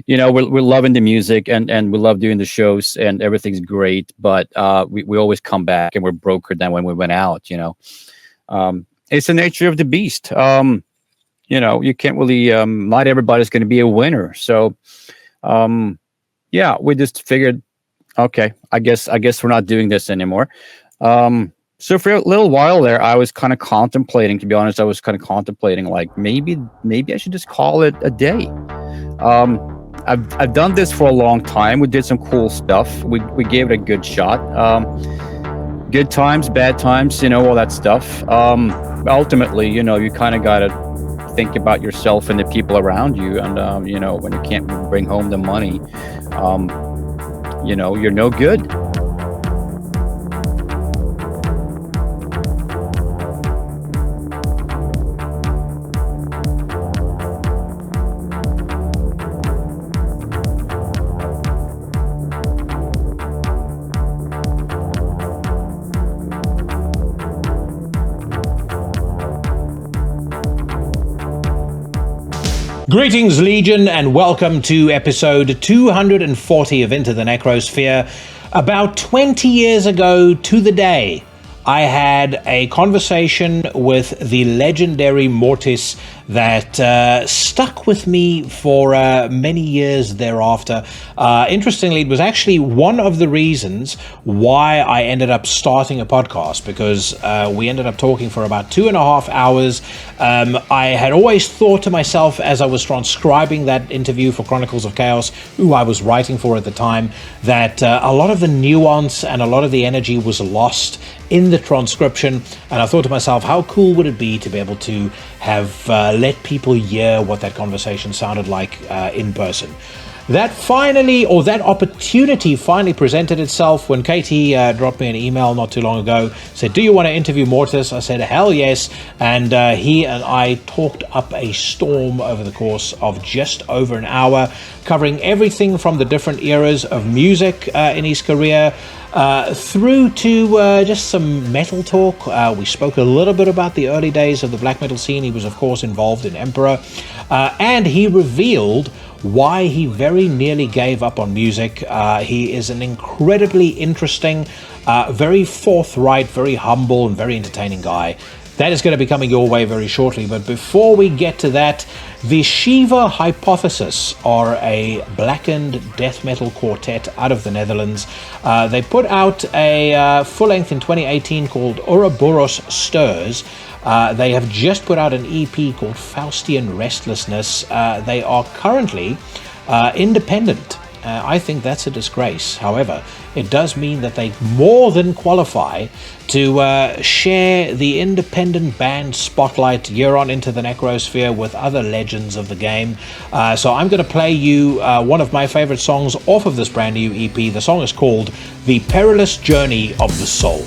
we're loving the music and we love doing the shows and everything's great, but we always come back and we're broker than when we went out. It's the nature of the beast. You can't really, not everybody's going to be a winner. So, we just figured, okay, I guess we're not doing this anymore. So for a little while there, I was kind of contemplating, to be honest, like maybe I should just call it a day. I've done this for a long time. We did some cool stuff. We gave it a good shot. Good times, bad times, all that stuff. Ultimately, you kind of got to think about yourself and the people around you. And, when you can't bring home the money, you're no good. Greetings, Legion, and welcome to episode 240 of Into the Necrosphere. About 20 years ago to the day, I had a conversation with the legendary Mortiis that stuck with me for many years thereafter. Interestingly, it was actually one of the reasons why I ended up starting a podcast, because we ended up talking for about 2.5 hours. I had always thought to myself as I was transcribing that interview for Chronicles of Chaos, who I was writing for at the time, that a lot of the nuance and a lot of the energy was lost in the transcription, and I thought to myself, how cool would it be to be able to have let people hear what that conversation sounded like in person. That opportunity finally presented itself when Katie dropped me an email not too long ago, said, do you want to interview Mortiis? I said, hell yes, and he and I talked up a storm over the course of just over an hour, covering everything from the different eras of music in his career, through to just some metal talk. We spoke a little bit about the early days of the black metal scene. He was, of course, involved in Emperor, and he revealed why he very nearly gave up on music. He is an incredibly interesting, very forthright, very humble, and very entertaining guy. That is going to be coming your way very shortly. But before we get to that, the Shiva Hypothesis are a blackened death metal quartet out of the Netherlands. They put out a full-length in 2018 called Ouroboros Stirs. They have just put out an EP called Faustian Restlessness. They are currently independent. I think that's a disgrace. However, it does mean that they more than qualify to share the independent band spotlight year on Into the Necrosphere with other legends of the game. So I'm going to play you one of my favorite songs off of this brand new EP. The song is called The Perilous Journey of the Soul.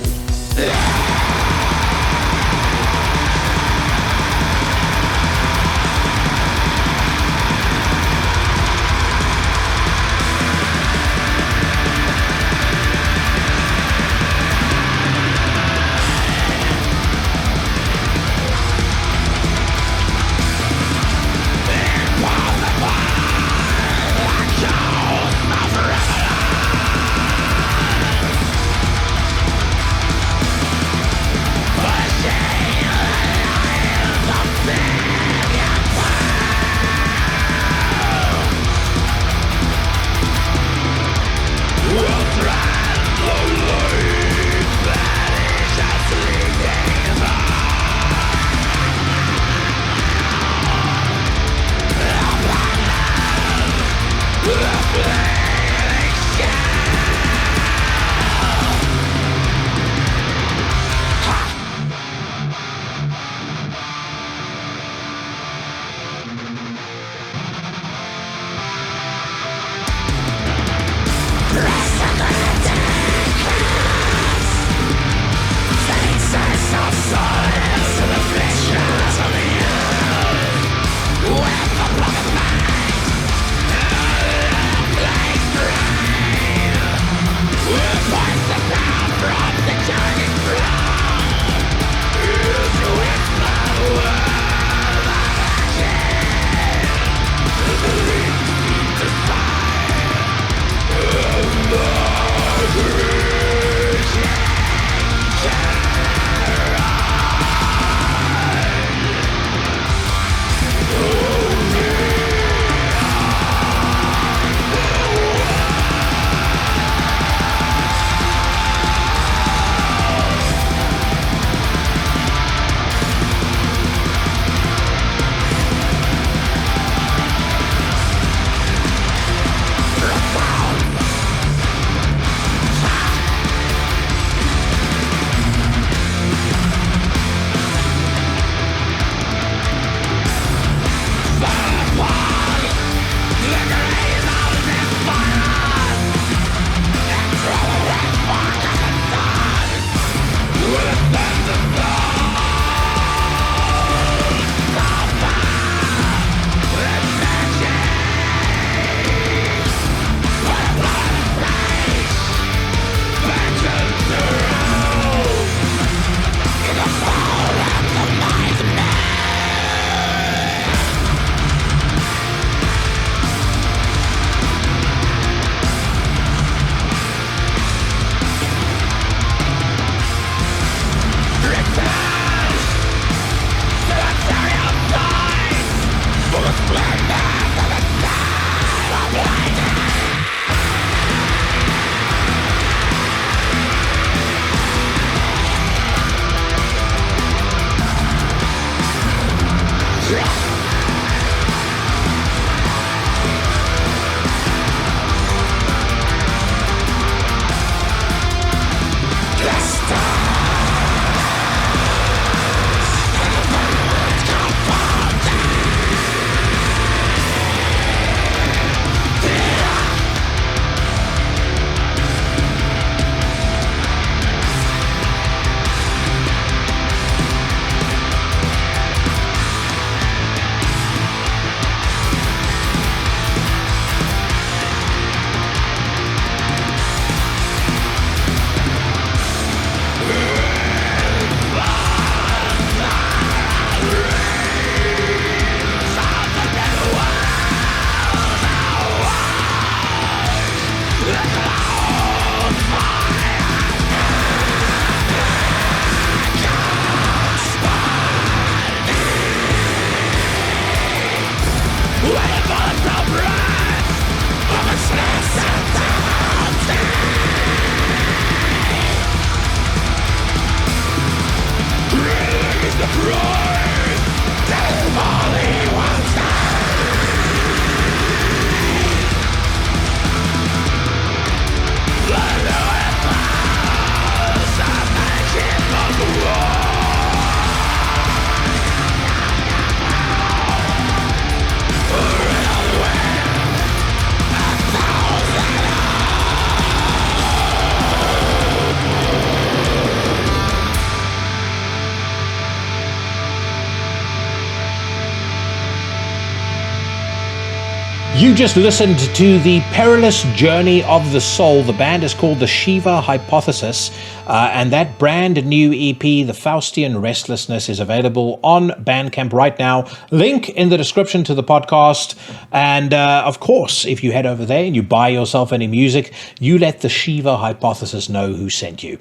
just listened to the Perilous Journey of the Soul. The band is called the Shiva Hypothesis, and that brand new EP, The Faustian Restlessness, is available on Bandcamp right now. Link in the description to the podcast. And of course, if you head over there and you buy yourself any music, you let the Shiva Hypothesis know who sent you.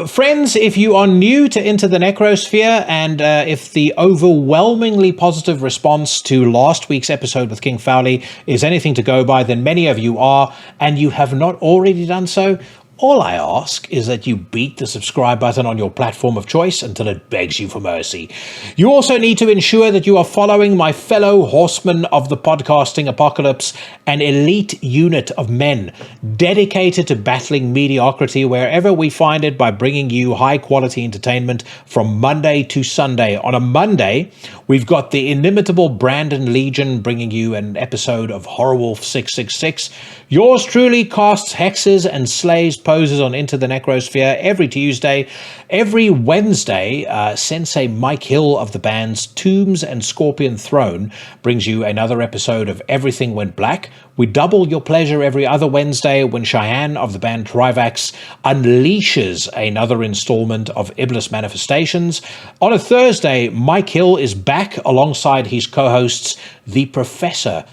Friends, if you are new to Into the Necrosphere, and if the overwhelmingly positive response to last week's episode with King Fowley is anything to go by, then many of you are, and you have not already done so, all I ask is that you beat the subscribe button on your platform of choice until it begs you for mercy. You also need to ensure that you are following my fellow horsemen of the podcasting apocalypse, an elite unit of men dedicated to battling mediocrity wherever we find it by bringing you high-quality entertainment from Monday to Sunday. On a Monday, we've got the inimitable Brandon Legion bringing you an episode of Horrorwolf 666. Yours truly casts hexes and slays poses on Into the Necrosphere every Tuesday. Every Wednesday, Sensei Mike Hill of the bands Tombs and Scorpion Throne brings you another episode of Everything Went Black. We double your pleasure every other Wednesday when Cheyenne of the band Trivax unleashes another installment of Iblis Manifestations. On a Thursday, Mike Hill is back alongside his co-hosts, The Professor,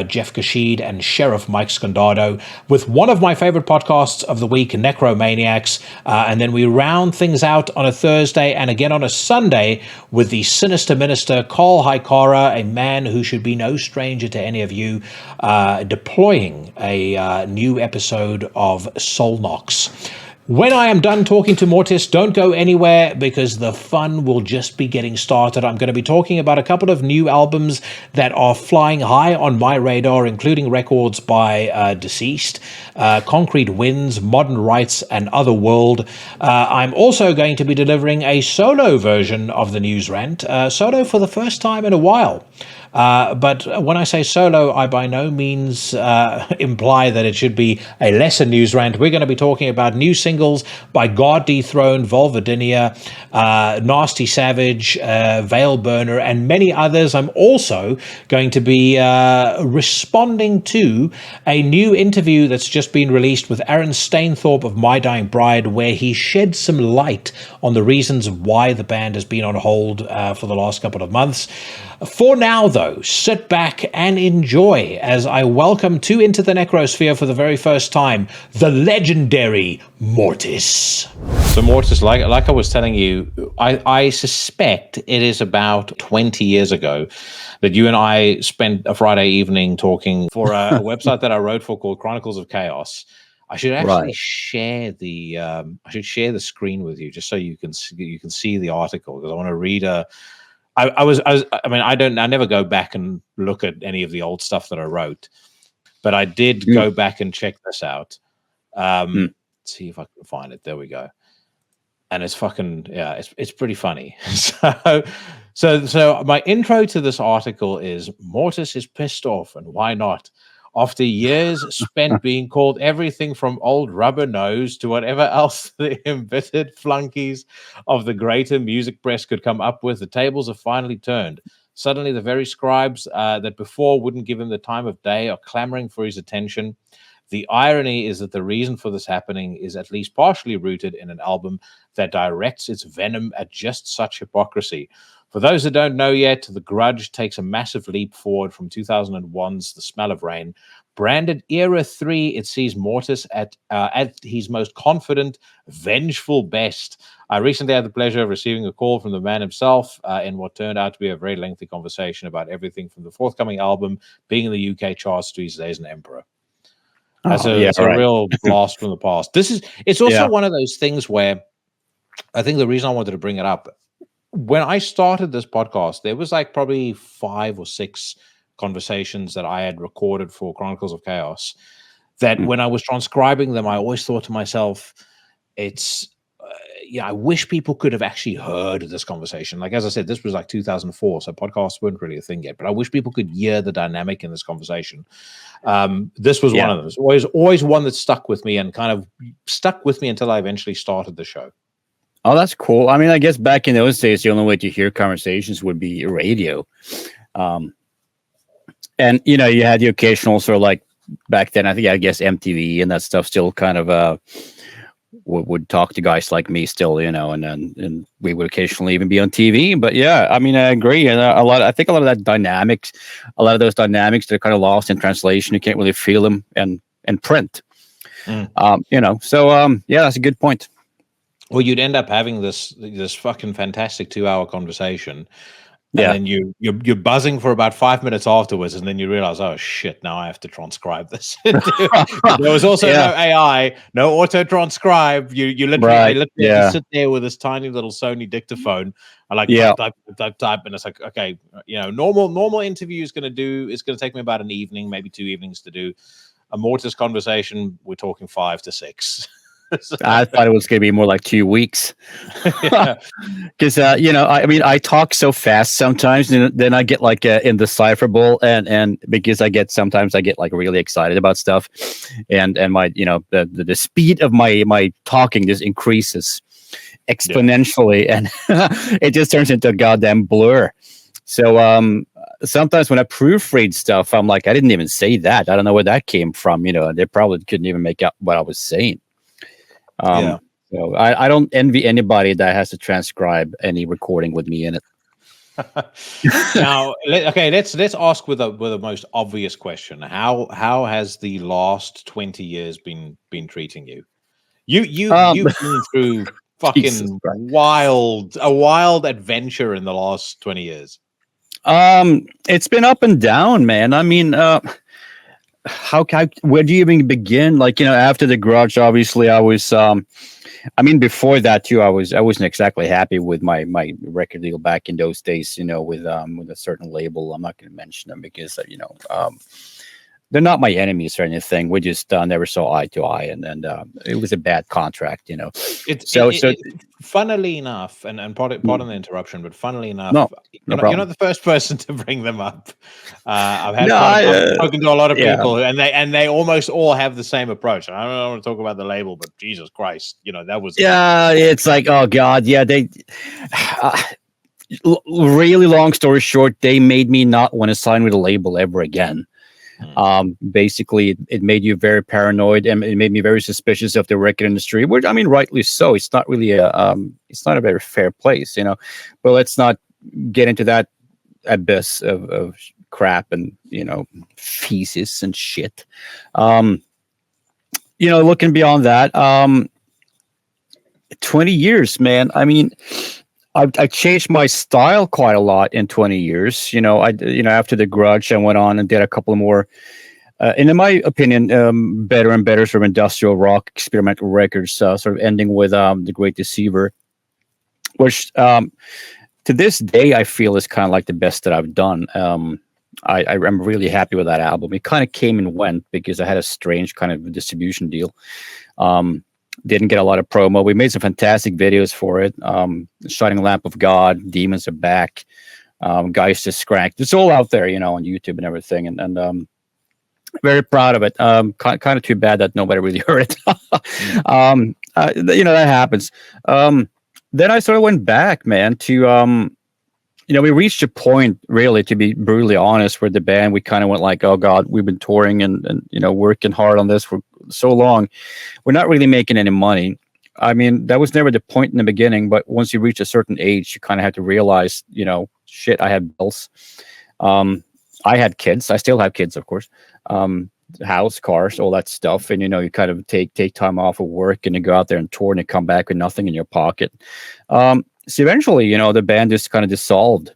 Jeff Kashid and Sheriff Mike Scondado, with one of my favorite podcasts of the week, Necromaniacs, and then we round things out on a Thursday and again on a Sunday with the sinister minister Carl Haikara, a man who should be no stranger to any of you, deploying a new episode of Soul Knox. When I am done talking to Mortiis, don't go anywhere because the fun will just be getting started. I'm going to be talking about a couple of new albums that are flying high on my radar, including records by Deceased, Concrete Winds, Modern Rites, and Otherworld. I'm also going to be delivering a solo version of the news rant, solo for the first time in a while. But when I say solo, I by no means imply that it should be a lesser news rant. We're going to be talking about new singles by God Dethroned, Vulvodynia, Nasty Savage, Veilburner, and many others. I'm also going to be responding to a new interview that's just been released with Aaron Stainthorpe of My Dying Bride, where he sheds some light on the reasons why the band has been on hold for the last couple of months. For now, though, sit back and enjoy as I welcome to Into the Necrosphere for the very first time, the legendary Mortiis. So Mortiis, like I was telling you, I suspect it is about 20 years ago that you and I spent a Friday evening talking for a website that I wrote for called Chronicles of Chaos. I should actually share the screen with you just so you can see the article, because I want to read a. I never go back and look at any of the old stuff that I wrote, but I did go back and check this out. Let's see if I can find it. There we go. And it's fucking, yeah, it's pretty funny. So my intro to this article is Mortiis is pissed off, and why not? After years spent being called everything from old rubber nose to whatever else the embittered flunkies of the greater music press could come up with, the tables have finally turned. Suddenly, the very scribes that before wouldn't give him the time of day are clamoring for his attention. The irony is that the reason for this happening is at least partially rooted in an album that directs its venom at just such hypocrisy. For those that don't know yet, The Grudge takes a massive leap forward from 2001's The Smell of Rain. Branded Era 3, it sees Mortiis at his most confident, vengeful best. I recently had the pleasure of receiving a call from the man himself in what turned out to be a very lengthy conversation about everything from the forthcoming album being in the UK charts to his days as an emperor. That's a real blast from the past. It's also one of those things where I think the reason I wanted to bring it up, when I started this podcast, there was like probably 5 or 6 conversations that I had recorded for Chronicles of Chaos that when I was transcribing them, I always thought to myself, I wish people could have actually heard this conversation. Like, as I said, this was like 2004, so podcasts weren't really a thing yet, but I wish people could hear the dynamic in this conversation. This was one of them. It was always one that stuck with me and kind of stuck with me until I eventually started the show. Oh, that's cool. I mean, I guess back in those days, the only way to hear conversations would be radio. And you had the occasional sort of like back then. I guess MTV and that stuff still kind of would talk to guys like me still, and we would occasionally even be on TV. But yeah, I mean, I agree, and I think a lot of that dynamics, a lot of those dynamics, they're kind of lost in translation. You can't really feel them and print. So yeah, that's a good point. Well, you'd end up having this fucking fantastic 2-hour conversation. And then you're buzzing for about 5 minutes afterwards, and then you realize, oh shit, now I have to transcribe this. There was also no AI, no auto transcribe. You literally, have to sit there with this tiny little Sony dictaphone. I like type, and it's like, okay, normal interview is going to take me about an evening, maybe 2 evenings to do. A Mortiis conversation, we're talking 5 to 6. So, I thought it was going to be more like 2 weeks. Because I talk so fast sometimes, and then I get like indecipherable, and because I get like really excited about stuff, and my the speed of my talking just increases exponentially, and it just turns into a goddamn blur. So sometimes when I proofread stuff, I'm like, I didn't even say that. I don't know where that came from. They probably couldn't even make out what I was saying. So I don't envy anybody that has to transcribe any recording with me in it. Now, let's ask with the most obvious question. How has the last 20 years been treating you? You've been through fucking a wild adventure in the last 20 years. It's been up and down, man. I mean, where do you even begin? Like, after the Grudge, obviously I was, before that too, I wasn't exactly happy with my record deal back in those days, with a certain label. I'm not going to mention them because, they're not my enemies or anything. We just never saw eye to eye, and it was a bad contract, Funnily enough, and pardon the interruption, but funnily enough, you're not the first person to bring them up. I've spoken to a lot of people, and they almost all have the same approach. I don't want to talk about the label, but Jesus Christ, that was it's like, oh God, they. Really long story short, they made me not want to sign with a label ever again. Basically, it made you very paranoid, and it made me very suspicious of the record industry, which, rightly so. It's not really it's not a very fair place, but let's not get into that abyss of crap and, feces and shit. Looking beyond that, 20 years, man. I changed my style quite a lot in 20 years. After the Grudge, I went on and did a couple more, and in my opinion, better and better sort of industrial rock experimental records, sort of ending with The Great Deceiver, which to this day I feel is kind of like the best that I've done. I'm really happy with that album. It kind of came and went because I had a strange kind of distribution deal. Didn't get a lot of promo. We made some fantastic videos for it. Shining Lamp of God, Demons Are Back, Geist is Scranked. It's all out there, on YouTube and everything. And very proud of it. Kind of too bad that nobody really heard it. That happens. Then I sort of went back, man, to we reached a point, really, to be brutally honest, where the band, we kind of went like, oh God, we've been touring and working hard on this for so long. We're not really making any money. That was never the point in the beginning, but once you reach a certain age, you kind of have to realize, shit, I had bills. I had kids. I still have kids, of course. House, cars, all that stuff. And, you kind of take time off of work and you go out there and tour and you come back with nothing in your pocket. So eventually, the band just kind of dissolved.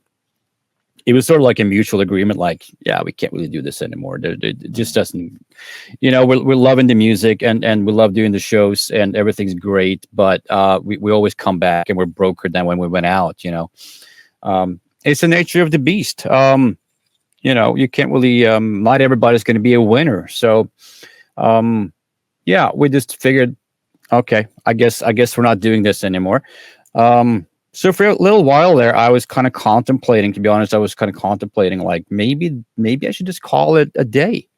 It was sort of like a mutual agreement, like, yeah, we can't really do this anymore. It just doesn't, we're loving the music and we love doing the shows and everything's great, but we always come back and we're broker than when we went out, It's the nature of the beast. You can't really, not everybody's going to be a winner. So, we just figured, okay, I guess we're not doing this anymore. So for a little while there, I was kind of contemplating, to be honest, like maybe I should just call it a day.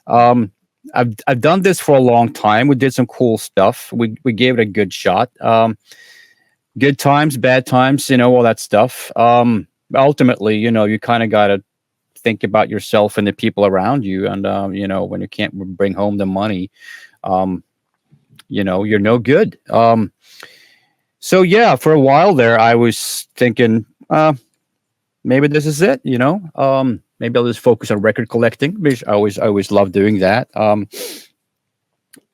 I've done this for a long time. We did some cool stuff. We gave it a good shot. Good times, bad times, all that stuff. Ultimately, you kind of got to think about yourself and the people around you. And when you can't bring home the money, you're no good. So yeah, for a while there, I was thinking, maybe this is it. Maybe I'll just focus on record collecting, which I always love doing that.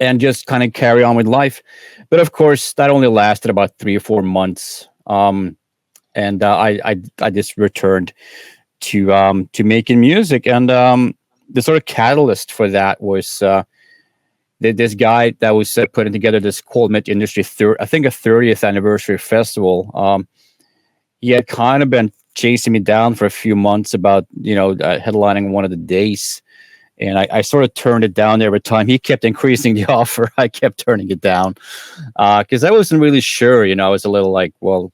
And just kind of carry on with life. But of course, that only lasted about 3 or 4 months. And I just returned to making music. And the sort of catalyst for that was this guy that was putting together this Cold Mint Industry, I think a 30th anniversary festival. He had kind of been chasing me down for a few months about headlining one of the days. And I sort of turned it down every time. He kept increasing the offer. I kept turning it down because I wasn't really sure. I was a little like, well,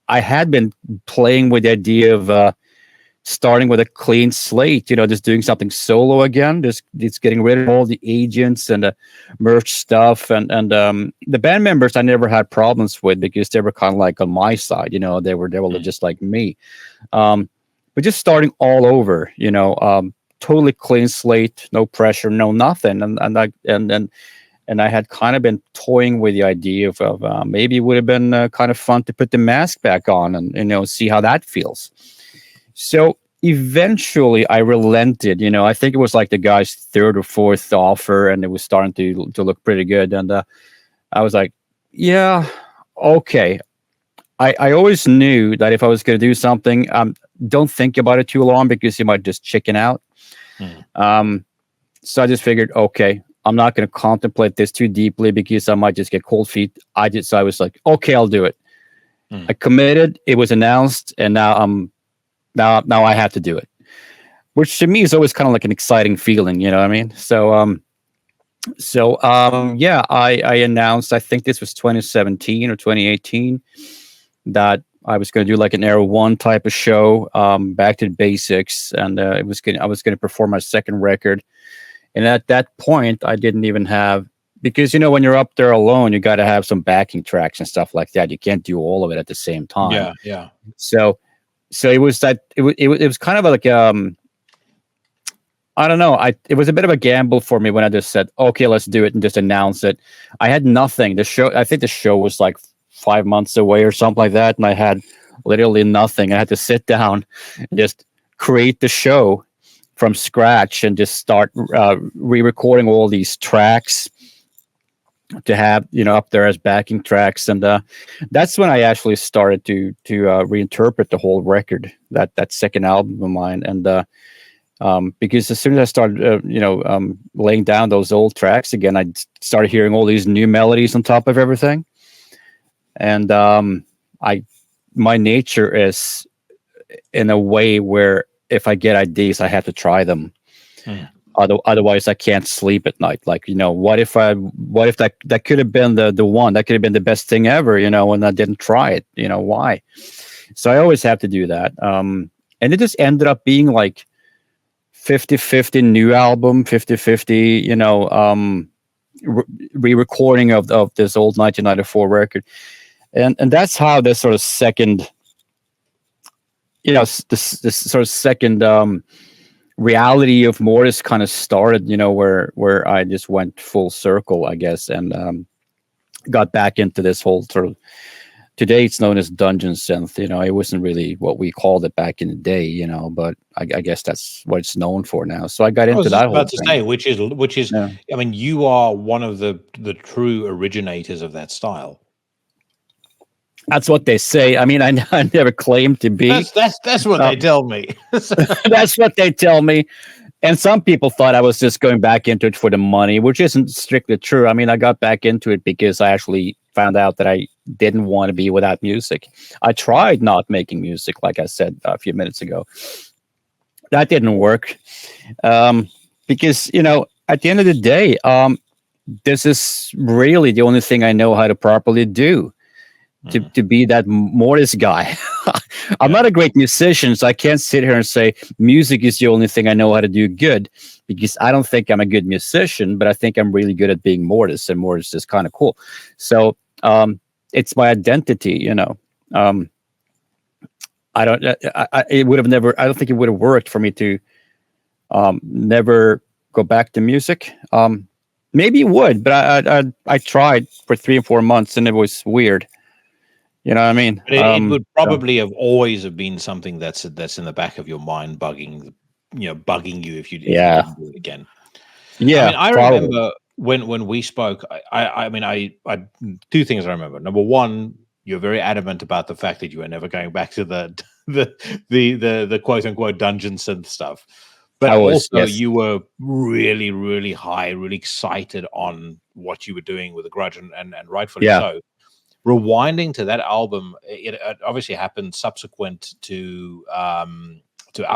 I had been playing with the idea of starting with a clean slate, just doing something solo again, just getting rid of all the agents and the merch stuff. And the band members I never had problems with because they were kind of like on my side, they were just like me. But just starting all over, totally clean slate, no pressure, no nothing. And I had kind of been toying with the idea of maybe it would have been kind of fun to put the mask back on and see how that feels. So eventually I relented. I think it was like the guy's 3rd or 4th offer, and it was starting to look pretty good. And I was like, yeah, okay. I always knew that if I was going to do something, don't think about it too long because you might just chicken out. So I just figured, okay, I'm not going to contemplate this too deeply because I might just get cold feet. So I was like, okay, I'll do it. I committed. It was announced, and now I have to do it, which to me is always kind of like an exciting feeling. You know what I mean? So yeah, I announced, I think this was 2017 or 2018, that I was going to do like an Era 1 type of show, back to the basics, and I was going to perform my second record. And at that point, I didn't even have, because when you're up there alone, you got to have some backing tracks and stuff like that. You can't do all of it at the same time. Yeah. So it was that it was kind of like I don't know. It was a bit of a gamble for me when I just said, okay, let's do it, and just announce it. I had nothing. I think the show was like 5 months away or something like that, and I had literally nothing. I had to sit down and just create the show from scratch and just start re-recording all these tracks to have up there as backing tracks. And that's when I actually started to reinterpret the whole record, that second album of mine. And because as soon as I started laying down those old tracks again, I started hearing all these new melodies on top of everything. And my nature is in a way where if I get ideas, I have to try them. Otherwise I can't sleep at night. Like, what if that could have been the one that could have been the best thing ever, and I didn't try it, why? So I always have to do that. And it just ended up being like 50-50 new album, 50-50, re-recording of this old 1994 record. And that's how this sort of second, this sort of second reality of Mortiis kind of started, where I just went full circle, I guess, and got back into this whole sort of, today it's known as dungeon synth. It wasn't really what we called it back in the day, but I guess that's what it's known for now. So I got into that whole thing. Say, which is, yeah. I mean, you are one of the true originators of that style. That's what they say. I mean, I never claimed to be. That's what they tell me. That's what they tell me. And some people thought I was just going back into it for the money, which isn't strictly true. I mean, I got back into it because I actually found out that I didn't want to be without music. I tried not making music, like I said a few minutes ago. That didn't work. Because, at the end of the day, this is really the only thing I know how to properly do. To be that Mortiis guy. I'm not a great musician, so I can't sit here and say music is the only thing I know how to do good, because I don't think I'm a good musician, but I think I'm really good at being Mortiis, and Mortiis is kind of cool. So it's my identity, I don't. It would have never. I don't think it would have worked for me to never go back to music. Maybe it would, but I tried for 3 or 4 months, and it was weird. You know what I mean? But it would probably have always have been something that's in the back of your mind, bugging you if you didn't do it again. Yeah, I mean, I remember when we spoke. I mean, I two things I remember. Number one, you're very adamant about the fact that you were never going back to the quote unquote dungeon synth stuff. But you were really, really high, really excited on what you were doing with the Grudge, and rightfully so. Rewinding to that album, it obviously happened subsequent to our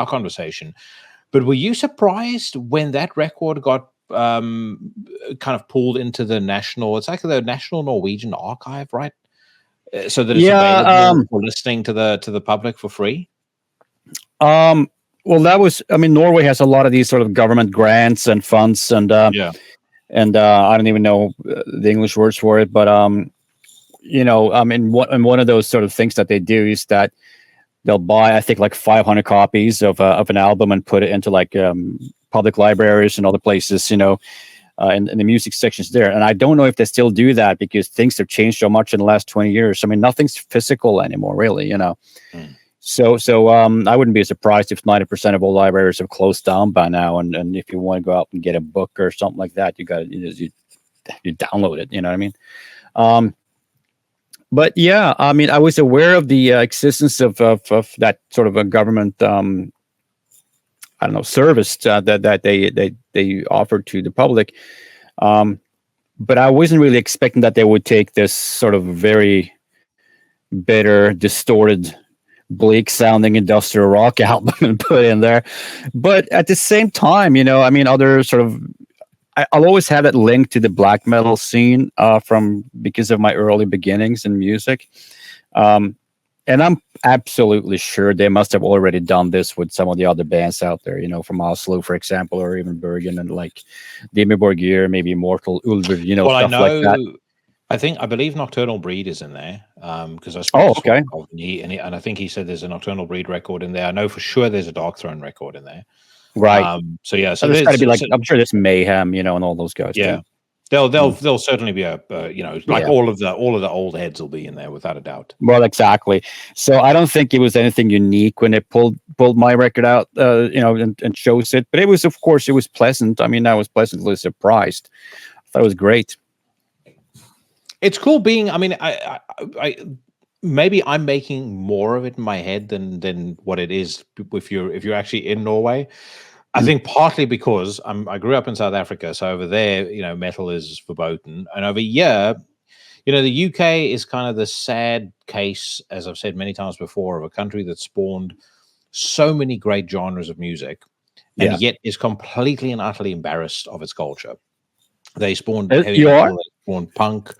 conversation. But were you surprised when that record got kind of pulled into the national? It's like the National Norwegian Archive, right? So that it's available for listening to the public for free. Well, that was. I mean, Norway has a lot of these sort of government grants and funds, and I don't even know the English words for it, but one of those sort of things that they do is that they'll buy, I think, like 500 copies of an album and put it into like public libraries and other places, in the music sections there. And I don't know if they still do that because things have changed so much in the last 20 years. I mean, nothing's physical anymore, really, So I wouldn't be surprised if 90% of all libraries have closed down by now. And if you want to go out and get a book or something like that, you got you download it. You know what I mean? But yeah, I mean, I was aware of the existence of that sort of a government, service that they offered to the public. But I wasn't really expecting that they would take this sort of very bitter, distorted, bleak sounding industrial rock album and put in there. But at the same time, other sort of, I'll always have that link to the black metal scene because of my early beginnings in music. And I'm absolutely sure they must have already done this with some of the other bands out there, from Oslo, for example, or even Bergen, and like Dimmu Borgir, maybe Immortal Ulver, stuff like that. I believe Nocturnal Breed is in there because I spoke to and I think he said there's a Nocturnal Breed record in there. I know for sure there's a Dark Throne record in there. Right. So there's got to be I'm sure there's Mayhem, and all those guys. Yeah. Too. There'll certainly be all of the old heads will be in there without a doubt. Well, exactly. So I don't think it was anything unique when they pulled my record out, and chose it. But it was, of course, it was pleasant. I mean, I was pleasantly surprised. I thought it was great. It's cool being. I mean, I maybe I'm making more of it in my head than what it is if you're actually in Norway. I think partly because I grew up in South Africa, so over there, metal is verboten, and over here, the UK is kind of the sad case, as I've said many times before, of a country that spawned so many great genres of music, and yet is completely and utterly embarrassed of its culture. They spawned heavy metal, they spawned punk.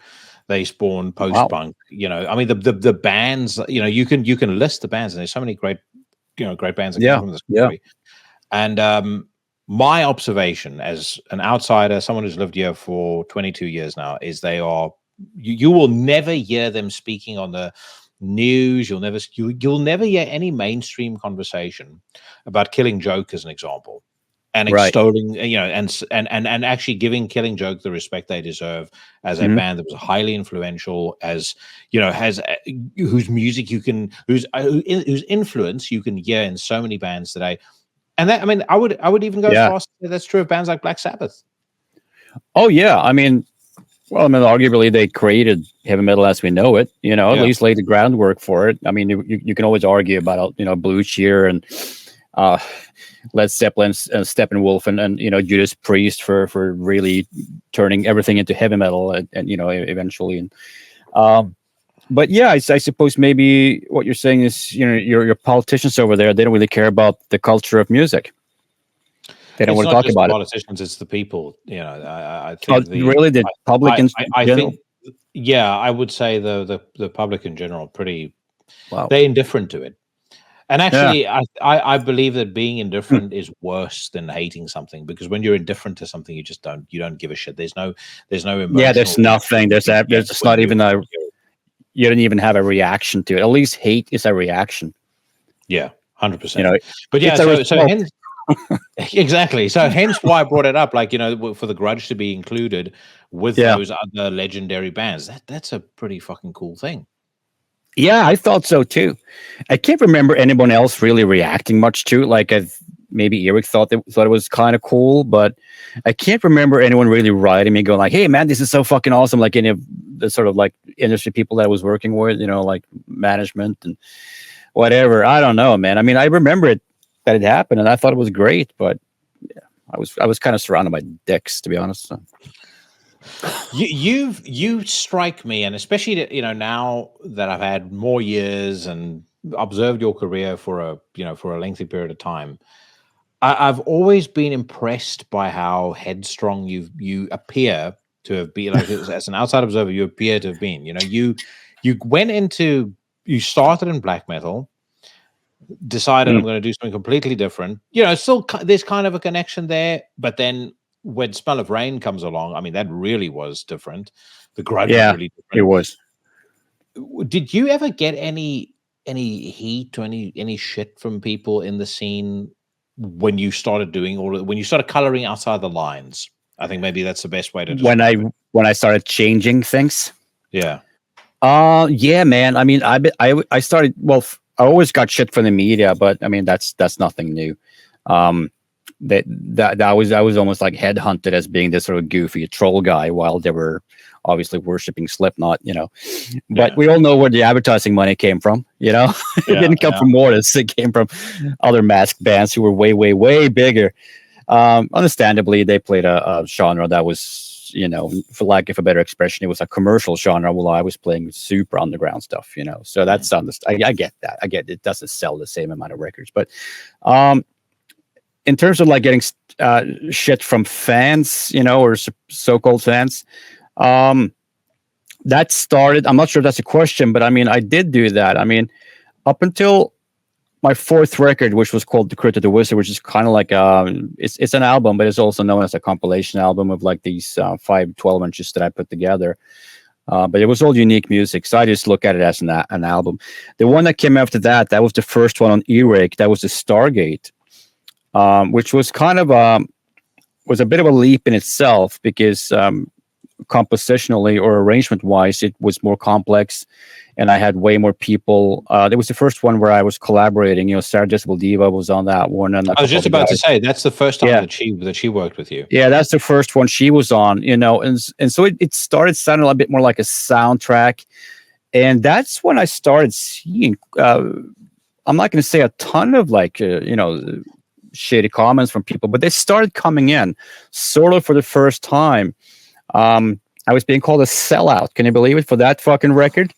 They spawn post-punk, I mean, the bands, you can list the bands, and there's so many great bands that come from this country. And my observation as an outsider, someone who's lived here for 22 years now, is you will never hear them speaking on the news. You'll never hear any mainstream conversation about Killing Joke, as an example. And extolling, and actually giving Killing Joke the respect they deserve as a band that was highly influential, as whose music whose influence you can hear in so many bands today. And that, I mean, I would even go as far as to say that's true of bands like Black Sabbath. Oh yeah, I mean, arguably they created heavy metal as we know it. At least laid the groundwork for it. I mean, you can always argue about Blue Cheer and Led Zeppelin and Steppenwolf and Judas Priest for really turning everything into heavy metal and eventually. And but yeah, I suppose maybe what you're saying is your politicians over there, they don't really care about the culture of music. They don't want to talk about it. Politicians, it's the people. I think the public. I think I would say the public in general pretty. Wow. They're indifferent to it. And actually, I believe that being indifferent is worse than hating something, because when you're indifferent to something, you don't give a shit. There's no emotion. Yeah, there's nothing. There's not even you don't even have a reaction to it. At least hate is a reaction. Yeah, 100%. You know, But yeah, it's a so result. hence, exactly. So hence why I brought it up, like, for the Grudge to be included with Yeah. those other legendary bands. That's a pretty fucking cool thing. Yeah, I thought so too. I can't remember anyone else really reacting much to it. Like, maybe Eric thought it was kind of cool, but I can't remember anyone really writing me going like, "Hey, man, this is so fucking awesome!" Like any of the sort of like industry people that I was working with, like management and whatever. I don't know, man. I mean, I remember that it happened, and I thought it was great, but yeah, I was kind of surrounded by dicks, to be honest. So. You strike me, and especially now that I've had more years and observed your career for a lengthy period of time, I've always been impressed by how headstrong you appear to have been. Like, as an outside observer, you appear to have been. You started in black metal, decided I'm going to do something completely different. Still there's kind of a connection there, but then when Smell of Rain comes along, I mean, that really was different. The Grudge was really different. It was. Did you ever get any heat or any shit from people in the scene when you started doing when you started coloring outside the lines? I think maybe that's the best way to describe it. When I started changing things. Yeah. Yeah, man. I mean, I started. Well, I always got shit from the media, but I mean, that's nothing new. That I was almost like headhunted as being this sort of goofy troll guy while they were obviously worshiping Slipknot, But we all know where the advertising money came from, It didn't come from Mortiis. It came from other masked bands who were way, way, way bigger. Understandably, they played a genre that was, for lack of a better expression, it was a commercial genre while I was playing super underground stuff, So that's I get that. I get it doesn't sell the same amount of records, but in terms of like getting shit from fans, or so-called fans, that started. I'm not sure if that's a question, but I mean, I did do that. I mean, up until my fourth record, which was called The Crypt of the Wizard, which is kind of like it's an album, but it's also known as a compilation album of like these 5 12 inches that I put together. But it was all unique music, so I just look at it as an album. The one that came after that was the first one on E-Rake. That was the Stargate. Which was kind of was a bit of a leap in itself because compositionally or arrangement wise, it was more complex, and I had way more people. It was the first one where I was collaborating. Sarah Jezebel Diva was on that one, and I was just about to say that's the first time that she worked with you. Yeah, that's the first one she was on. And so it started sounding a bit more like a soundtrack, and that's when I started seeing. I'm not going to say a ton of shady comments from people, but they started coming in sort of for the first time. I was being called a sellout. Can you believe it, for that fucking record?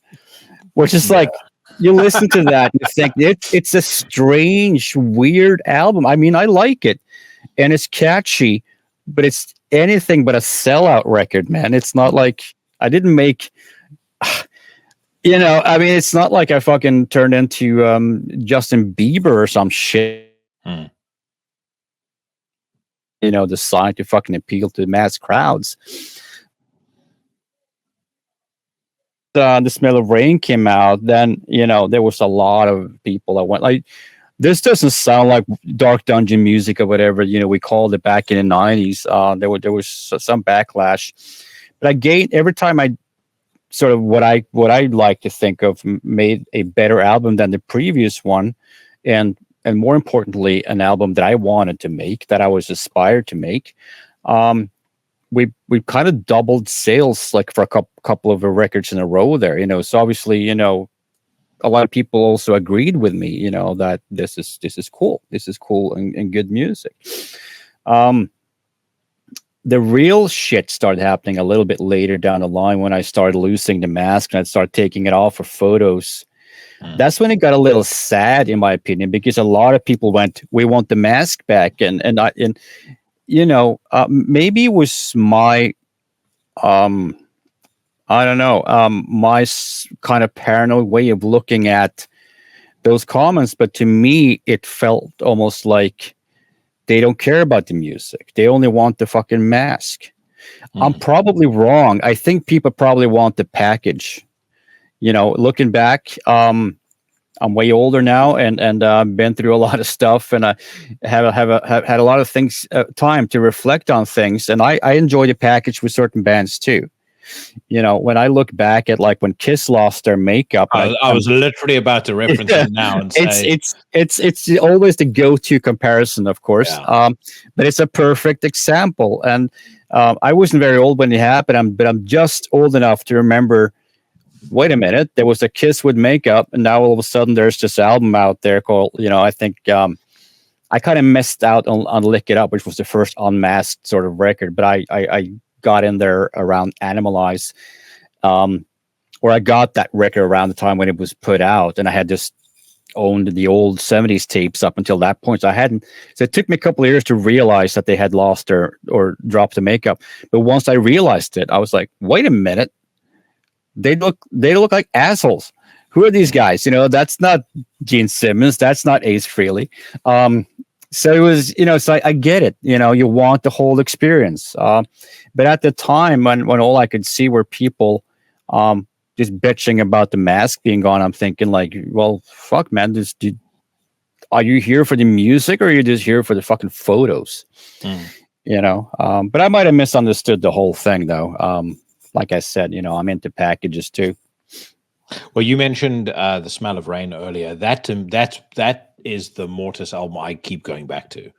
Which is like, you listen to that and you think it's a strange, weird album. I mean, I like it and it's catchy, but it's anything but a sellout record, man. It's not like I didn't make, I mean, it's not like I fucking turned into Justin Bieber or some shit. Decide to fucking appeal to mass crowds. The Smell of Rain came out, then there was a lot of people that went like, this doesn't sound like dark dungeon music or whatever we called it back in the 90s. There was some backlash, but every time I sort of what I like to think of made a better album than the previous one, and more importantly, an album that I wanted to make, that I was aspired to make. We kind of doubled sales like for a couple of records in a row there, So obviously, a lot of people also agreed with me, that this is cool. This is cool and good music. The real shit started happening a little bit later down the line when I started losing the mask and I started taking it off for photos. That's when it got a little sad, in my opinion, because a lot of people went, "We want the mask back," and maybe it was my, I don't know, my kind of paranoid way of looking at those comments, but to me, it felt almost like they don't care about the music; they only want the fucking mask. I'm probably wrong. I think people probably want the package. Looking back, I'm I'm way older now, and been through a lot of stuff, and I have had a lot of things, time to reflect on things, and I enjoy the package with certain bands too. When I look back at like when Kiss lost their makeup, I was literally about to reference it now and say it's always the go-to comparison, of course. Yeah. But it's a perfect example, and I wasn't very old when it happened, but I'm just old enough to remember. Wait a minute, there was a Kiss with makeup, and now all of a sudden there's this album out there called, I think I kind of missed out on Lick It Up, which was the first unmasked sort of record, but I got in there around Animalize, or I got that record around the time when it was put out, and I had just owned the old 70s tapes up until that point. So it took me a couple of years to realize that they had lost or dropped the makeup. But once I realized it, I was like, wait a minute. They look like assholes. Who are these guys? That's not Gene Simmons. That's not Ace Frehley. So it was, so I get it. You want the whole experience. But at the time when all I could see were people just bitching about the mask being gone, I'm thinking like, well, fuck, man, are you here for the music or are you just here for the fucking photos? But I might have misunderstood the whole thing though. Like I said, I'm into packages too. Well, you mentioned The Smell of Rain earlier. That is the Mortiis album I keep going back to.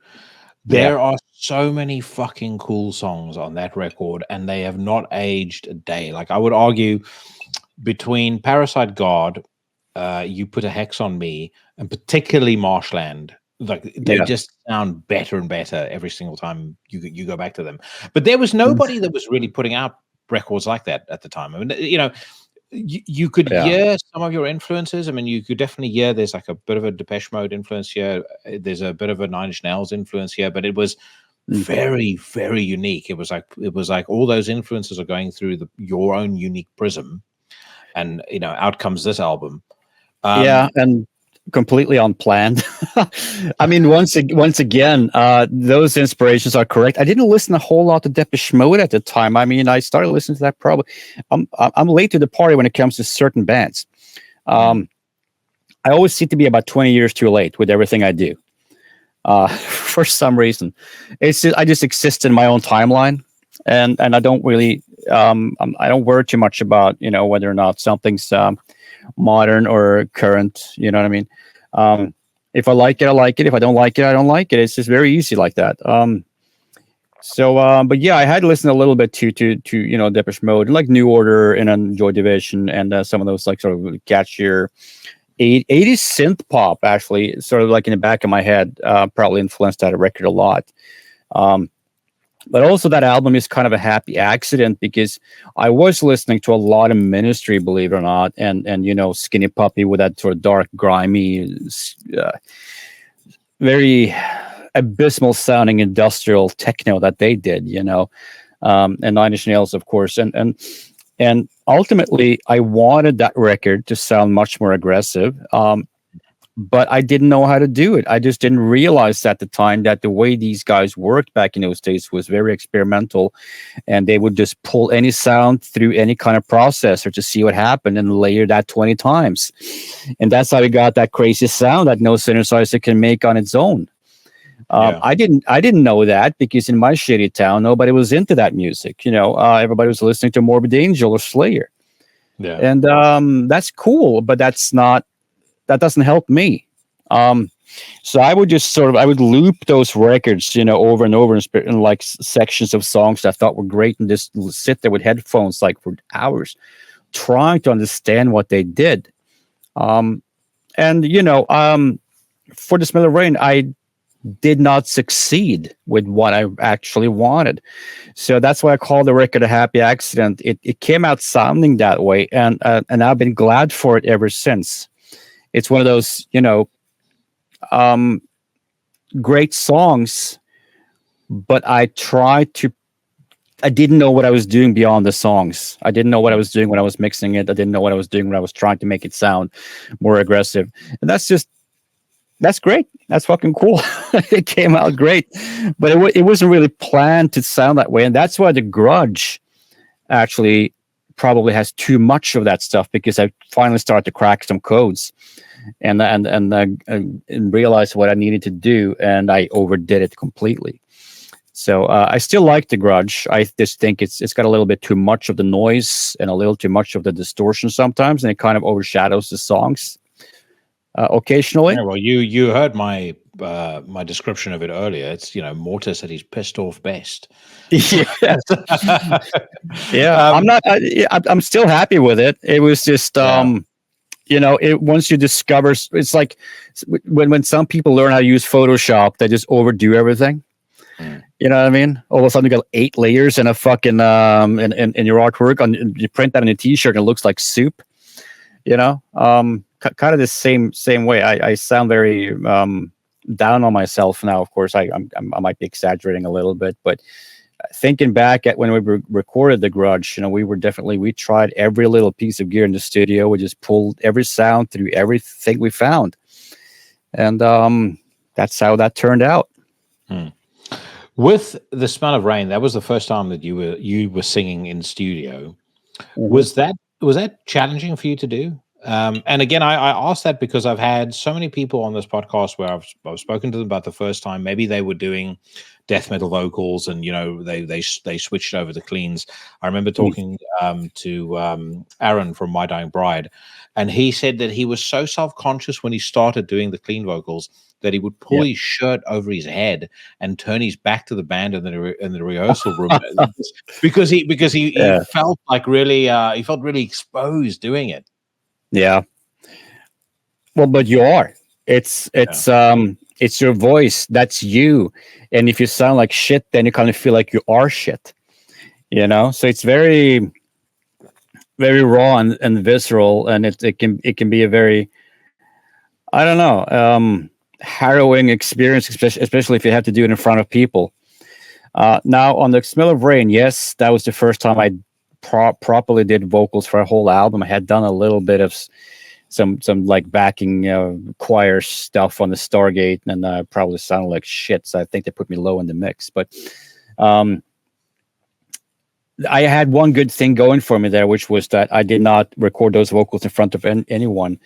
There are so many fucking cool songs on that record, and they have not aged a day. Like, I would argue between Parasite God, You Put a Hex on Me, and particularly Marshland, like they just sound better and better every single time you go back to them. But there was nobody that was really putting out records like that at the time. I mean, you could hear some of your influences. I mean, you could definitely hear there's like a bit of a Depeche Mode influence here. There's a bit of a Nish Nails influence here, but it was very, very unique. It was like all those influences are going through your own unique prism, and out comes this album. And completely unplanned. I mean, once again, those inspirations are correct. I didn't listen a whole lot to Depeche Mode at the time. I mean, I started listening to that probably. I'm late to the party when it comes to certain bands. I always seem to be about 20 years too late with everything I do. For some reason, I just exist in my own timeline, and I don't really I don't worry too much about whether or not something's modern or current. You know what I mean? If I like it, I like it. If I don't like it, I don't like it. It's just very easy like that. But yeah, I had listened a little bit to Depeche Mode, like New Order and Joy Division, and some of those like sort of catchier 80s synth pop. Actually, sort of like in the back of my head, probably influenced that record a lot. But also that album is kind of a happy accident because I was listening to a lot of Ministry, believe it or not, and Skinny Puppy with that sort of dark, grimy, very abysmal sounding industrial techno that they did, and Nine Inch Nails, of course, and ultimately I wanted that record to sound much more aggressive. But I didn't know how to do it. I just didn't realize at the time that the way these guys worked back in those days was very experimental, and they would just pull any sound through any kind of processor to see what happened and layer that 20 times. And that's how we got that crazy sound that no synthesizer can make on its own. I didn't know that because in my shitty town, nobody was into that music. Everybody was listening to Morbid Angel or Slayer. Yeah. And that's cool, but that doesn't help me. So I would just I would loop those records, over and over in like sections of songs that I thought were great and just sit there with headphones like for hours trying to understand what they did. For The Smell of Rain, I did not succeed with what I actually wanted. So that's why I call the record a happy accident. It came out sounding that way, and I've been glad for it ever since. It's one of those, great songs, but I didn't know what I was doing beyond the songs. I didn't know what I was doing when I was mixing it. I didn't know what I was doing when I was trying to make it sound more aggressive. And that's great. That's fucking cool. It came out great, but it wasn't really planned to sound that way. And that's why the Grudge actually probably has too much of that stuff, because I finally started to crack some codes. and realized what I needed to do, and I overdid it completely. So I still like the Grudge. I just think it's got a little bit too much of the noise and a little too much of the distortion sometimes, and it kind of overshadows the songs occasionally. Yeah, well, you heard my my description of it earlier. It's Mortiis at his pissed off best. Yeah, yeah. I'm still happy with it. It was just once you discover, it's like when some people learn how to use Photoshop, they just overdo everything. You know what I mean? All of a sudden you got 8 layers in a fucking in your artwork, you print that on a t-shirt and it looks like soup. Kind of the same way. I sound very down on myself now. Of course, I might be exaggerating a little bit, but thinking back at when we recorded the Grudge, we tried every little piece of gear in the studio. We just pulled every sound through everything we found, and that's how that turned out. With The Smell of Rain, that was the first time that you were singing in studio. Was that challenging for you to do? And again, I asked that because I've had so many people on this podcast where I've spoken to them about the first time. Maybe they were doing death metal vocals, and they switched over to cleans. I remember talking to Aaron from My Dying Bride, and he said that he was so self-conscious when he started doing the clean vocals that he would pull his shirt over his head and turn his back to the band in the rehearsal room because he felt like really he felt really exposed doing it. Yeah. Well, but you are. It's your voice. That's you. And if you sound like shit, then you kind of feel like you are shit. So it's very, very raw and visceral, and it can be a very, I don't know, harrowing experience, especially if you have to do it in front of people. Now on the Smell of Rain, yes, that was the first time I properly did vocals for a whole album. I had done a little bit of some like backing choir stuff on the Stargate, and probably sounded like shit, so I think they put me low in the mix. But I had one good thing going for me there, which was that I did not record those vocals in front of anyone.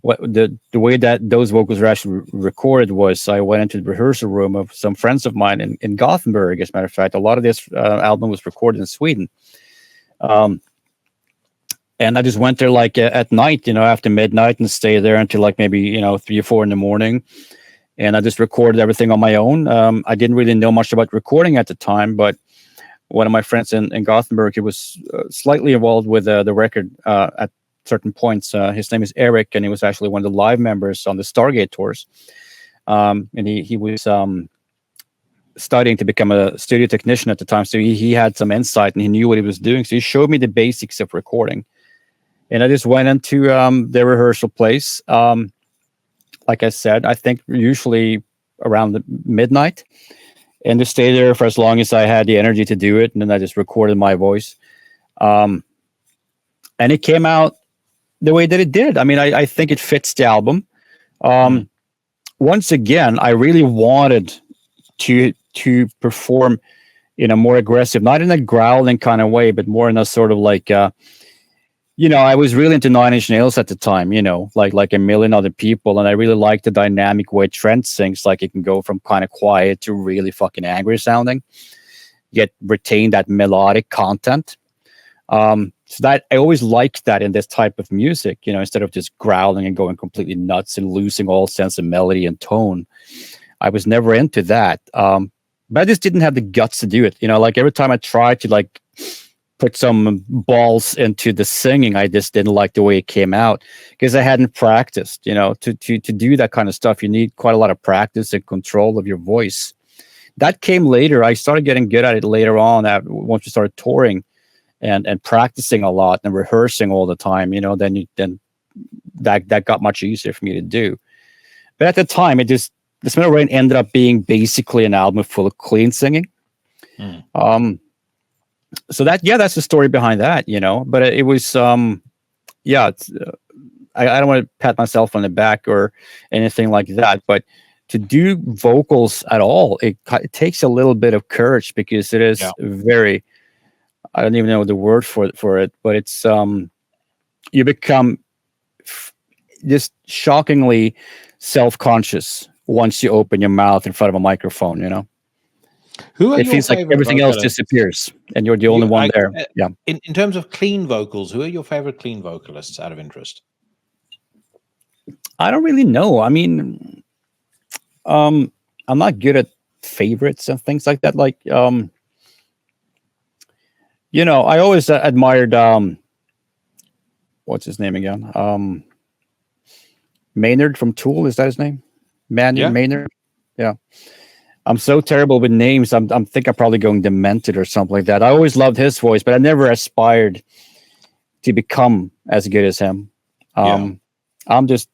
The way that those vocals were actually recorded was I went into the rehearsal room of some friends of mine in Gothenburg. As a matter of fact, a lot of this album was recorded in Sweden. And I just went there like at night, after midnight, and stayed there until like maybe 3 or 4 in the morning. And I just recorded everything on my own. I didn't really know much about recording at the time, but one of my friends in Gothenburg, he was slightly involved with the record at certain points. His name is Eric, and he was actually one of the live members on the Stargate tours. And he was studying to become a studio technician at the time, so he had some insight and he knew what he was doing. So he showed me the basics of recording, and I just went into the rehearsal place. Like I said, I think usually around midnight, and just stay there for as long as I had the energy to do it. And then I just recorded my voice. And it came out the way that it did. I mean, I think it fits the album. Once again, I really wanted to perform in a more aggressive, not in a growling kind of way, but more in a sort of like, I was really into Nish Nails at the time, like a million other people. And I really liked the dynamic way Trent sings. Like it can go from kind of quiet to really fucking angry sounding, yet retain that melodic content. So that I always liked that in this type of music, instead of just growling and going completely nuts and losing all sense of melody and tone. I was never into that. But I just didn't have the guts to do it. Like every time I tried to like put some balls into the singing, I just didn't like the way it came out because I hadn't practiced. To do that kind of stuff, you need quite a lot of practice and control of your voice. That came later. I started getting good at it later on once we started touring and practicing a lot and rehearsing all the time. Then that got much easier for me to do. But at the time, The Smell of Rain ended up being basically an album full of clean singing. So that's the story behind that, but it was, it's, I don't want to pat myself on the back or anything like that, but to do vocals at all, it takes a little bit of courage because it is very, I don't even know the word for it, but it's, you become just shockingly self-conscious once you open your mouth in front of a microphone. Who are It your feels like favorite everything else vocalists? disappears, and you're the only one there. Yeah. In terms of clean vocals, who are your favorite clean vocalists out of interest? I don't really know. I mean, I'm not good at favorites and things like that. Like, I always admired what's his name again? Maynard from Tool. Is that his name? Maynard. Yeah. I'm so terrible with names. I'm think I'm probably going demented or something like that. I always loved his voice, but I never aspired to become as good as him. I'm just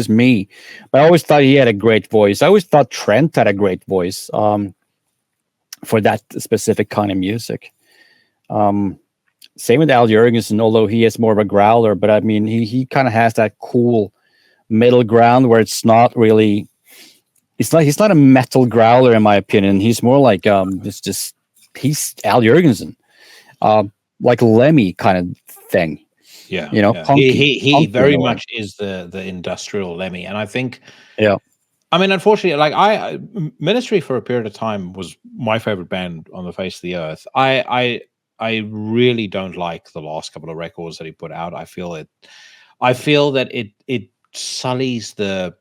me. But I always thought he had a great voice. I always thought Trent had a great voice for that specific kind of music. Same with Al Jurgensen, although he is more of a growler. But I mean, he kind of has that cool middle ground where it's not really. He's not a metal growler in my opinion. He's more like he's Al Jurgensen, like Lemmy kind of thing. Yeah, punky, he very much is the industrial Lemmy, and I think I mean, unfortunately, like Ministry for a period of time was my favorite band on the face of the earth. I really don't like the last couple of records that he put out. I feel that it sullies the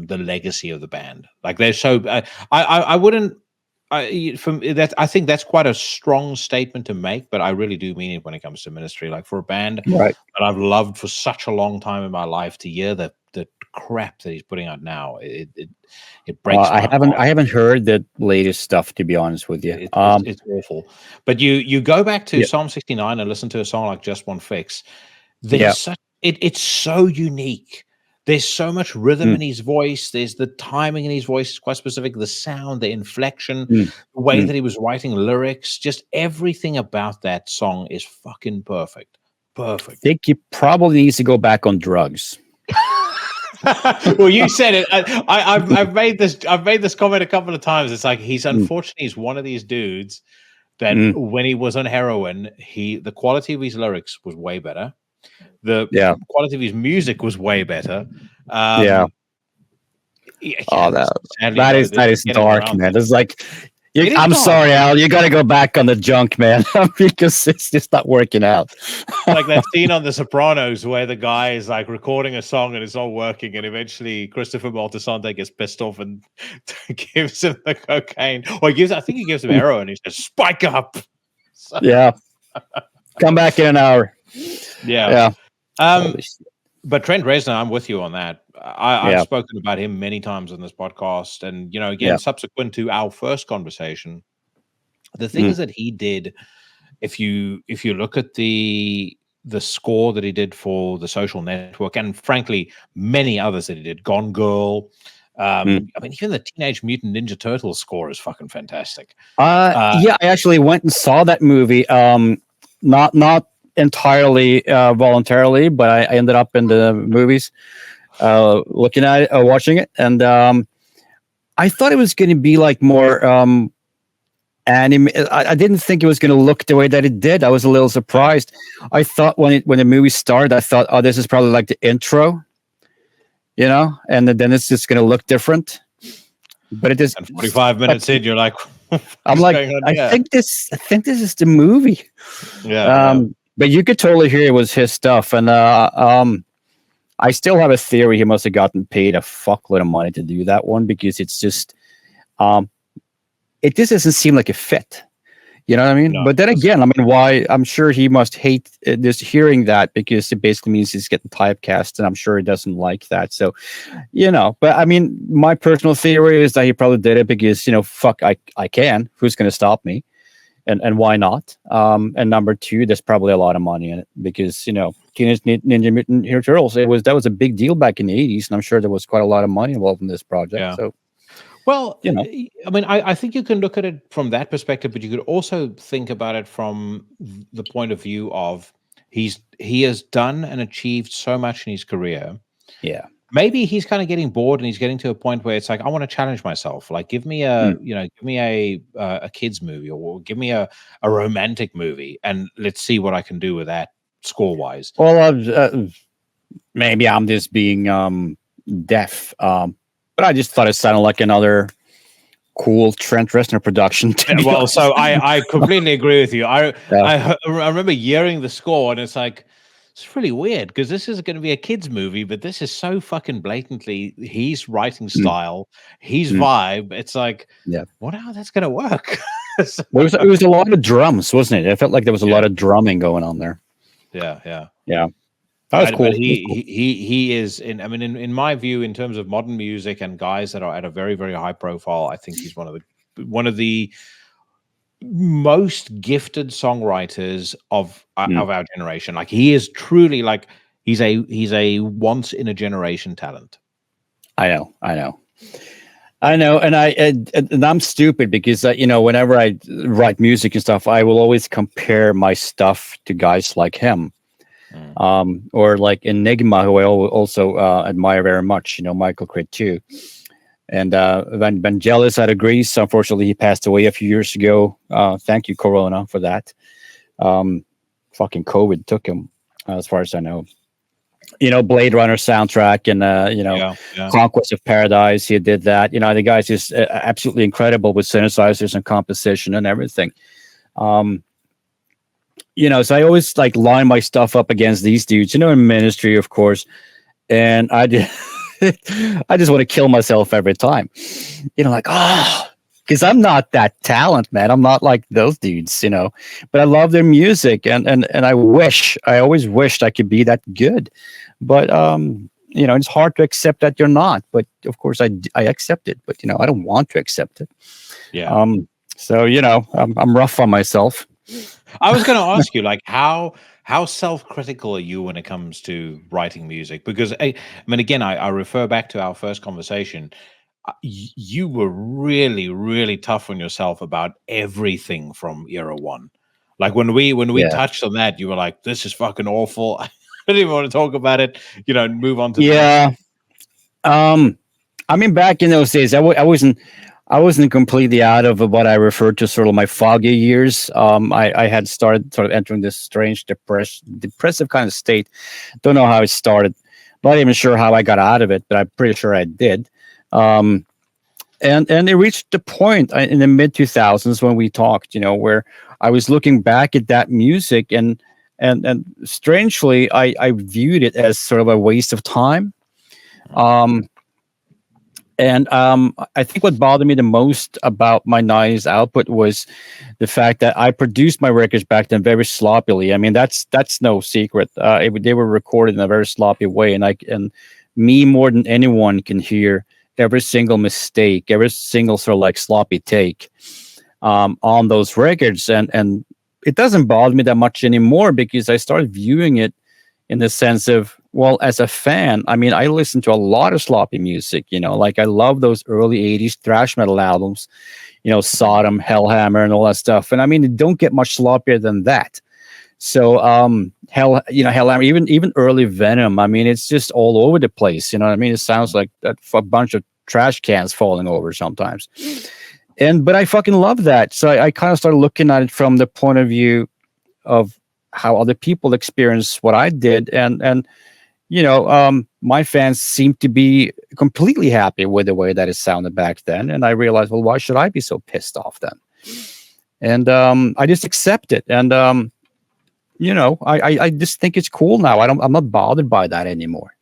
legacy of the band. Like they're so I wouldn't from that. I think that's quite a strong statement to make, but I really do mean it when it comes to Ministry. Like for a band that I've loved for such a long time in my life, to hear the crap that he's putting out now, it breaks. I haven't heard the latest stuff, to be honest with you. It's awful. But you go back to Psalm 69 and listen to a song like Just One Fix. There's it's so unique. There's so much rhythm in his voice. There's the timing in his voice is quite specific. The sound, the inflection, the way that he was writing lyrics, just everything about that song is fucking perfect. Perfect. I think he probably needs to go back on drugs. Well, you said it. I've made this comment a couple of times. It's like unfortunately he's one of these dudes that when he was on heroin, the quality of his lyrics was way better. The quality of his music was way better. That is dark, man. It's like I'm sorry, Al. You got to go back on the junk, man, because it's just not working out. Like that scene on The Sopranos where the guy is like recording a song and it's not working, and eventually Christopher Moltisanti gets pissed off and gives him the cocaine, or I think he gives him heroin. He says, "Spike up." So, come back in an hour. But Trent Reznor, I'm with you on that. I've spoken about him many times on this podcast, and again, subsequent to our first conversation, the things that he did. If you look at the score that he did for The Social Network, and frankly, many others that he did, Gone Girl. I mean, even the Teenage Mutant Ninja Turtles score is fucking fantastic. I actually went and saw that movie. Not entirely voluntarily, but I ended up in the movies looking at it, watching it, and I thought it was going to be like more anime. I didn't think it was going to look the way that it did. I was a little surprised. I thought when the movie started, I thought, oh, this is probably like the intro, and then it's just going to look different. But it is 45 minutes in, you're like, I'm like, I think this is the movie. But you could totally hear it was his stuff, and I still have a theory he must have gotten paid a fuckload of money to do that one, because it's just it just doesn't seem like a fit. You know what I mean? No, but then again, I mean, why? I'm sure he must hate this hearing that, because it basically means he's getting typecast, and I'm sure he doesn't like that. So, but I mean, my personal theory is that he probably did it because, fuck, I can. Who's going to stop me? And why not? And number two, there's probably a lot of money in it, because, Teenage Ninja Mutant Hero Turtles, that was a big deal back in the 80s, and I'm sure there was quite a lot of money involved in this project. Yeah. So, well, I mean, I think you can look at it from that perspective, but you could also think about it from the point of view of he has done and achieved so much in his career. Yeah. Maybe he's kind of getting bored, and he's getting to a point where it's like, I want to challenge myself. Like, give me a kids movie, or give me a romantic movie, and let's see what I can do with that score wise. Well, maybe I'm just being deaf, but I just thought it sounded like another cool Trent Reznor production. Well, so I completely agree with you. I Yeah. remember hearing the score, and it's like, it's really weird because this is going to be a kids movie, but this is so fucking blatantly his writing style, his vibe. It's like, Yeah. wonder how that's going to work. So, Well, it was a lot of drums, wasn't it? It felt like there was a lot of drumming going on there. yeah. Yeah. That was cool. But he is in. I mean, in my view, in terms of modern music and guys that are at a very, very high profile, I think he's one of the most gifted songwriters of our generation. Like, he is truly like he's a once in a generation talent. I know, and I'm stupid because whenever I write music and stuff, I will always compare my stuff to guys like him, or like Enigma, who I also admire very much. Michael Cretu. And Vangelis out of Greece, unfortunately, he passed away a few years ago. Thank you, Corona, for that. Fucking COVID took him, as far as I know. Blade Runner soundtrack and Conquest of Paradise. He did that. The guy's just absolutely incredible with synthesizers and composition and everything. So I always like line my stuff up against these dudes. In Ministry, of course, and I did. I just want to kill myself every time, because I'm not that talent, man. I'm not like those dudes, but I love their music and I always wished I could be that good, but it's hard to accept that you're not. But of course I accept it, but I don't want to accept it. Yeah. So I'm rough on myself. I was going to ask you, like, how self-critical are you when it comes to writing music? Because I mean, again, I refer back to our first conversation. You were really, really tough on yourself about everything from Era One. Like when we touched on that, you were like, "This is fucking awful." I didn't even want to talk about it. Move on to the next. I mean, back in those days, I wasn't completely out of what I referred to sort of my foggy years. I had started sort of entering this strange depressive kind of state. Don't know how it started. Not even sure how I got out of it, but I'm pretty sure I did. And it reached the point in the mid 2000s when we talked, where I was looking back at that music and strangely, I viewed it as sort of a waste of time. And I think what bothered me the most about my 90s output was the fact that I produced my records back then very sloppily. I mean, that's no secret. They were recorded in a very sloppy way, and me more than anyone can hear every single mistake, every single sort of like sloppy take on those records, and it doesn't bother me that much anymore because I started viewing it in the sense of, well, as a fan, I mean, I listen to a lot of sloppy music, like I love those early 80s thrash metal albums, Sodom, Hellhammer, and all that stuff. And I mean, it don't get much sloppier than that. So, Hellhammer, even early Venom, I mean, it's just all over the place. You know what I mean? It sounds like a bunch of trash cans falling over sometimes. But I fucking love that. So I kind of started looking at it from the point of view of how other people experience what I did. And my fans seem to be completely happy with the way that it sounded back then. And I realized, well, why should I be so pissed off then? And I just accept it. And, I just think it's cool now. I'm not bothered by that anymore.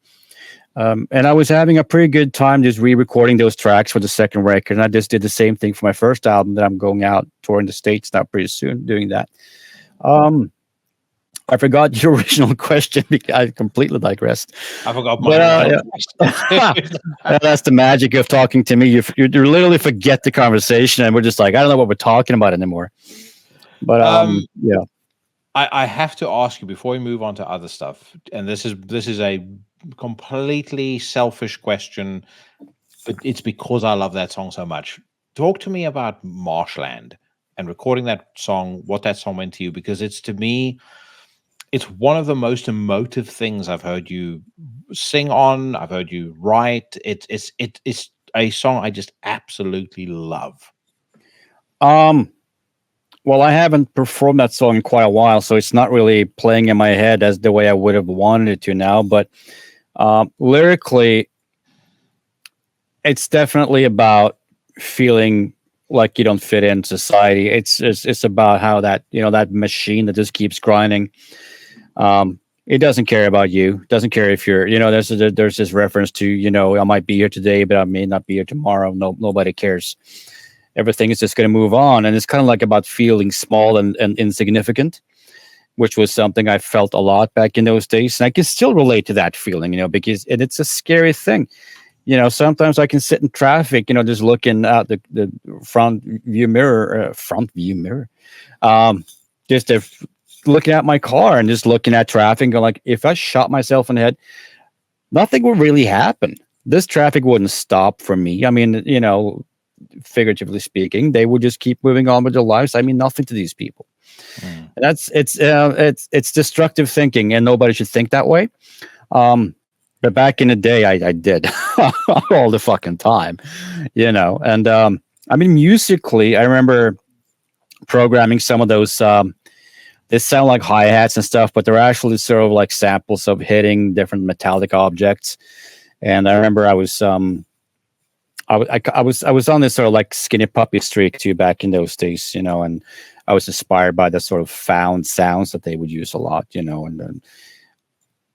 And I was having a pretty good time just re-recording those tracks for the second record. And I just did the same thing for my first album that I'm going out touring the States now pretty soon doing that. I forgot your original question because I completely digressed. I forgot my That's the magic of talking to me. You literally forget the conversation, and we're just like, I don't know what we're talking about anymore. But yeah, I have to ask you before we move on to other stuff, and this is a completely selfish question, but it's because I love that song so much. Talk to me about Marshland and recording that song, what that song meant to you, because it's, to me, it's one of the most emotive things I've heard you sing on. I've heard you write. It's a song I just absolutely love. Well, I haven't performed that song in quite a while, so it's not really playing in my head as the way I would have wanted it to now. But lyrically, it's definitely about feeling like you don't fit in society. It's about how that that machine that just keeps grinding. It doesn't care about you. Doesn't care if you're there's this reference to I might be here today, but I may not be here tomorrow. Nobody cares. Everything is just going to move on, and it's kind of like about feeling small and insignificant, which was something I felt a lot back in those days, and I can still relate to that feeling, because it's a scary thing. Sometimes I can sit in traffic, just looking out the front view mirror, just looking at my car and just looking at traffic and going like, if I shot myself in the head, nothing would really happen. This traffic wouldn't stop for me. I mean, figuratively speaking, they would just keep moving on with their lives. I mean, nothing to these people. And it's destructive thinking, and nobody should think that way. But back in the day, I did all the fucking time, And I mean, musically, I remember programming some of those. They sound like hi-hats and stuff, but they're actually sort of like samples of hitting different metallic objects. And I remember I was on this sort of like skinny puppy streak too back in those days, and I was inspired by the sort of found sounds that they would use a lot, and then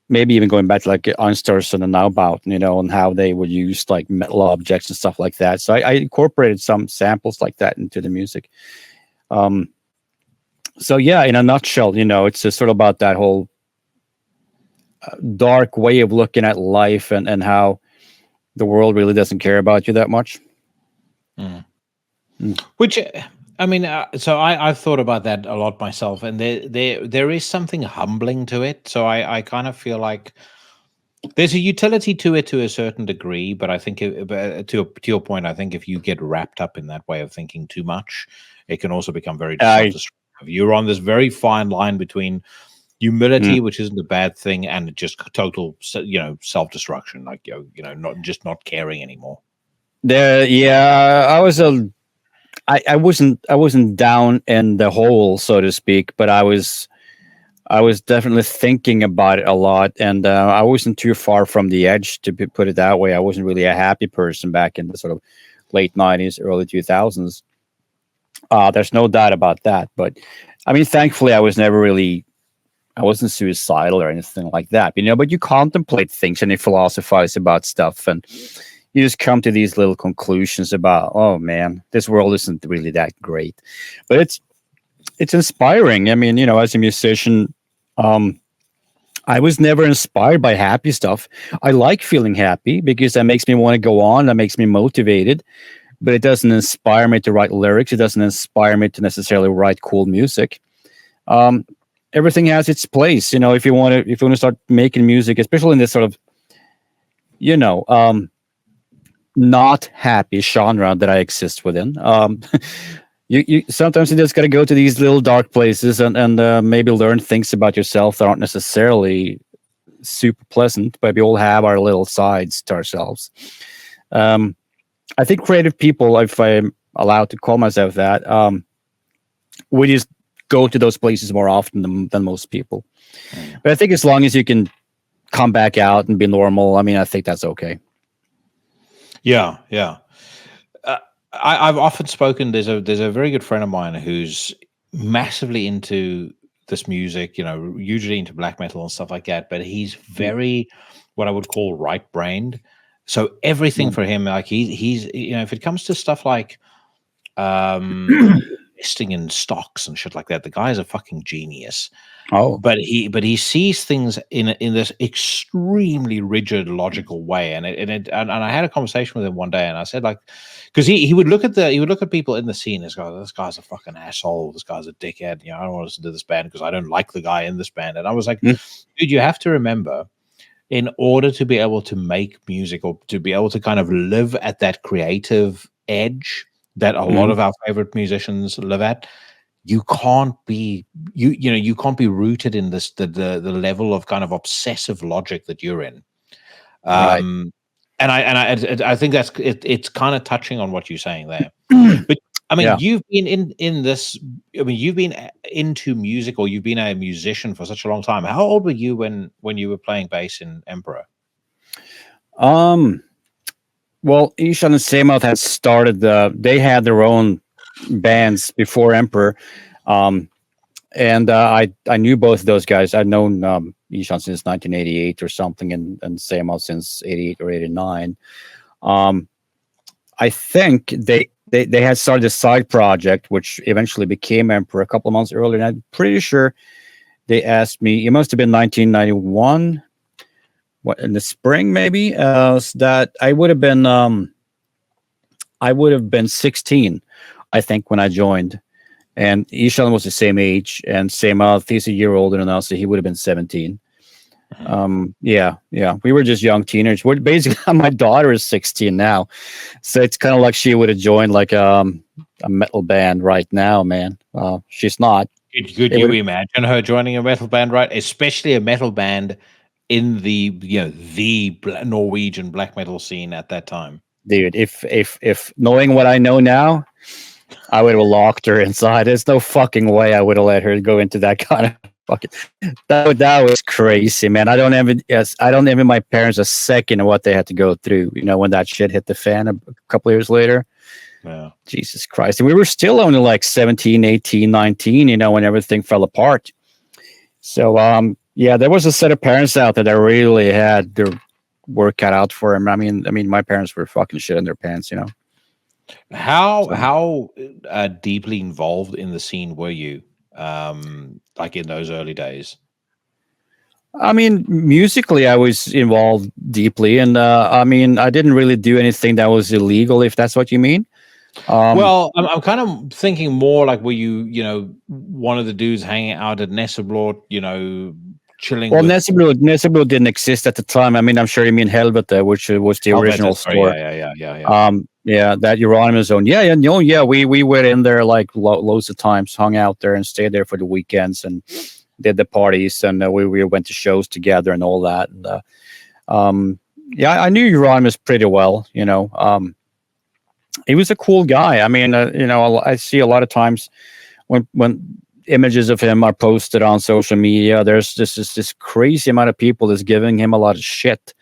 maybe even going back to like Unstörsen and Naubaut, and how they would use like metal objects and stuff like that. So I incorporated some samples like that into the music. So yeah, in a nutshell, it's just sort of about that whole dark way of looking at life and how the world really doesn't care about you that much. Which, I mean, so I've thought about that a lot myself, and there is something humbling to it. So I kind of feel like there's a utility to it to a certain degree, but I think to your point, I think if you get wrapped up in that way of thinking too much, it can also become very self-destructive. You're on this very fine line between humility, which isn't a bad thing, and just total, self-destruction, like not caring anymore. I wasn't down in the hole, so to speak, but I was definitely thinking about it a lot, and I wasn't too far from the edge, to put it that way. I wasn't really a happy person back in the sort of late 90s, early 2000s. There's no doubt about that. But I mean, thankfully, I wasn't suicidal or anything like that, but you contemplate things and you philosophize about stuff, and you just come to these little conclusions about, oh man, this world isn't really that great. But it's inspiring. I mean, as a musician, I was never inspired by happy stuff. I like feeling happy because that makes me want to go on, that makes me motivated, but it doesn't inspire me to write lyrics. It doesn't inspire me to necessarily write cool music. Everything has its place, if you want to start making music, especially in this sort of, not happy genre that I exist within. You sometimes you just got to go to these little dark places and maybe learn things about yourself that aren't necessarily super pleasant, but we all have our little sides to ourselves. I think creative people, if I'm allowed to call myself that, we just go to those places more often than most people. But I think as long as you can come back out and be normal, I mean, I think that's okay. Yeah. I've often spoken. There's a very good friend of mine who's massively into this music, usually into black metal and stuff like that. But he's very, what I would call right-brained. So everything for him, like he's if it comes to stuff like investing in stocks and shit like that, the guy's a fucking genius. Oh, but he sees things in this extremely rigid, logical way, and I had a conversation with him one day, and I said, like, because he would look at people in the scene and go, this guy's a fucking asshole, this guy's a dickhead, I don't want to listen to this band because I don't like the guy in this band. And I was like, dude, you have to remember, in order to be able to make music or to be able to kind of live at that creative edge that a lot of our favorite musicians live at, you can't be you can't be rooted in this the level of kind of obsessive logic that you're in. Right. And I think that's it's kind of touching on what you're saying there. But I mean, Yeah. you've been in this. I mean, you've been into music, or you've been a musician for such a long time. How old were you when you were playing bass in Emperor? Well, Ishan and Semoth had started they had their own bands before Emperor. And I knew both of those guys. I'd known Ishan since 1988 or something, and Semoth since 88 or 89. I think they had started a side project, which eventually became Emperor a couple of months earlier. And I'm pretty sure they asked me, it must have been 1991, what, in the spring, maybe, that I would have been 16, I think, when I joined. And Ishan was the same age, and Semoth, he's a year older than us, so he would have been 17. Yeah, we were just young teenagers. We're basically, my daughter is 16 now, so it's kind of like she would have joined like a metal band right now, man. She's not. Could you imagine her joining a metal band, right? Especially a metal band in the Norwegian black metal scene at that time, dude. If knowing what I know now, I would have locked her inside. There's no fucking way I would have let her go into that kind of fucking. That was crazy, man. I don't envy my parents a second of what they had to go through. When that shit hit the fan a couple years later. Yeah. Jesus Christ. And we were still only like 17, 18, 19, when everything fell apart. So, there was a set of parents out there that really had their work cut out for them. I mean, my parents were fucking shit in their pants, How deeply involved in the scene were you, like in those early days? I mean, musically, I was involved deeply, and I didn't really do anything that was illegal, if that's what you mean. Well, I'm kind of thinking more like, were you, one of the dudes hanging out at Nesseblot, chilling? Well, Nesseblot didn't exist at the time. I'm sure you mean Helvete, which was the original store. Yeah, that Euronymous zone. We were in there like loads of times, hung out there and stayed there for the weekends and did the parties, and we went to shows together and all that. And I knew Euronymous pretty well. He was a cool guy. I see a lot of times when images of him are posted on social media, there's this crazy amount of people that's giving him a lot of shit.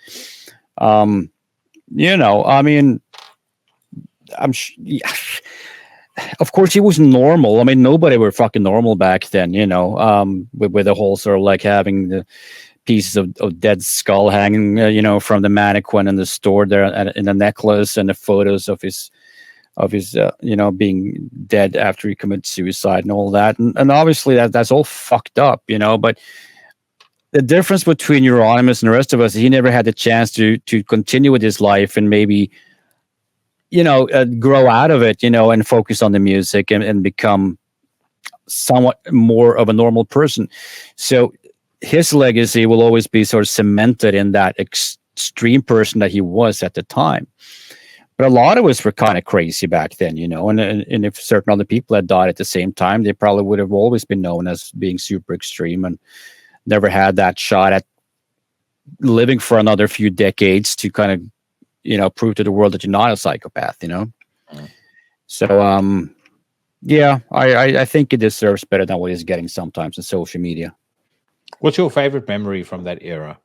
Of course he was normal. Nobody were fucking normal back then, with the whole sort of like having the pieces of dead skull hanging, from the mannequin in the store there, and in the necklace, and the photos of his being dead after he committed suicide and all that. And obviously that's all fucked up, but the difference between Euronymous and the rest of us is he never had the chance to continue with his life and maybe, grow out of it, and focus on the music and become somewhat more of a normal person. So his legacy will always be sort of cemented in that extreme person that he was at the time. But a lot of us were kind of crazy back then, and if certain other people had died at the same time, they probably would have always been known as being super extreme and never had that shot at living for another few decades to kind of, prove to the world that you're not a psychopath, So, I think he deserves better than what he's getting sometimes in social media. What's your favorite memory from that era?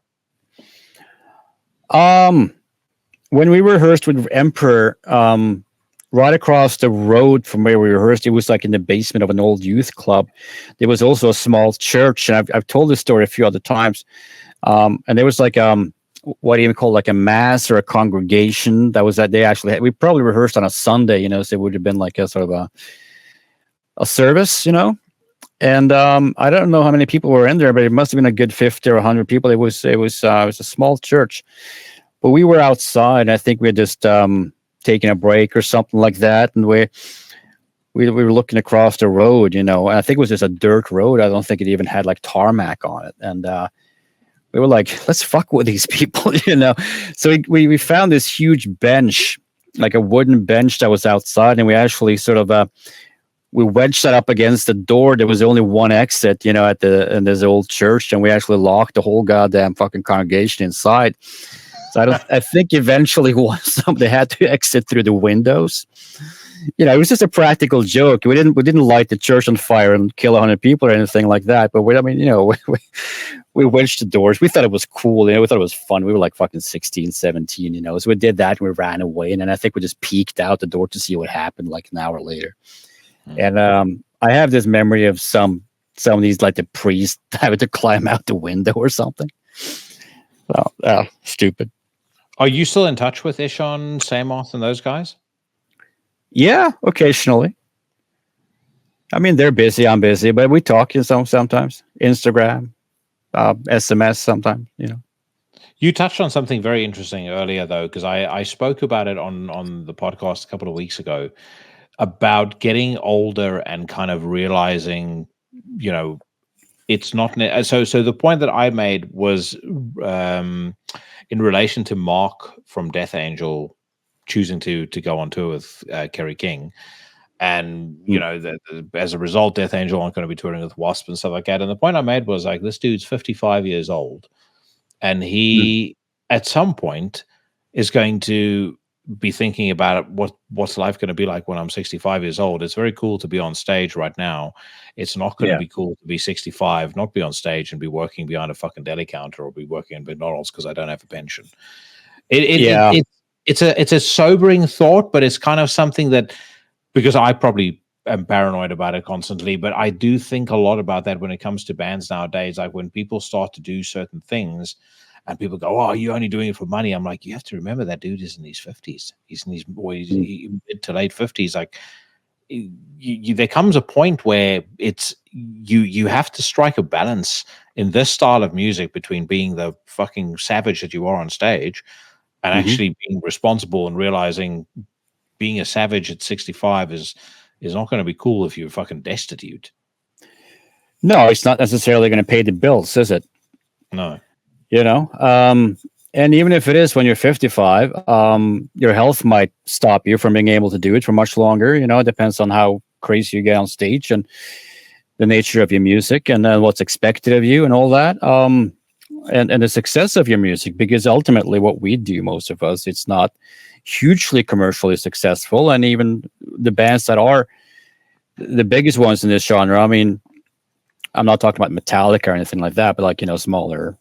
When we rehearsed with Emperor, right across the road from where we rehearsed, it was like in the basement of an old youth club. There was also a small church, and I've told this story a few other times. And there was like what do you even call, like a mass or a congregation that was that they actually had. We probably rehearsed on a Sunday, so it would have been like a sort of a service, And I don't know how many people were in there, but it must have been a good 50 or 100 people. It was a small church. But we were outside, and I think we had just taken a break or something like that, and we were looking across the road, and I think it was just a dirt road. I don't think it even had like tarmac on it, and we were like, let's fuck with these people, So we found this huge bench, like a wooden bench that was outside, and we actually sort of we wedged that up against the door. There was only one exit, in this old church, and we actually locked the whole goddamn fucking congregation inside. So I think eventually they had to exit through the windows. it was just a practical joke. We didn't light the church on fire and kill 100 people or anything like that. But we wedged the doors. We thought it was cool. We thought it was fun. We were like fucking 16, 17, So we did that and we ran away. And then I think we just peeked out the door to see what happened like an hour later. And I have this memory of some of these, like the priest having to climb out the window or something. So, stupid. Are you still in touch with Ishon, Samoth, and those guys? Yeah, occasionally. I mean, they're busy. I'm busy, but we talk sometimes. Instagram, SMS sometimes. You touched on something very interesting earlier, though, because I spoke about it on the podcast a couple of weeks ago about getting older and kind of realizing, it's not so. The point that I made was in relation to Mark from Death Angel choosing to go on tour with Kerry King, and as a result, Death Angel aren't going to be touring with Wasp and stuff like that. And the point I made was like, this dude's 55 years old, and he at some point is going to be thinking about what's life going to be like when I'm 65 years old. It's very cool to be on stage right now. It's not going to be cool to be 65, not be on stage and be working behind a fucking deli counter or be working in McDonald's because I don't have a pension. It's a sobering thought, but it's kind of something that, because I probably am paranoid about it constantly, but I do think a lot about that when it comes to bands nowadays. Like when people start to do certain things and people go, "Oh, you're only doing it for money." I'm like, you have to remember that dude is in his 50s. He's in his mid to late 50s. Like, there comes a point where it's you have to strike a balance in this style of music between being the fucking savage that you are on stage and actually being responsible and realizing being a savage at 65 is not going to be cool if you're fucking destitute. No, it's not necessarily going to pay the bills, is it? No. And even if it is when you're 55, your health might stop you from being able to do it for much longer. It depends on how crazy you get on stage and the nature of your music and what's expected of you and all that. And the success of your music, because ultimately what we do, most of us, it's not hugely commercially successful. And even the bands that are the biggest ones in this genre, I mean, I'm not talking about Metallica or anything like that, but like, smaller,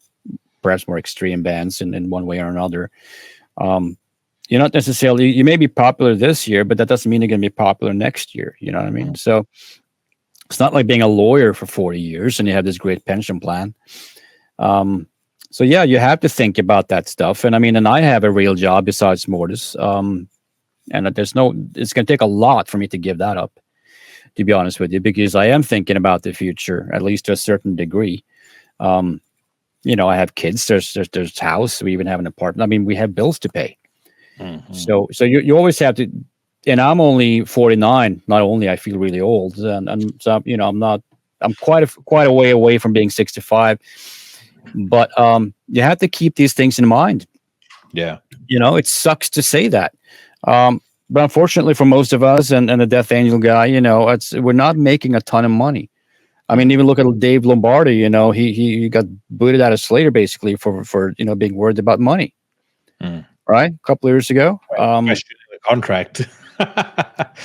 perhaps more extreme bands in one way or another. You're not necessarily, you may be popular this year, but that doesn't mean you're going to be popular next year. You know what I mean? So it's not like being a lawyer for 40 years and you have this great pension plan. So yeah, you have to think about that stuff. And I mean, and I have a real job besides Mortiis. And it's going to take a lot for me to give that up, to be honest with you, because I am thinking about the future, at least to a certain degree. I have kids, there's house, we even have an apartment. I mean, we have bills to pay. So you always have to, and I'm only 49. Not only I feel really old, and so I'm quite a way away from being 65. But you have to keep these things in mind. Yeah. It sucks to say that. But unfortunately for most of us and the Death Angel guy, we're not making a ton of money. I mean, even look at Dave Lombardi, he got booted out of Slater basically for being worried about money. Right? A couple of years ago. Questioning the contract.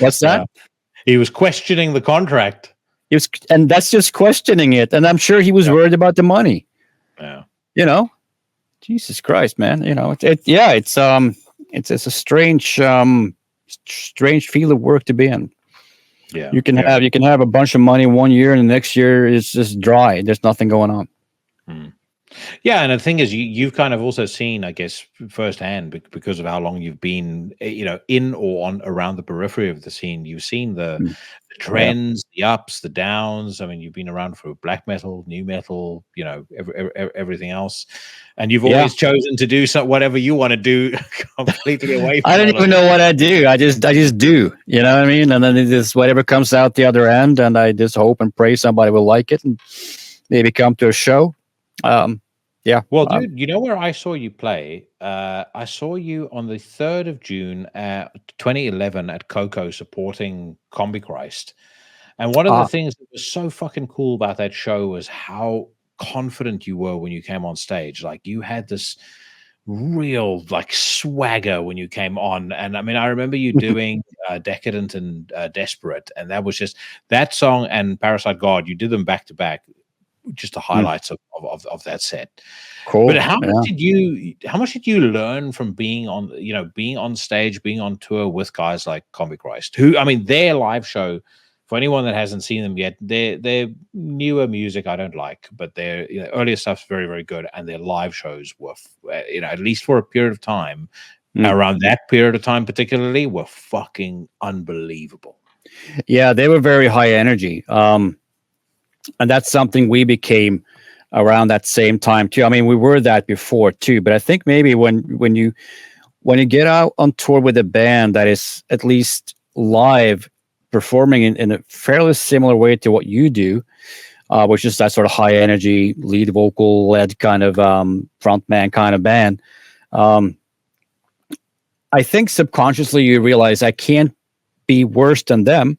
What's that? Yeah. He was questioning the contract. And that's just questioning it. And I'm sure he was worried about the money. Yeah. Jesus Christ, man. It's a strange field of work to be in. Yeah. You can have a bunch of money one year and the next year it's just dry. There's nothing going on. Yeah, and the thing is, you've kind of also seen, I guess, firsthand because of how long you've been, in or on around the periphery of the scene. You've seen the trends, the ups, the downs. I mean, you've been around for black metal, new metal, everything else, and you've always chosen to do whatever you want to do, completely away from. I don't even know what I do. I just do. You know what I mean? And then it just whatever comes out the other end, and I just hope and pray somebody will like it and maybe come to a show. Yeah. Well, dude, you know where I saw you play? I saw you on the 3rd of June, 2011 at Coco supporting Combi Christ. And one of the things that was so fucking cool about that show was how confident you were when you came on stage. Like you had this real like swagger when you came on. And I mean, I remember you doing Decadent and Desperate, and that was just that song and Parasite God. You did them back to back, just the highlights of that set. Cool. But how much did you learn from being on, being on stage, being on tour with guys like Comic Christ, who, I mean, their live show, for anyone that hasn't seen them yet, their newer music I don't like, but their earlier stuff's very, very good, and their live shows were, at least for a period of time, around that period of time particularly, were fucking unbelievable. Yeah, they were very high energy, and that's something we became around that same time too. I mean, we were that before too, but I think maybe when you get out on tour with a band that is at least live performing in a fairly similar way to what you do, which is that sort of high energy lead vocal led kind of frontman kind of band, I think subconsciously you realize I can't be worse than them.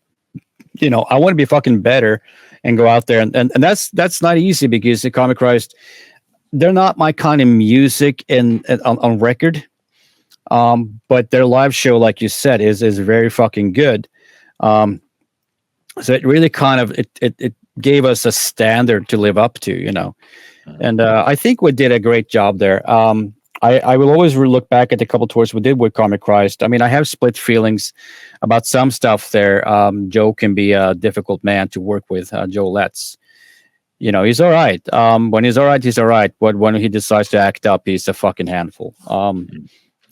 I want to be fucking better and go out there, and that's not easy, because the Comic Christ, they're not my kind of music on record, but their live show, like you said, is very fucking good. So it really kind of it gave us a standard to live up to, and I think we did a great job there. I will always look back at the couple tours we did with Comic Christ. I mean, I have split feelings about some stuff there. Joe can be a difficult man to work with, Joe Letts. He's all right. When he's all right, he's all right. But when he decides to act up, he's a fucking handful.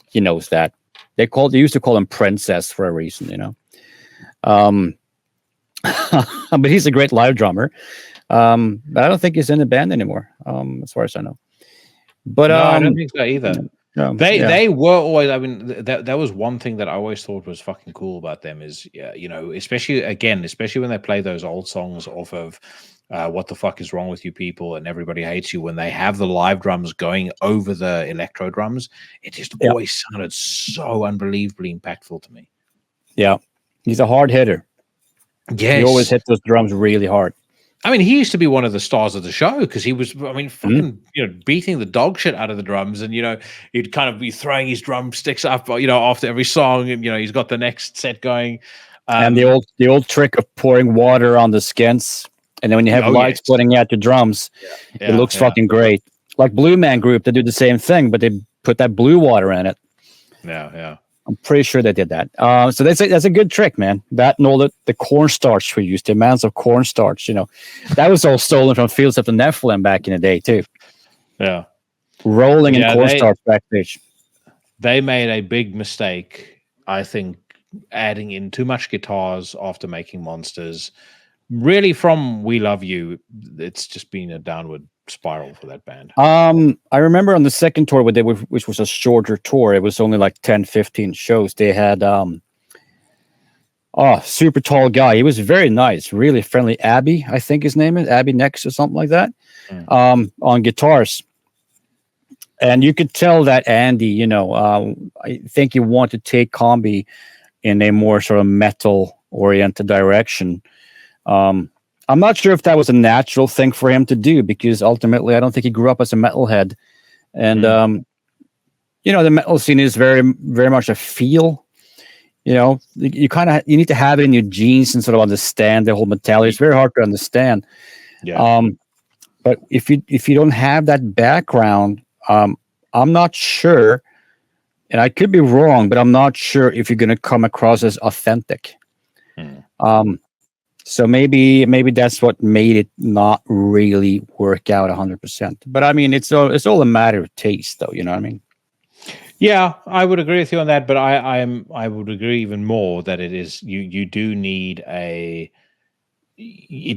He knows that. They used to call him Princess for a reason, but he's a great live drummer. But I don't think he's in the band anymore, as far as I know. But no, I don't think so either. They were always, I mean, that was one thing that I always thought was fucking cool about them is, especially when they play those old songs off of What the Fuck Is Wrong With You People and Everybody Hates You, when they have the live drums going over the electro drums, it just always sounded so unbelievably impactful to me. Yeah. He's a hard hitter. Yes. He always hit those drums really hard. I mean, he used to be one of the stars of the show because he was, I mean, fucking, beating the dog shit out of the drums, and he'd kind of be throwing his drumsticks up, after every song, and he's got the next set going. And the old trick of pouring water on the skins, and then when you have lights putting out the drums, it looks fucking great. Like Blue Man Group, they do the same thing, but they put that blue water in it. Yeah. I'm pretty sure they did that. So that's a good trick, man. That and all the cornstarch we used, the amounts of cornstarch, that was all stolen from Fields of the Nephilim back in the day too. Yeah. Rolling in cornstarch backstage. They made a big mistake, I think, adding in too much guitars after making Monsters. Really, from We Love You, it's just been a downward spiral for that band. I remember on the second tour we did, which was a shorter tour, it was only like 10-15 shows. They had super tall guy. He was very nice, really friendly. Abby, I think his name is Abby Nex or something like that. On guitars, and you could tell that Andy, I think he wanted to take Combi in a more sort of metal oriented direction. I'm not sure if that was a natural thing for him to do, because ultimately I don't think he grew up as a metalhead. And, the metal scene is very, very much a feel, you need to have it in your genes and sort of understand the whole mentality. It's very hard to understand. Yeah. But if you don't have that background, I'm not sure, and I could be wrong, but I'm not sure if you're going to come across as authentic. So maybe that's what made it not really work out 100%. But I mean, it's all a matter of taste, though. You know what I mean? Yeah, I would agree with you on that. But I would agree even more that it is you do need it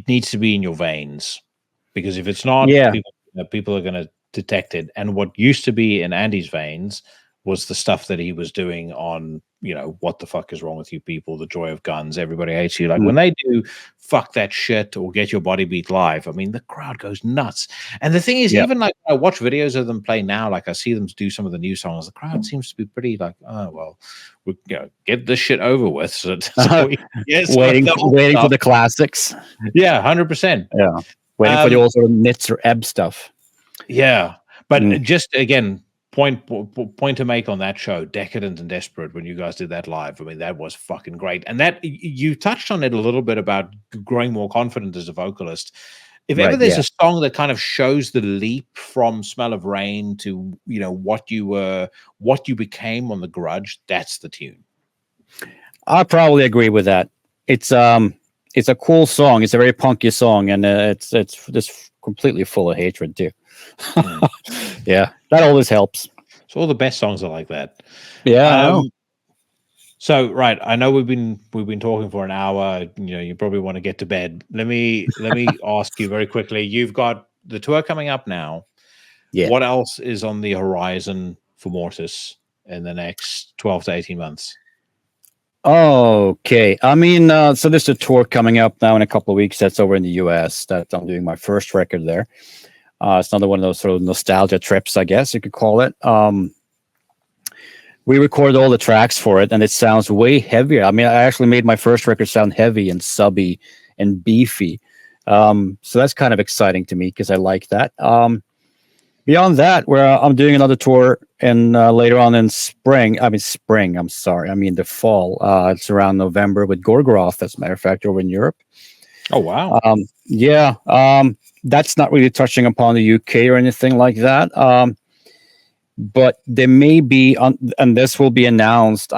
needs to be in your veins, because if it's not, people are going to detect it. And what used to be in Andy's veins was the stuff that he was doing on, What the Fuck Is Wrong With You People, The Joy of Guns, Everybody Hates You. Like when they do Fuck That Shit or Get Your Body Beat live, I mean, the crowd goes nuts. And the thing is, even like I watch videos of them play now, like I see them do some of the new songs, the crowd seems to be pretty like, oh, well, we get this shit over with. So waiting for the classics. Yeah, 100%. Yeah. Waiting for the old sort of Nitz or Ebb stuff. Yeah. But just, again, point to make on that show, Decadent and Desperate, when you guys did that live. I mean, that was fucking great. And that you touched on it a little bit about growing more confident as a vocalist. If ever there's a song that kind of shows the leap from Smell of Rain to, you know, what you became on the Grudge, that's the tune. I probably agree with that. It's a cool song. It's a very punky song, and it's just completely full of hatred too. Yeah, that always helps. So all the best songs are like that. Yeah. So right, I know we've been talking for an hour. You know, you probably want to get to bed. Let me ask you very quickly. You've got the tour coming up now. Yeah. What else is on the horizon for Mortiis in the next 12 to 18 months? Okay. I mean, so there's a tour coming up now in a couple of weeks. That's over in the US. That I'm doing my first record there. It's another one of those sort of nostalgia trips, I guess you could call it. We recorded all the tracks for it, and it sounds way heavier. I mean, I actually made my first record sound heavy and subby and beefy. So that's kind of exciting to me because I like that. Beyond that, where I'm doing another tour and later on in spring. I mean the fall. It's around November with Gorgoroth, as a matter of fact, over in Europe. Oh, wow. Yeah. That's not really touching upon the UK or anything like that. But there may be, and this will be announced.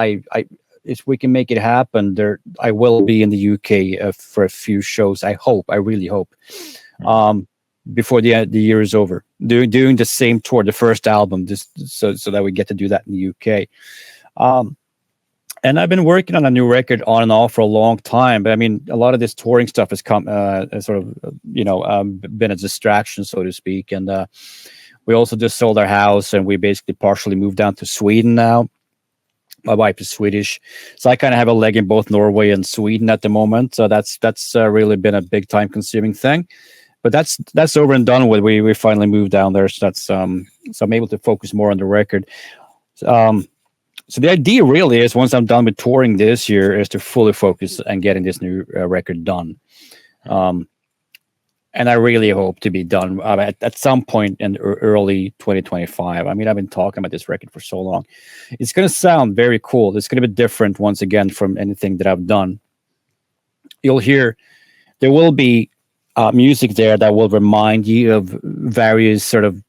If we can make it happen, I will be in the UK for a few shows. I really hope, before the year is over, doing the same tour, the first album, just so that we get to do that in the UK. And I've been working on a new record on and off for a long time. But I mean, a lot of this touring stuff has come, sort of, been a distraction, so to speak. And we also just sold our house, and we basically partially moved down to Sweden now. My wife is Swedish, so I kind of have a leg in both Norway and Sweden at the moment. So that's really been a big time consuming thing. But that's over and done with. We finally moved down there, so that's so I'm able to focus more on the record. So the idea really is, once I'm done with touring this year, is to fully focus on getting this new record done. And I really hope to be done at some point in early 2025. I mean, I've been talking about this record for so long. It's going to sound very cool. It's going to be different once again from anything that I've done. You'll hear, there will be music there that will remind you of various sort of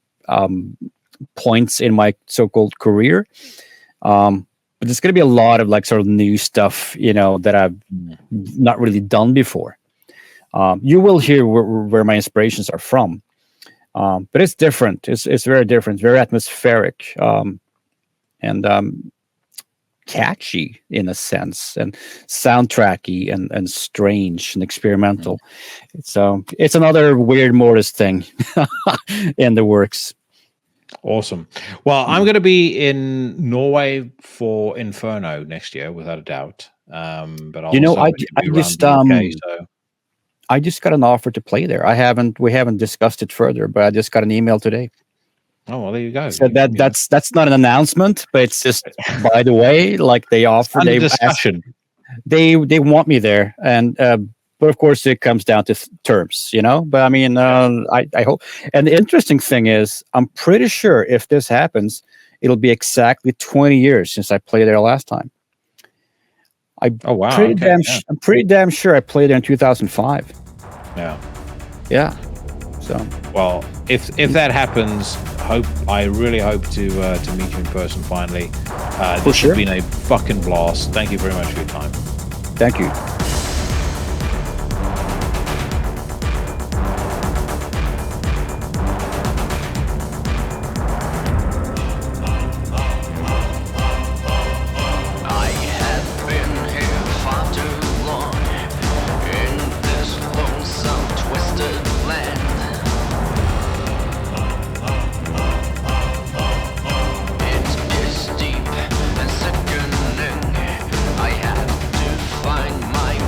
points in my so-called career. But there's going to be a lot of like sort of new stuff, that I've not really done before. You will hear where my inspirations are from, but it's different. It's very different, very atmospheric, and catchy in a sense, and soundtracky and strange and experimental. So it's another weird Mortiis thing in the works. Awesome. Well, I'm going to be in Norway for Inferno next year, without a doubt. But I just got an offer to play there. We haven't discussed it further, but I just got an email today. Oh, well, there you go. So that's not an announcement, but it's just, by the way, like they offer, they want me there, and but of course it comes down to terms, But I mean, I hope. And the interesting thing is, I'm pretty sure if this happens, it'll be exactly 20 years since I played there last time. Oh wow! I'm pretty damn sure I played there in 2005. Yeah. So, well, if that happens, I really hope to meet you in person finally. This has been a fucking blast. Thank you very much for your time. Thank you. I have to find my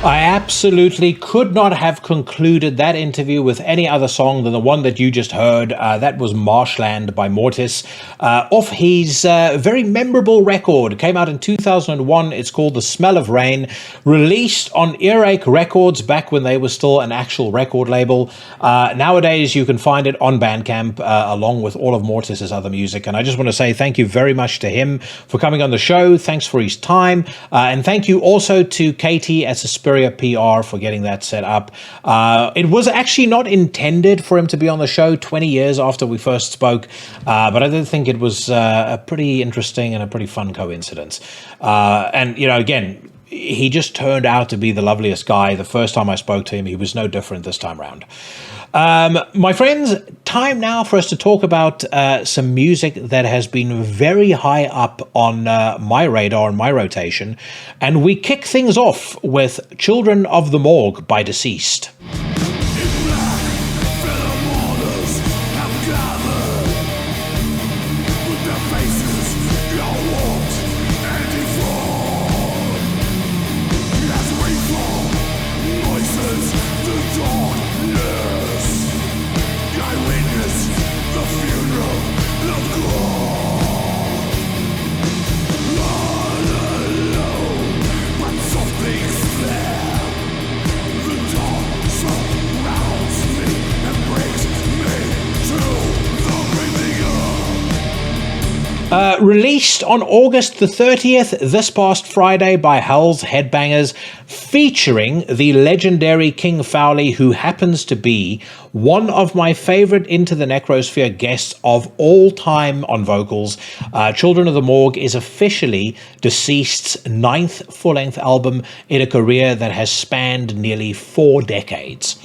I absolutely could not have concluded that interview with any other song than the one that you just heard. That was Marshland by Mortiis, off his very memorable record. It came out in 2001. It's called The Smell of Rain, released on Earache Records back when they were still an actual record label. Nowadays, you can find it on Bandcamp along with all of Mortis's other music. And I just want to say thank you very much to him for coming on the show. Thanks for his time. And thank you also to Katie at Suspiria PR for getting that set up. It was actually not intended for him to be on the show 20 years after we first spoke, but I did think it was a pretty interesting and a pretty fun coincidence. And, you know, again, he just turned out to be the loveliest guy. The first time I spoke to him, he was no different this time around. My friends, time now for us to talk about some music that has been very high up on my radar and my rotation. And we kick things off with Children of the Morgue by Deceased. Released on August the 30th, this past Friday by Hell's Headbangers, featuring the legendary King Fowley, who happens to be one of my favorite Into the Necrosphere guests of all time on vocals. Children of the Morgue is officially Deceased's 9th full-length album in a career that has spanned nearly 4 decades.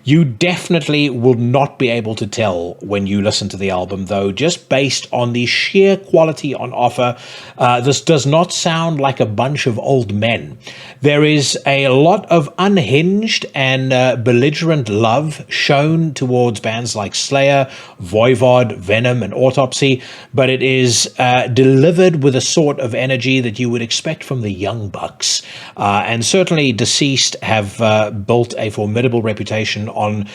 You definitely will not be able to tell when you listen to the album, though, just based on the sheer quality on offer. This does not sound like a bunch of old men. There is a lot of unhinged and belligerent love shown towards bands like Slayer, Voivod, Venom, and Autopsy, but it is delivered with a sort of energy that you would expect from the Young Bucks. And certainly Deceased have built a formidable reputation on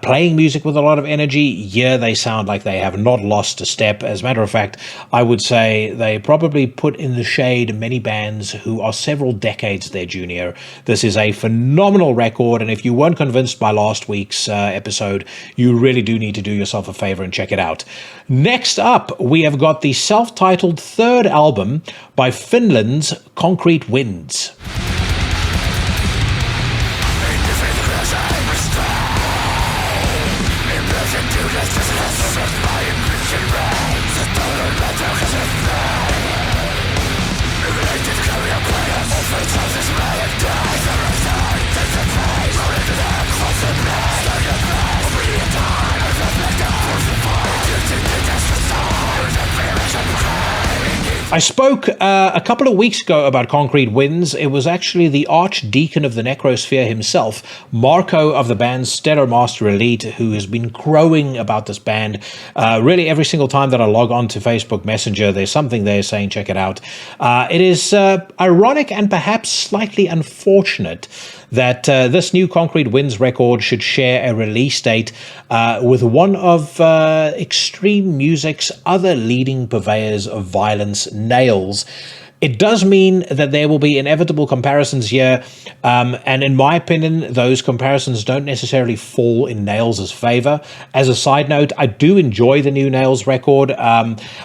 playing music with a lot of energy. Yeah, they sound like they have not lost a step. As a matter of fact, I would say they probably put in the shade many bands who are several decades their junior. This is a phenomenal record, and if you weren't convinced by last week's episode, you really do need to do yourself a favor and check it out. Next up, we have got the self-titled third album by Finland's Concrete Winds. I spoke a couple of weeks ago about Concrete Winds. It was actually the archdeacon of the Necrosphere himself, Marco of the band Stellar Master Elite, who has been crowing about this band. Really, every single time that I log on to Facebook Messenger, there's something there saying, check it out. It is ironic and perhaps slightly unfortunate that this new Concrete Winds record should share a release date with one of extreme music's other leading purveyors of violence, Nails. It does mean that there will be inevitable comparisons here, and in my opinion, those comparisons don't necessarily fall in Nails' favor. As a side note, I do enjoy the new Nails record,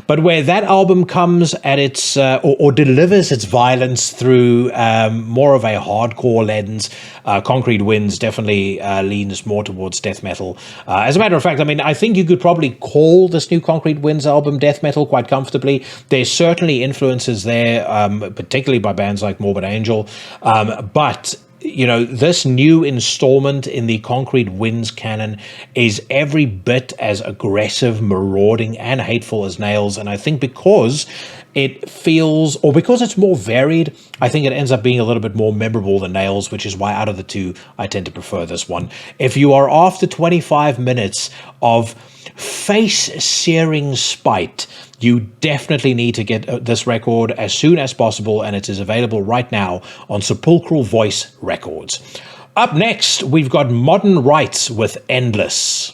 but where that album comes at its, or delivers its violence through more of a hardcore lens, Concrete Winds definitely leans more towards death metal. As a matter of fact, I mean, I think you could probably call this new Concrete Winds album death metal quite comfortably. There's certainly influences there, particularly by bands like Morbid Angel, but you know, this new installment in the Concrete Winds canon is every bit as aggressive, marauding, and hateful as Nails. And I think because it feels, or because it's more varied, I think it ends up being a little bit more memorable than Nails, which is why out of the two, I tend to prefer this one. If you are after 25 minutes of face-searing spite. You definitely need to get this record as soon as possible, and it is available right now on Sepulchral Voice Records. Up next, we've got Modern Rites with Endless.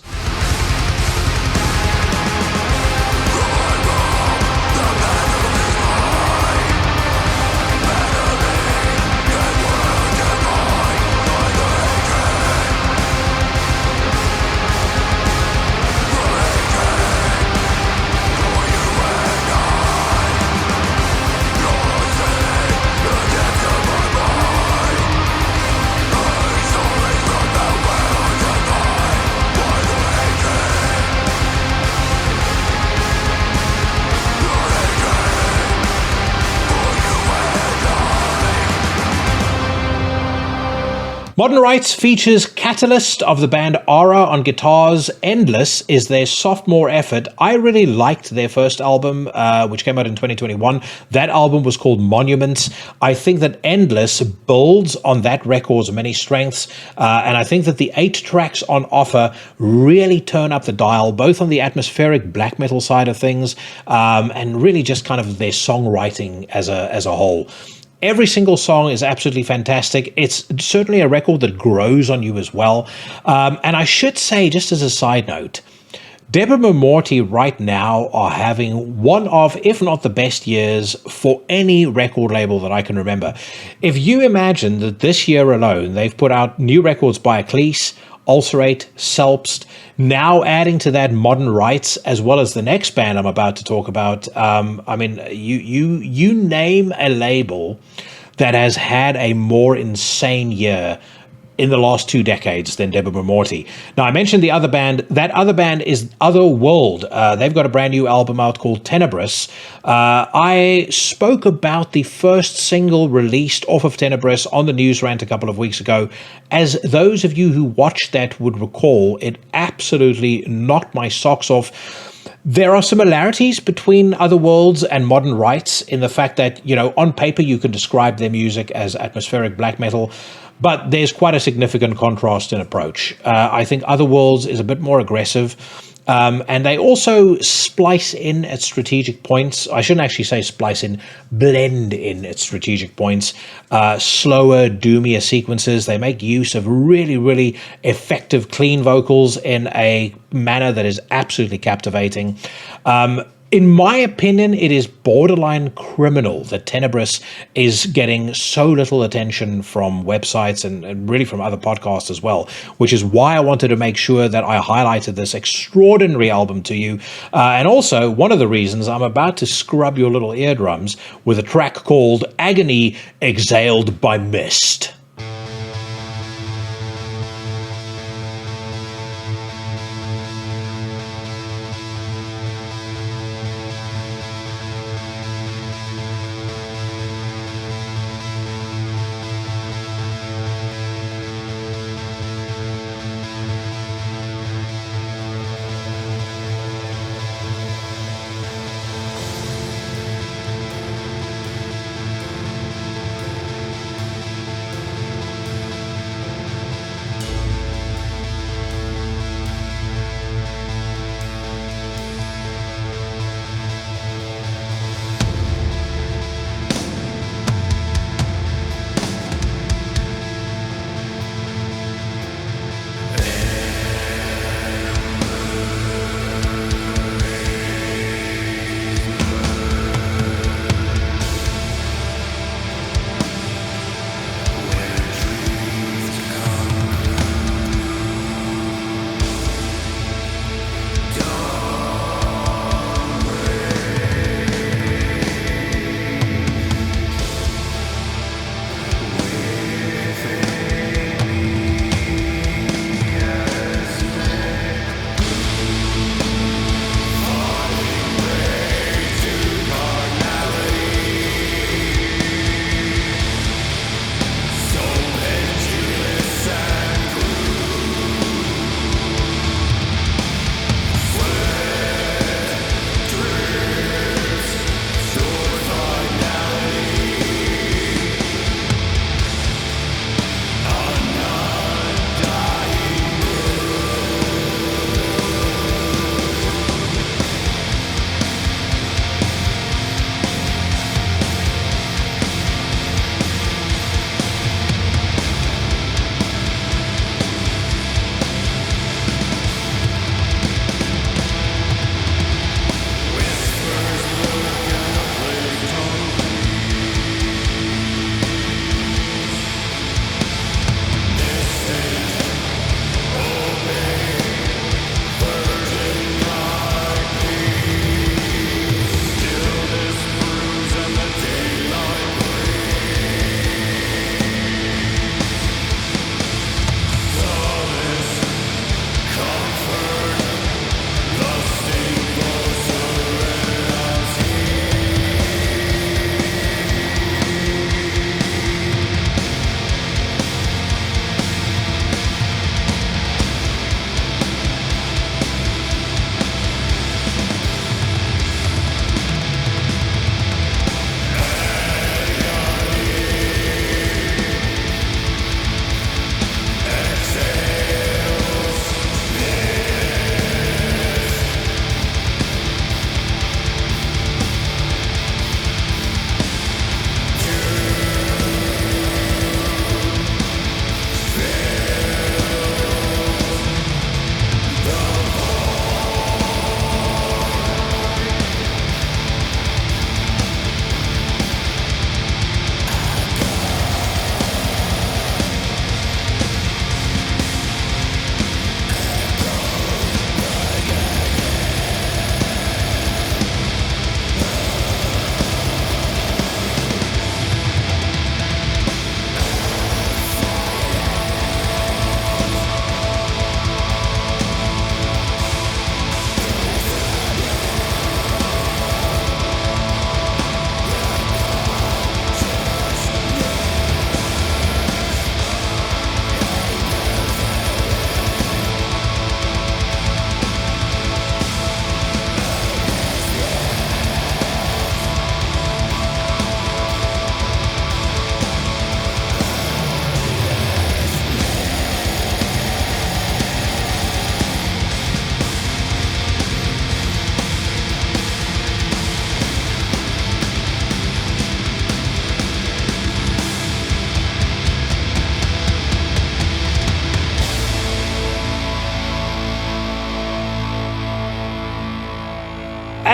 Modern Rites features Catalyst of the band Aura on guitars. Endless is their sophomore effort. I really liked their first album, which came out in 2021. That album was called Monuments. I think that Endless builds on that record's many strengths, and I think that the 8 tracks on offer really turn up the dial, both on the atmospheric black metal side of things, and really just kind of their songwriting as a whole. Every single song is absolutely fantastic. It's certainly a record that grows on you as well. And I should say, just as a side note, Deborah and Mortiis right now are having one of, if not the best years for any record label that I can remember. If you imagine that this year alone, they've put out new records by Ecclese, Ulcerate, Selfst, now adding to that Modern Rites, as well as the next band I'm about to talk about. I mean, you name a label that has had a more insane year in the last 2 decades than Deborah and Mortiis. Now, I mentioned the other band. That other band is Otherworld. They've got a brand new album out called Tenebrous. I spoke about the first single released off of Tenebrous on the news rant a couple of weeks ago. As those of you who watched that would recall, it absolutely knocked my socks off. There are similarities between Otherworlds and Modern Rites in the fact that, you know, on paper you can describe their music as atmospheric black metal, but there's quite a significant contrast in approach. I think Otherworlds is a bit more aggressive, and they also splice in at strategic points. I shouldn't actually say splice in, blend in at strategic points. Slower, doomier sequences. They make use of really, really effective, clean vocals in a manner that is absolutely captivating. In my opinion, it is borderline criminal that Tenebrous is getting so little attention from websites and really from other podcasts as well, which is why I wanted to make sure that I highlighted this extraordinary album to you. And also, one of the reasons I'm about to scrub your little eardrums with a track called Agony Exhaled by Mist.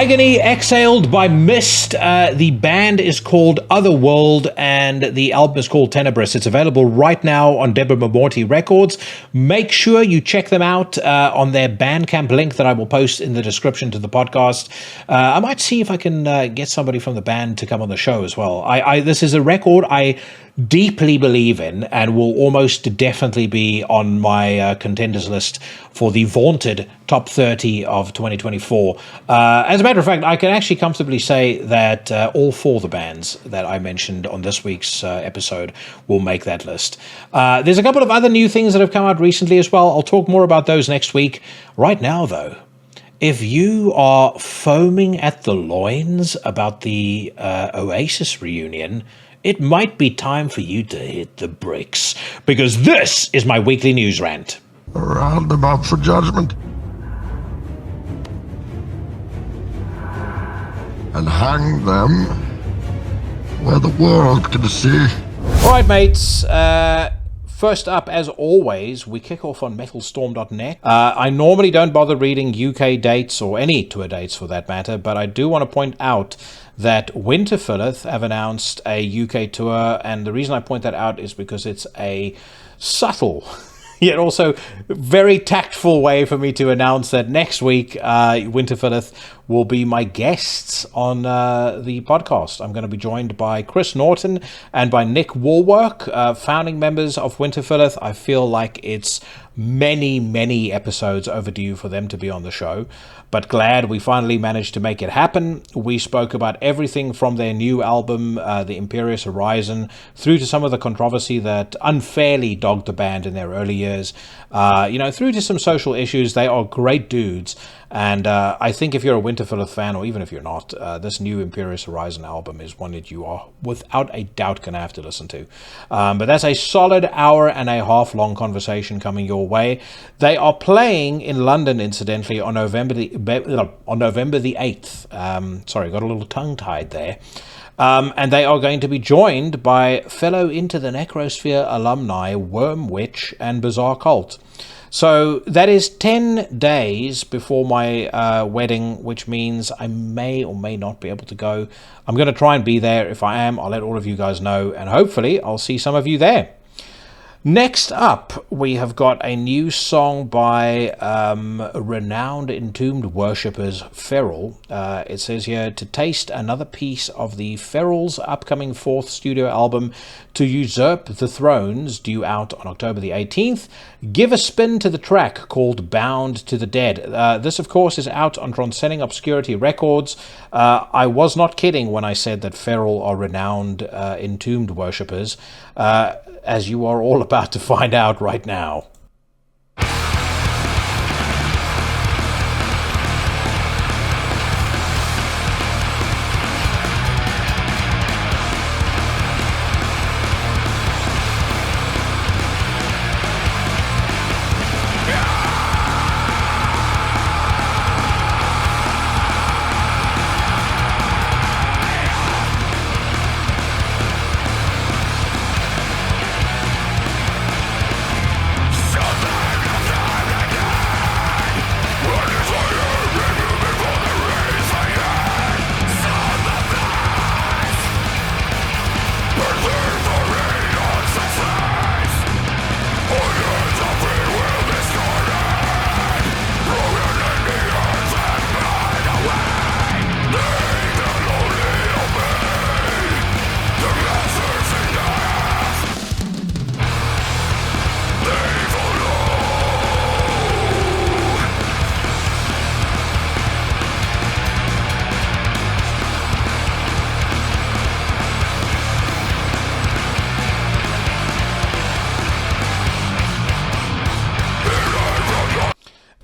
Agony exhaled by Mist. The band is called Otherworld and the album is called Tenebris. It's available right now on Deborah Mortiis Records. Make sure you check them out on their Bandcamp link that I will post in the description to the podcast. I might see if I can get somebody from the band to come on the show as well. This is a record I deeply believe in and will almost definitely be on my contenders list for the vaunted top 30 of 2024. As a matter of fact, I can actually comfortably say that all four of the bands that I mentioned on this week's episode will make that list. There's a couple of other new things that have come out recently as well. I'll talk more about those next week. Right now, though, if you are foaming at the loins about the Oasis reunion, it might be time for you to hit the bricks, because this is my weekly news rant. Round them up for judgment. And hang them where the world can see. All right, mates. First up, as always, we kick off on metalstorm.net. I normally don't bother reading UK dates, or any tour dates for that matter, but I do want to point out that Winterfilleth have announced a UK tour, and the reason I point that out is because it's a subtle yet also very tactful way for me to announce that next week Winterfilleth will be my guests on the podcast. I'm going to be joined by Chris Norton and by Nick Woolwork, founding members of Winterfilleth. I feel like it's many episodes overdue for them to be on the show, but glad we finally managed to make it happen. We spoke about everything from their new album, The Imperious Horizon, through to some of the controversy that unfairly dogged the band in their early years, through to some social issues. They are great dudes, and I think if you're a Winterfilleth fan, or even if you're not, this new Imperious Horizon album is one that you are without a doubt going to have to listen to. But that's a solid hour and a half long conversation coming your way. They are playing in London, incidentally, on November the 8th. Sorry, got a little tongue-tied there. And they are going to be joined by fellow Into the Necrosphere alumni Worm Witch and Bizarre Cult. So that is 10 days before my wedding, which means I may or may not be able to go. I'm going to try and be there. If I am, I'll let all of you guys know, and hopefully I'll see some of you there. Next up, we have got a new song by renowned Entombed worshippers Feral. It says here, to taste another piece of the Feral's upcoming 4th studio album, To Usurp the Thrones, due out on October the 18th, give a spin to the track called Bound to the Dead. This, of course, is out on Transcending Obscurity Records. I was not kidding when I said that Feral are renowned Entombed worshippers, as you are all about to find out right now.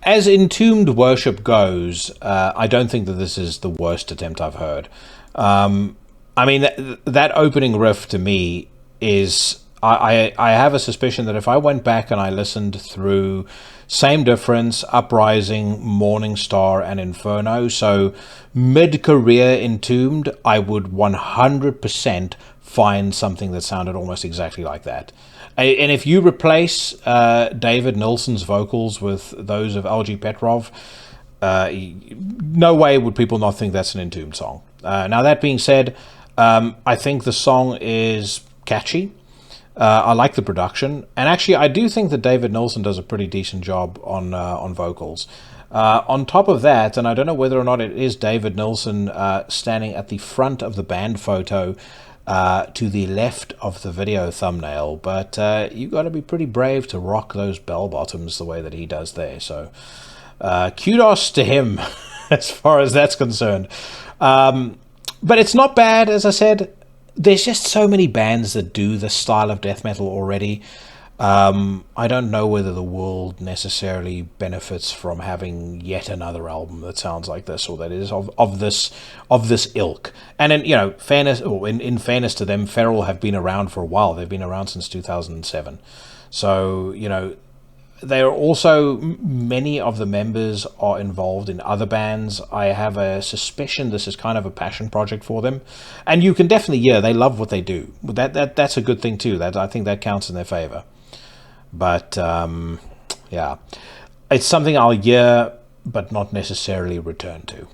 As Entombed worship goes, I don't think that this is the worst attempt I've heard. That opening riff to me is... I have a suspicion that if I went back and I listened through Same Difference, Uprising, Morning Star, and Inferno, so mid-career Entombed, I would 100% find something that sounded almost exactly like that. And if you replace David Nilsson's vocals with those of LG Petrov, no way would people not think that's an Entombed song. Now, that being said, I think the song is catchy. I like the production, and actually I do think that David Nilsson does a pretty decent job on vocals. On top of that, and I don't know whether or not it is David Nilsson standing at the front of the band photo to the left of the video thumbnail, but you got to be pretty brave to rock those bell bottoms the way that he does there. So kudos to him as far as that's concerned. But it's not bad, as I said. There's just so many bands that do this style of death metal already. I don't know whether the world necessarily benefits from having yet another album that sounds like this, or that is of this ilk. And in fairness, or in fairness to them, Feral have been around for a while. They've been around since 2007. So they are also, many of the members are involved in other bands. I have a suspicion this is kind of a passion project for them, and you can definitely hear they love what they do. That's a good thing too. That I think that counts in their favor. But yeah, it's something I'll hear, but not necessarily return to.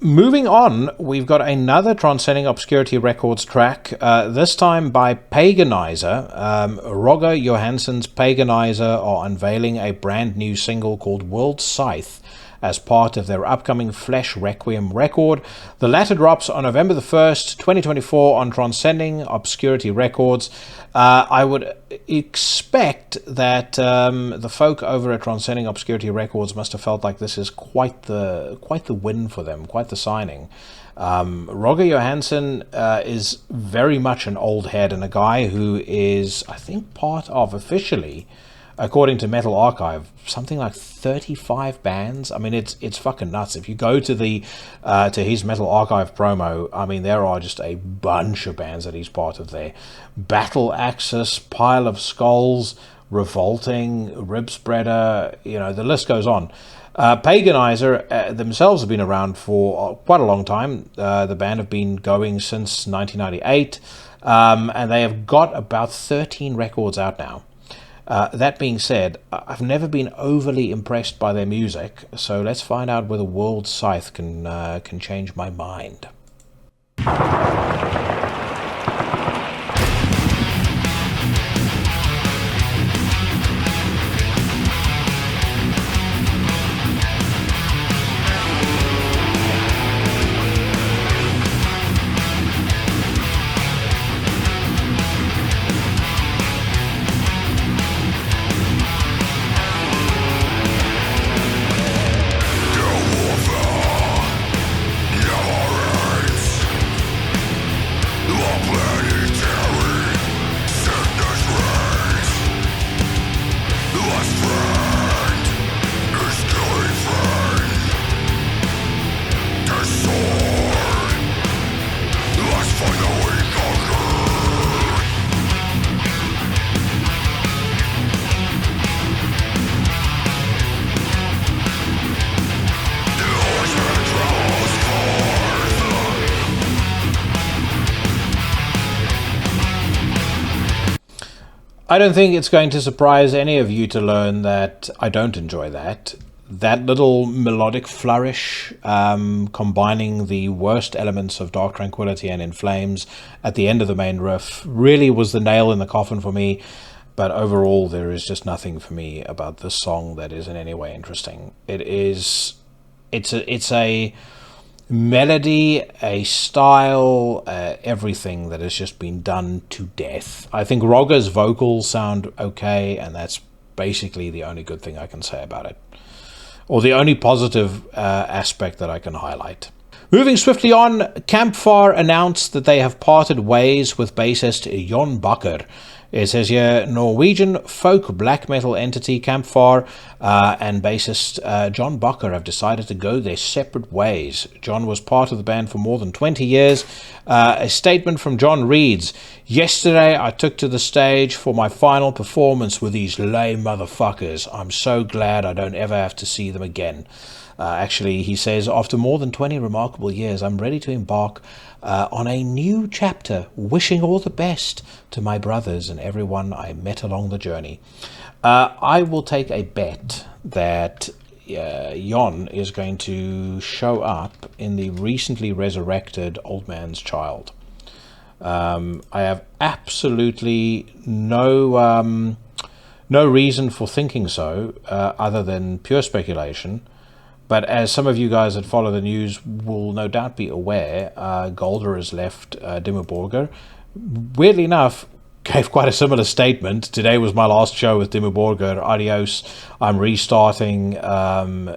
Moving on, we've got another Transcending Obscurity Records track, this time by Paganizer. Roger Johansson's Paganizer are unveiling a brand new single called World Scythe as part of their upcoming Flesh Requiem record. The latter drops on November the 1st, 2024 on Transcending Obscurity Records. I would expect that the folk over at Transcending Obscurity Records must have felt like this is quite the win for them, quite the signing. Roger Johansson is very much an old head, and a guy who is, I think, part of, officially, according to Metal Archive, something like 35 bands. I mean, it's fucking nuts. If you go to to his Metal Archive promo, I mean, there are just a bunch of bands that he's part of there. Battle Axis, Pile of Skulls, Revolting, Rib Spreader, the list goes on. Paganizer themselves have been around for quite a long time. The band have been going since 1998, and they have got about 13 records out now. That being said, I've never been overly impressed by their music, so let's find out whether World Scythe can change my mind. I don't think it's going to surprise any of you to learn that I don't enjoy that. That little melodic flourish, combining the worst elements of Dark Tranquillity and In Flames at the end of the main riff, really was the nail in the coffin for me. But overall, there is just nothing for me about this song that is in any way interesting. It's a melody, a style, everything that has just been done to death. I think Roger's vocals sound okay, and that's basically the only good thing I can say about it, or the only positive aspect that I can highlight. Moving swiftly on, Campfire announced that they have parted ways with bassist Jon Bakker. It says here, Norwegian folk black metal entity Campfire and bassist Jon Bakker have decided to go their separate ways. Jon was part of the band for more than 20 years. A statement from Jon reads, "Yesterday I took to the stage for my final performance with these lame motherfuckers. I'm so glad I don't ever have to see them again." Actually, he says, after more than 20 remarkable years, I'm ready to embark on a new chapter, wishing all the best to my brothers and everyone I met along the journey. I will take a bet that Jon is going to show up in the recently resurrected Old Man's Child. I have absolutely no reason for thinking so, other than pure speculation. But as some of you guys that follow the news will no doubt be aware, Golder has left Dimmu Borgir. Weirdly enough, gave quite a similar statement. Today was my last show with Dimmu Borgir. Adios. I'm restarting. I'm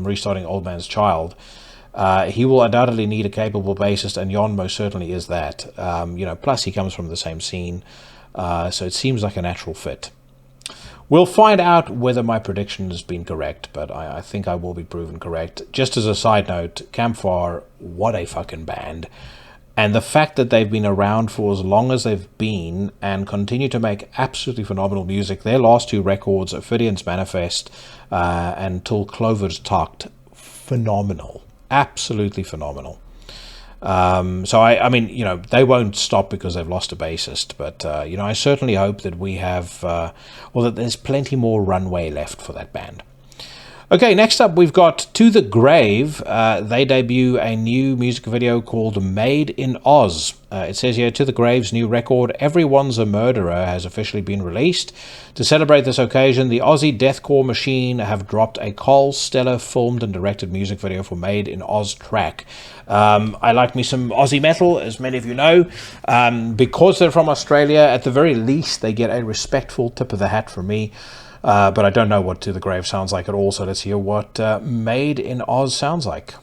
restarting Old Man's Child. He will undoubtedly need a capable bassist, and Jon most certainly is that. Plus he comes from the same scene, so it seems like a natural fit. We'll find out whether my prediction has been correct, but I think I will be proven correct. Just as a side note, Campfire, what a fucking band. And the fact that they've been around for as long as they've been and continue to make absolutely phenomenal music. Their last two records, Ophidian's Manifest and Till Clover's Tucked, phenomenal. Absolutely phenomenal. So I mean, they won't stop because they've lost a bassist, but I certainly hope that we have, that there's plenty more runway left for that band. Okay, next up we've got To the Grave. They debut a new music video called Made in Oz. It says here, To the Grave's new record, Everyone's a Murderer, has officially been released. To celebrate this occasion, the Aussie deathcore machine have dropped a Cole Stellar filmed and directed music video for Made in Oz track. I like me some Aussie metal, as many of you know. Because they're from Australia, at the very least, they get a respectful tip of the hat from me. But I don't know what To the Grave sounds like at all, so let's hear what Made in Oz sounds like.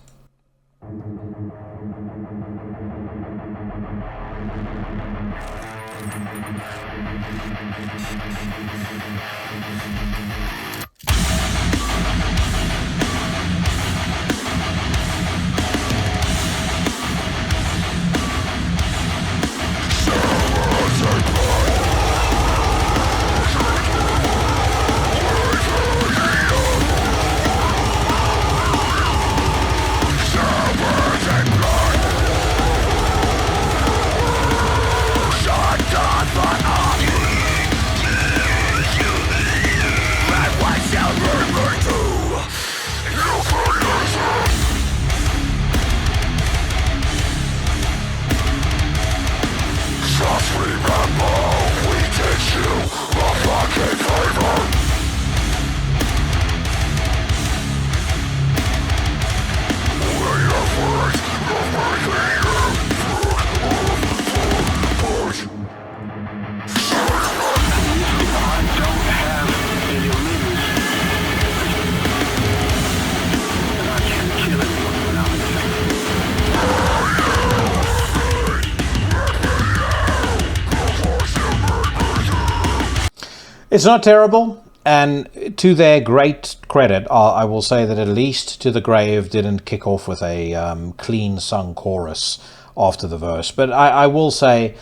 It's not terrible, and to their great credit, I will say that at least To the Grave didn't kick off with a clean sung chorus after the verse. But I will say,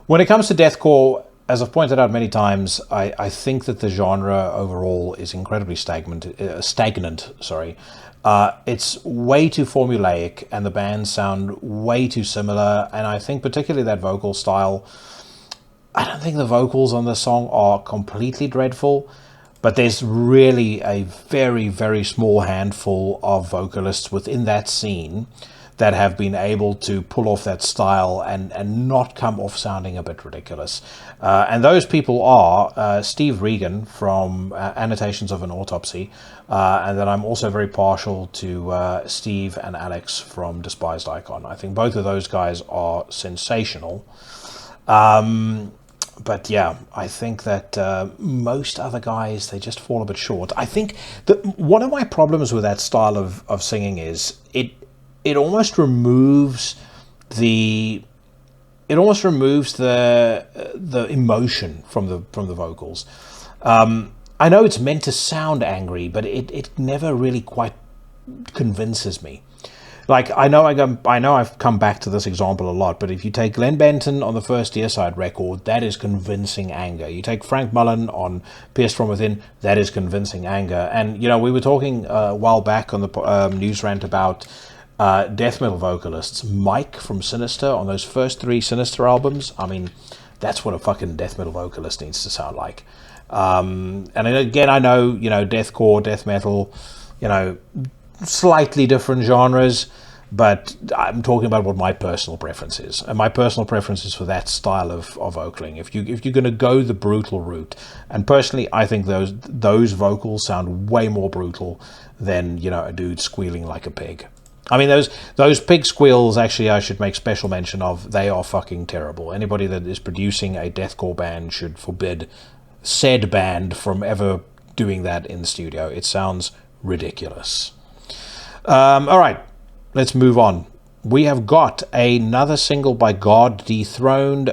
when it comes to deathcore, as I've pointed out many times, I think that the genre overall is incredibly stagnant. It's way too formulaic, and the bands sound way too similar, and I think particularly that vocal style, I don't think the vocals on the song are completely dreadful, but there's really a very, very small handful of vocalists within that scene that have been able to pull off that style and not come off sounding a bit ridiculous. And those people are Steve Regan from Annotations of an Autopsy, and then I'm also very partial to Steve and Alex from Despised Icon. I think both of those guys are sensational. But yeah, I think that most other guys, they just fall a bit short. I think that one of my problems with that style of singing is it almost removes the emotion from the vocals. I know it's meant to sound angry, but it never really quite convinces me. Like, I know I've come back to this example a lot, but if you take Glenn Benton on the first Deicide record, that is convincing anger. You take Frank Mullen on Pierced From Within, that is convincing anger. And, we were talking a while back on the news rant about death metal vocalists. Mike from Sinister on those first 3 Sinister albums, I mean, that's what a fucking death metal vocalist needs to sound like. And again, I know, deathcore, death metal, slightly different genres, but I'm talking about what my personal preference is, and my personal preference is for that style of vocaling. If you're going to go the brutal route, and personally, I think those vocals sound way more brutal than a dude squealing like a pig. I mean, those pig squeals, actually, I should make special mention of. They are fucking terrible. Anybody that is producing a deathcore band should forbid said band from ever doing that in the studio. It sounds ridiculous. All right, let's move on. We have got another single by God Dethroned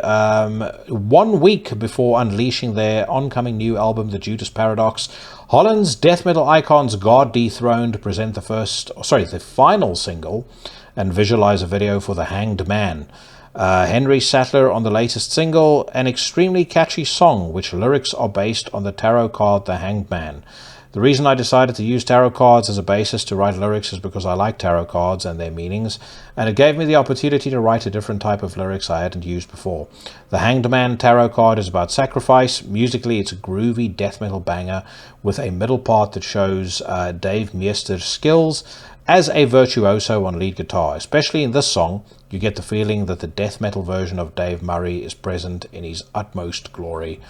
1 week before unleashing their oncoming new album, The Judas Paradox. Holland's death metal icons God Dethroned present the final single and visualize a video for The Hanged Man. Henry Sattler on the latest single, an extremely catchy song which lyrics are based on the tarot card The Hanged Man. The reason I decided to use tarot cards as a basis to write lyrics is because I like tarot cards and their meanings, and it gave me the opportunity to write a different type of lyrics I hadn't used before. The Hanged Man tarot card is about sacrifice. Musically, it's a groovy death metal banger with a middle part that shows Dave Meester's skills as a virtuoso on lead guitar. Especially in this song, you get the feeling that the death metal version of Dave Murray is present in his utmost glory.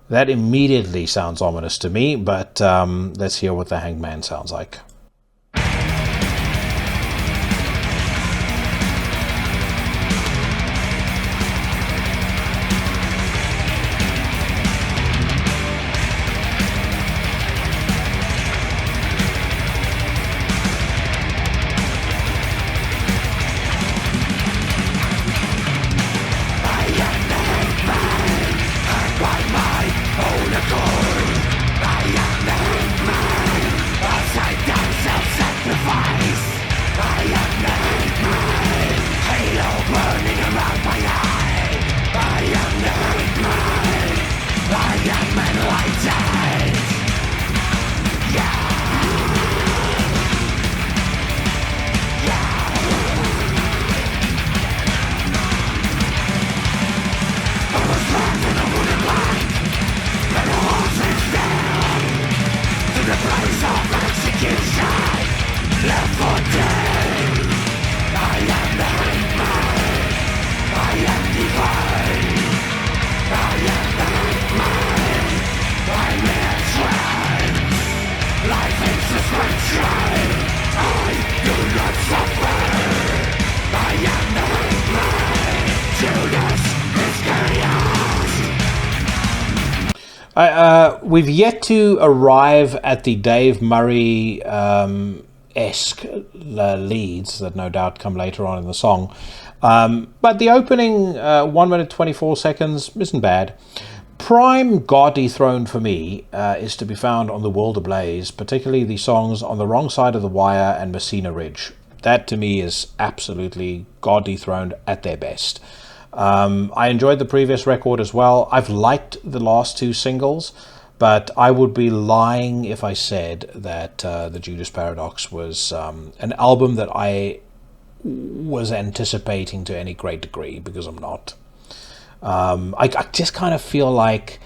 That immediately sounds ominous to me, but let's hear what the Hanged Man sounds like. We've yet to arrive at the Dave Murray esque leads that no doubt come later on in the song, but the opening 1 minute 24 seconds isn't bad. Prime God Dethroned for me is to be found on The World Ablaze, particularly the songs On the Wrong Side of the Wire and Messina Ridge. That to me is absolutely God Dethroned at their best. I enjoyed the previous record as well. I've liked the last two singles, but I would be lying if I said that the Judas Paradox was an album that I was anticipating to any great degree, because I'm not. I just kind of feel like,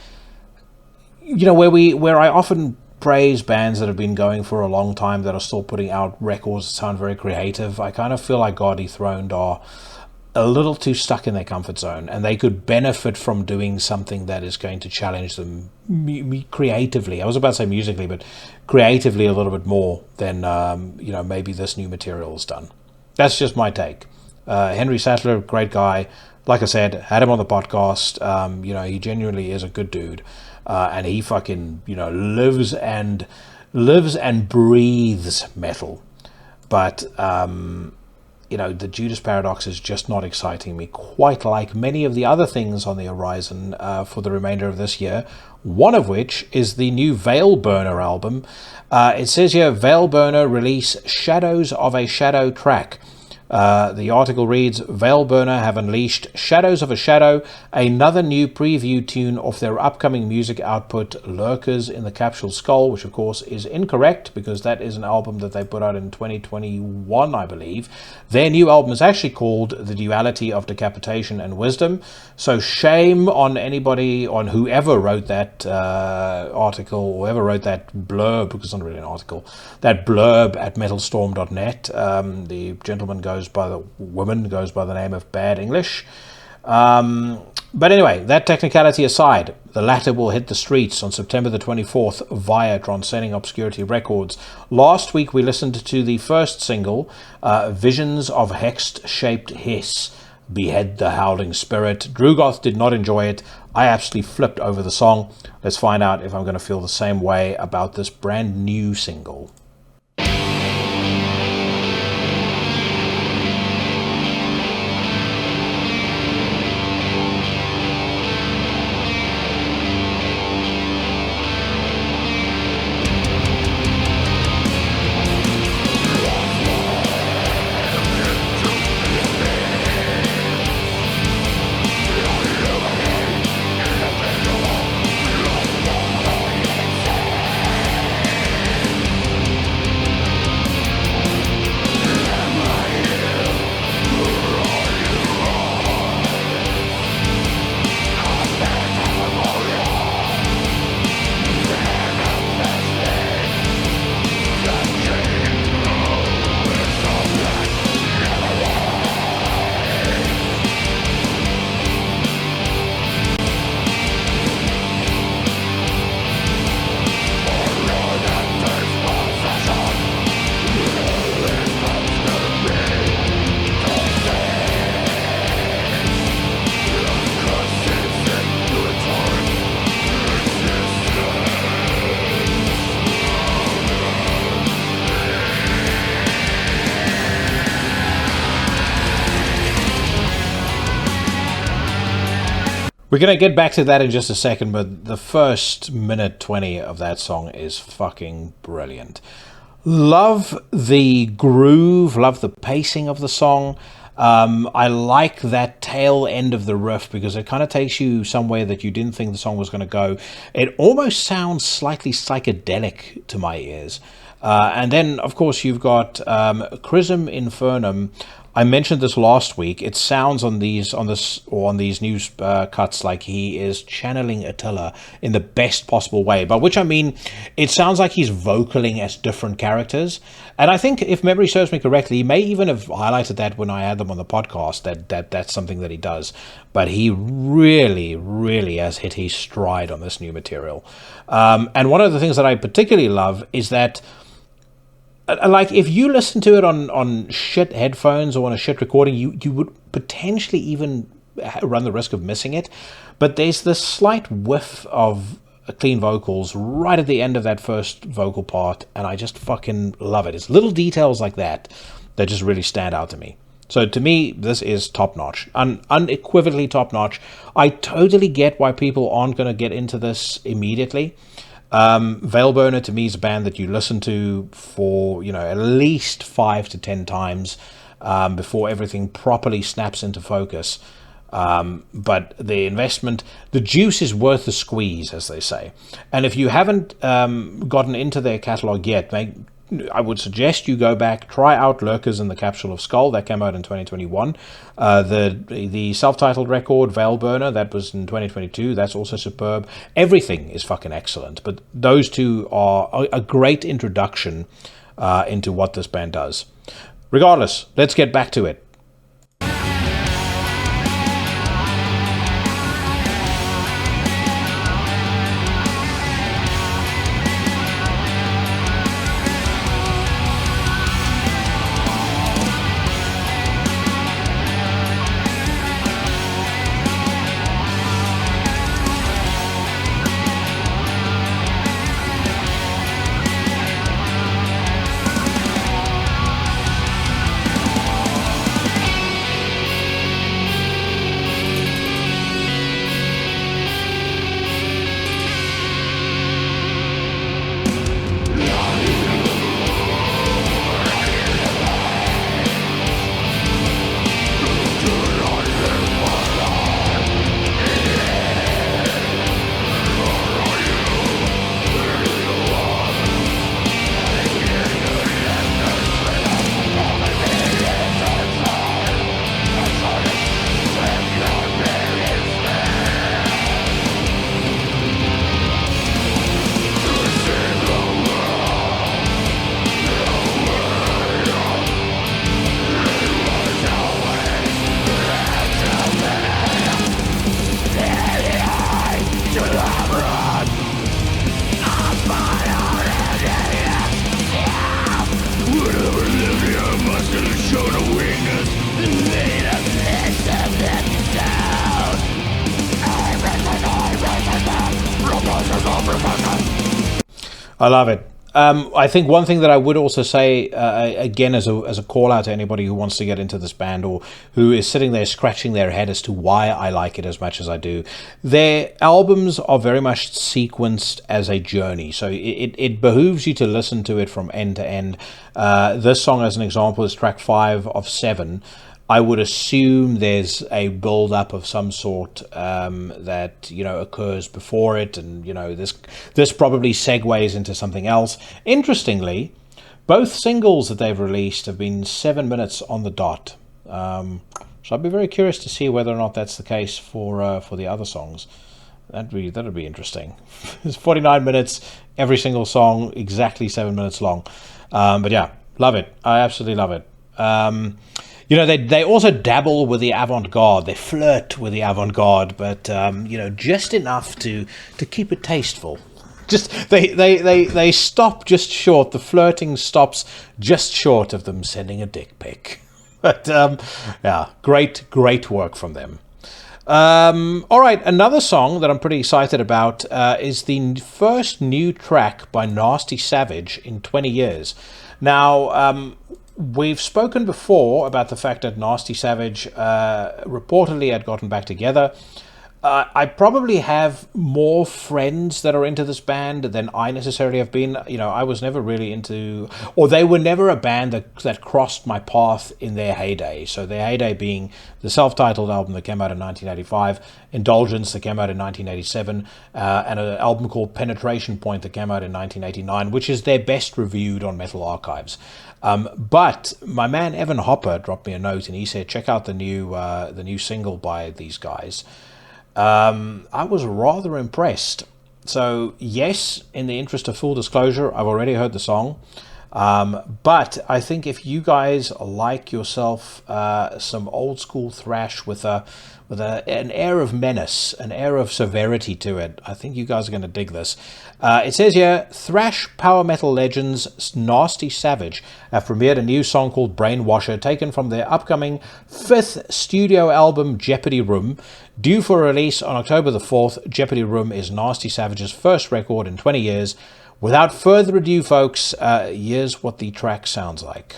where I often praise bands that have been going for a long time that are still putting out records that sound very creative, I kind of feel like God Dethroned are a little too stuck in their comfort zone, and they could benefit from doing something that is going to challenge them creatively. I was about to say musically, but creatively a little bit more than maybe this new material has done. That's just my take. Henry Sattler, great guy. Like I said, had him on the podcast. He genuinely is a good dude, and he fucking lives and breathes metal. But the Judas Paradox is just not exciting me quite like many of the other things on the horizon for the remainder of this year, one of which is the new Veilburner album. It says here, Veilburner release Shadows of a Shadow track. The article reads, Veilburner have unleashed Shadows of a Shadow, another new preview tune of their upcoming music output, Lurkers in the Capsule Skull, which of course is incorrect because that is an album that they put out in 2021, I believe. Their new album is actually called The Duality of Decapitation and Wisdom. So shame on anybody, on whoever wrote that article, or whoever wrote that blurb, because it's not really an article, that blurb at metalstorm.net. The woman goes by the name of Bad English. But anyway, that technicality aside, the latter will hit the streets on September the 24th via Transcending Obscurity Records. Last week we listened to the first single, Visions of Hexed-Shaped Hiss, Behead the Howling Spirit. Drugoth did not enjoy it. I absolutely flipped over the song. Let's find out if I'm going to feel the same way about this brand new single. We're going to get back to that in just a second, but the first minute 20 of that song is fucking brilliant. Love the groove, love the pacing of the song. I like that tail end of the riff because it kind of takes you somewhere that you didn't think the song was going to go. It almost sounds slightly psychedelic to my ears. And then, of course, you've got Chrism Infernum. I mentioned this last week. It sounds on these news cuts like he is channeling Attila in the best possible way. By which I mean, it sounds like he's vocaling as different characters. And I think, if memory serves me correctly, he may even have highlighted that when I had them on the podcast. That's something that he does. But he really, really has hit his stride on this new material. And one of the things that I particularly love is that, like, if you listen to it on shit headphones or on a shit recording, you would potentially even run the risk of missing it. But there's this slight whiff of clean vocals right at the end of that first vocal part, and I just fucking love it. It's little details like that that just really stand out to me. So to me, this is top-notch, unequivocally top-notch. I totally get why people aren't going to get into this immediately. Veilburner to me is a band that you listen to for, at least 5 to 10 times before everything properly snaps into focus. But the investment, the juice is worth the squeeze, as they say. And if you haven't gotten into their catalog yet, I would suggest you go back, try out Lurkers in the Capsule of Skull. That came out in 2021. The self-titled record, Veilburner, that was in 2022. That's also superb. Everything is fucking excellent. But those two are a great introduction into what this band does. Regardless, let's get back to it. I love it. I think one thing that I would also say, again, as a call out to anybody who wants to get into this band or who is sitting there scratching their head as to why I like it as much as I do, their albums are very much sequenced as a journey. So it behooves you to listen to it from end to end. This song, as an example, is track 5 of 7. I would assume there's a build-up of some sort that, you know, occurs before it, and, you know, this probably segues into something else. Interestingly, both singles that they've released have been 7 minutes on the dot. So I'd be very curious to see whether or not that's the case for the other songs. That'd be interesting. It's 49 minutes, every single song, exactly 7 minutes long. But yeah, love it. I absolutely love it. You know, they also dabble with the avant-garde. They flirt with the avant-garde, but you know, just enough to keep it tasteful. Just they stop just short. The flirting stops just short of them sending a dick pic. But yeah, great work from them. All right, another song that I'm pretty excited about is the first new track by Nasty Savage in 20 years. Now, we've spoken before about the fact that Nasty Savage reportedly had gotten back together. I probably have more friends that are into this band than I necessarily have been. You know, I was never really into, or they were never a band that crossed my path in their heyday. So their heyday being the self-titled album that came out in 1985, Indulgence that came out in 1987, and an album called Penetration Point that came out in 1989, which is their best reviewed on Metal Archives. But my man Evan Hopper dropped me a note and he said, check out the new single by these guys. I was rather impressed. So yes, in the interest of full disclosure, I've already heard the song. But I think if you guys like yourself some old school thrash with an air of menace, an air of severity to it, I think you guys are going to dig this. It says here, thrash power metal legends Nasty Savage have premiered a new song called Brainwasher, taken from their upcoming 5th studio album Jeopardy Room. Due for release on October the 4th, Jeopardy Room is Nasty Savage's first record in 20 years. Without further ado, folks, here's what the track sounds like.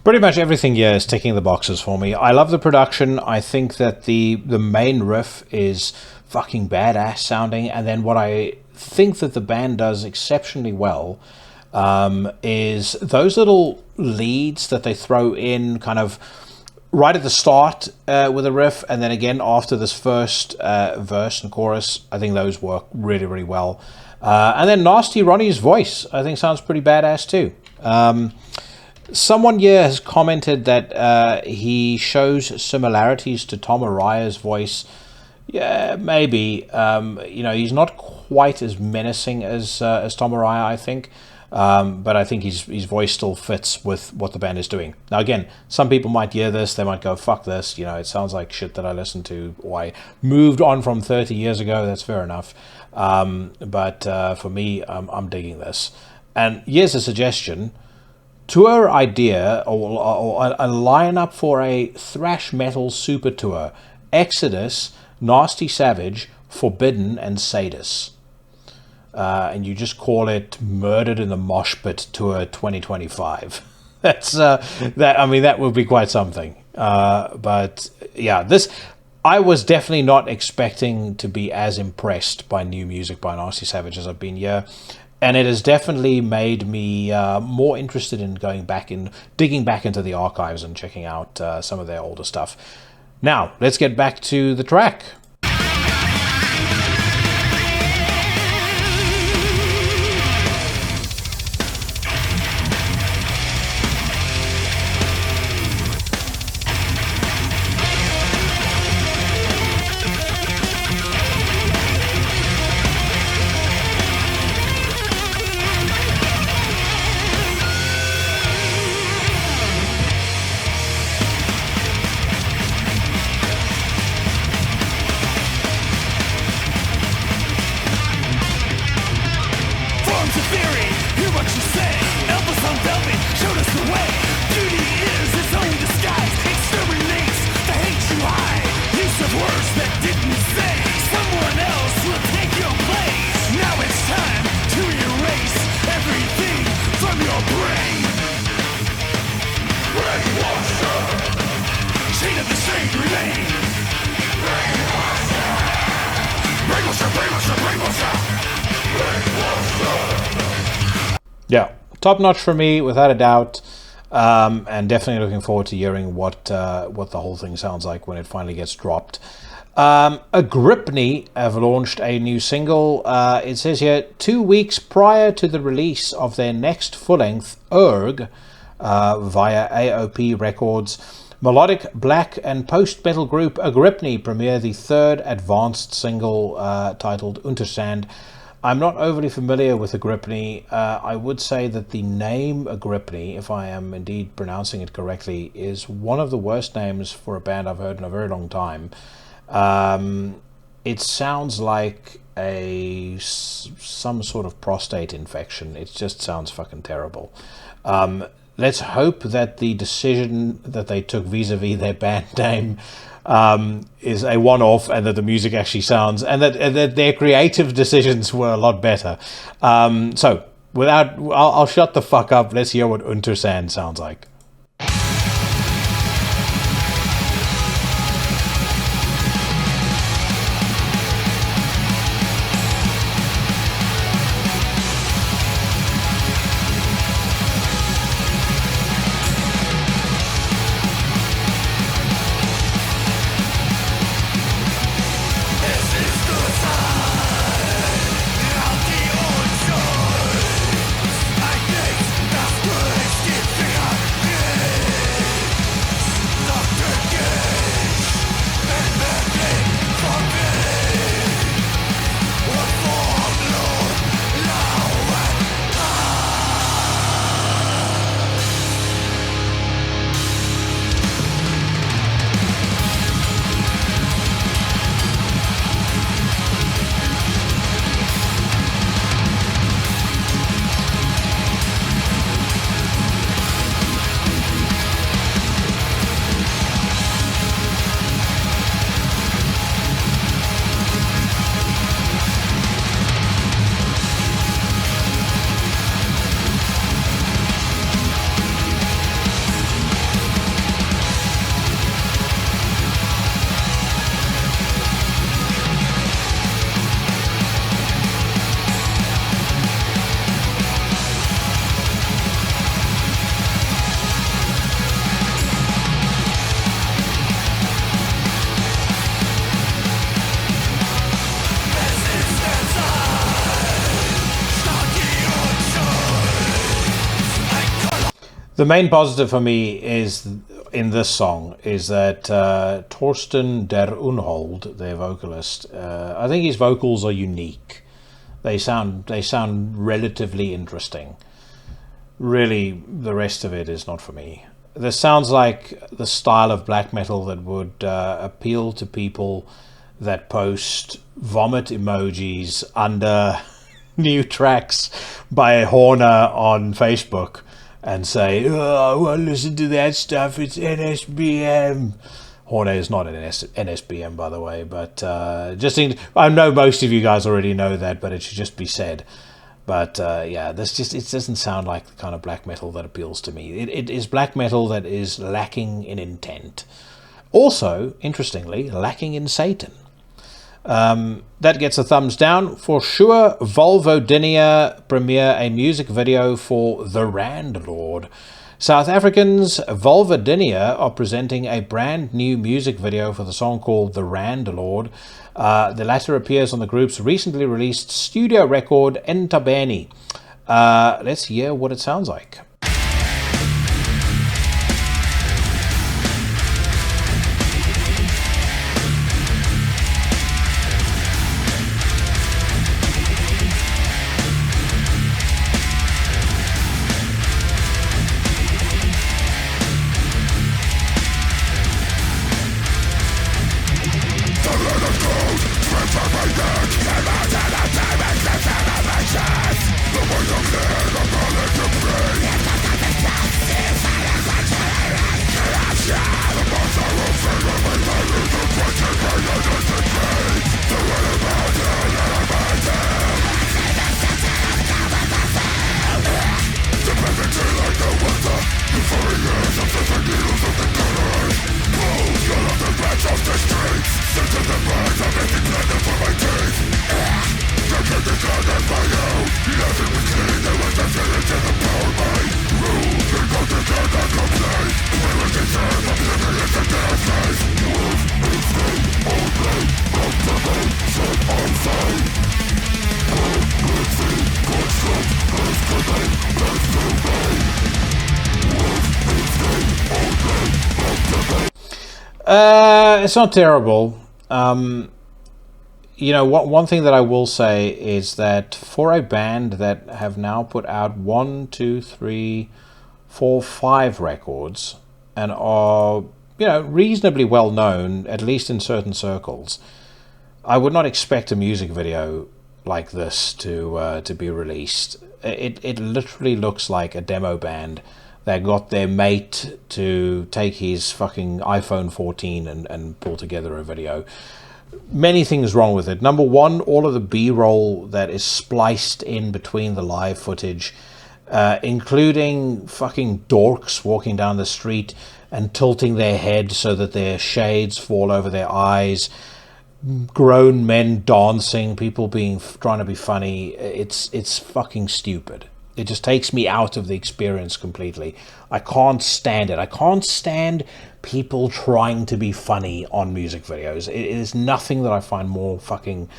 Pretty much everything here is ticking the boxes for me. I love the production. I think that the main riff is fucking badass sounding, and then what I think that the band does exceptionally well is those little leads that they throw in kind of right at the start with a riff, and then again after this first verse and chorus. I think those work really, really well. And then Nasty Ronnie's voice, I think, sounds pretty badass too. Someone here has commented that he shows similarities to Tom Araya's voice. Yeah, maybe. You know, he's not quite as menacing as Tom Araya, I think. but I think his voice still fits with what the band is doing. Now, again, some people might hear this, they might go, fuck this, you know, it sounds like shit that I listened to, or I moved on from 30 years ago. That's fair enough. But for me, I'm digging this. And here's a suggestion. Tour idea, or a lineup for a thrash metal super tour: Exodus, Nasty Savage, Forbidden, and Sadis. And you just call it Murdered in the Mosh Pit Tour 2025. That's that would be quite something. But yeah, I was definitely not expecting to be as impressed by new music by Nasty Savage as I've been here. And it has definitely made me more interested in digging back into the archives and checking out some of their older stuff. Now, let's get back to the track. Yeah, top notch for me, without a doubt, and definitely looking forward to hearing what the whole thing sounds like when it finally gets dropped. Agripny have launched a new single. It says here, 2 weeks prior to the release of their next full-length, Urg, via AOP Records, melodic black and post-metal group Agripny premiere the third advanced single titled Untersand. I'm not overly familiar with Agripny. I would say that the name Agripny, if I am indeed pronouncing it correctly, is one of the worst names for a band I've heard in a very long time. It sounds like some sort of prostate infection. It just sounds fucking terrible. Let's hope that the decision that they took vis-a-vis their band name is a one-off, and that the music actually sounds, and that their creative decisions were a lot better. So, I'll shut the fuck up. Let's hear what Untersand sounds like. The main positive for me is in this song is that Torsten der Unhold, their vocalist, I think his vocals are unique. They sound relatively interesting. really, the rest of it is not for me. This sounds like the style of black metal that would appeal to people that post vomit emojis under new tracks by Horner on Facebook and say, "Oh, I want to listen to that stuff, it's NSBM." Horner is not an NSBM, by the way, but I know most of you guys already know that, but it should just be said. But yeah, it doesn't sound like the kind of black metal that appeals to me. It is black metal that is lacking in intent. Also, interestingly, lacking in Satan. That gets a thumbs down for sure. Vulvodynia premiere a music video for The Randlord. South Africans Vulvodynia are presenting a brand new music video for the song called The Randlord. The latter appears on the group's recently released studio record Entabeni. Let's hear what it sounds like. It's not terrible. You know, one thing that I will say is that for a band that have now put out 1, 2, 3, 4, 5 records and are, you know, reasonably well known, at least in certain circles, I would not expect a music video like this to be released. It literally looks like a demo band that got their mate to take his fucking iPhone 14 and pull together a video. Many things wrong with it. Number one, all of the B-roll that is spliced in between the live footage, including fucking dorks walking down the street and tilting their head so that their shades fall over their eyes, grown men dancing, people trying to be funny. It's fucking stupid. It just takes me out of the experience completely. I can't stand it. I can't stand people trying to be funny on music videos. It is nothing that I find more fucking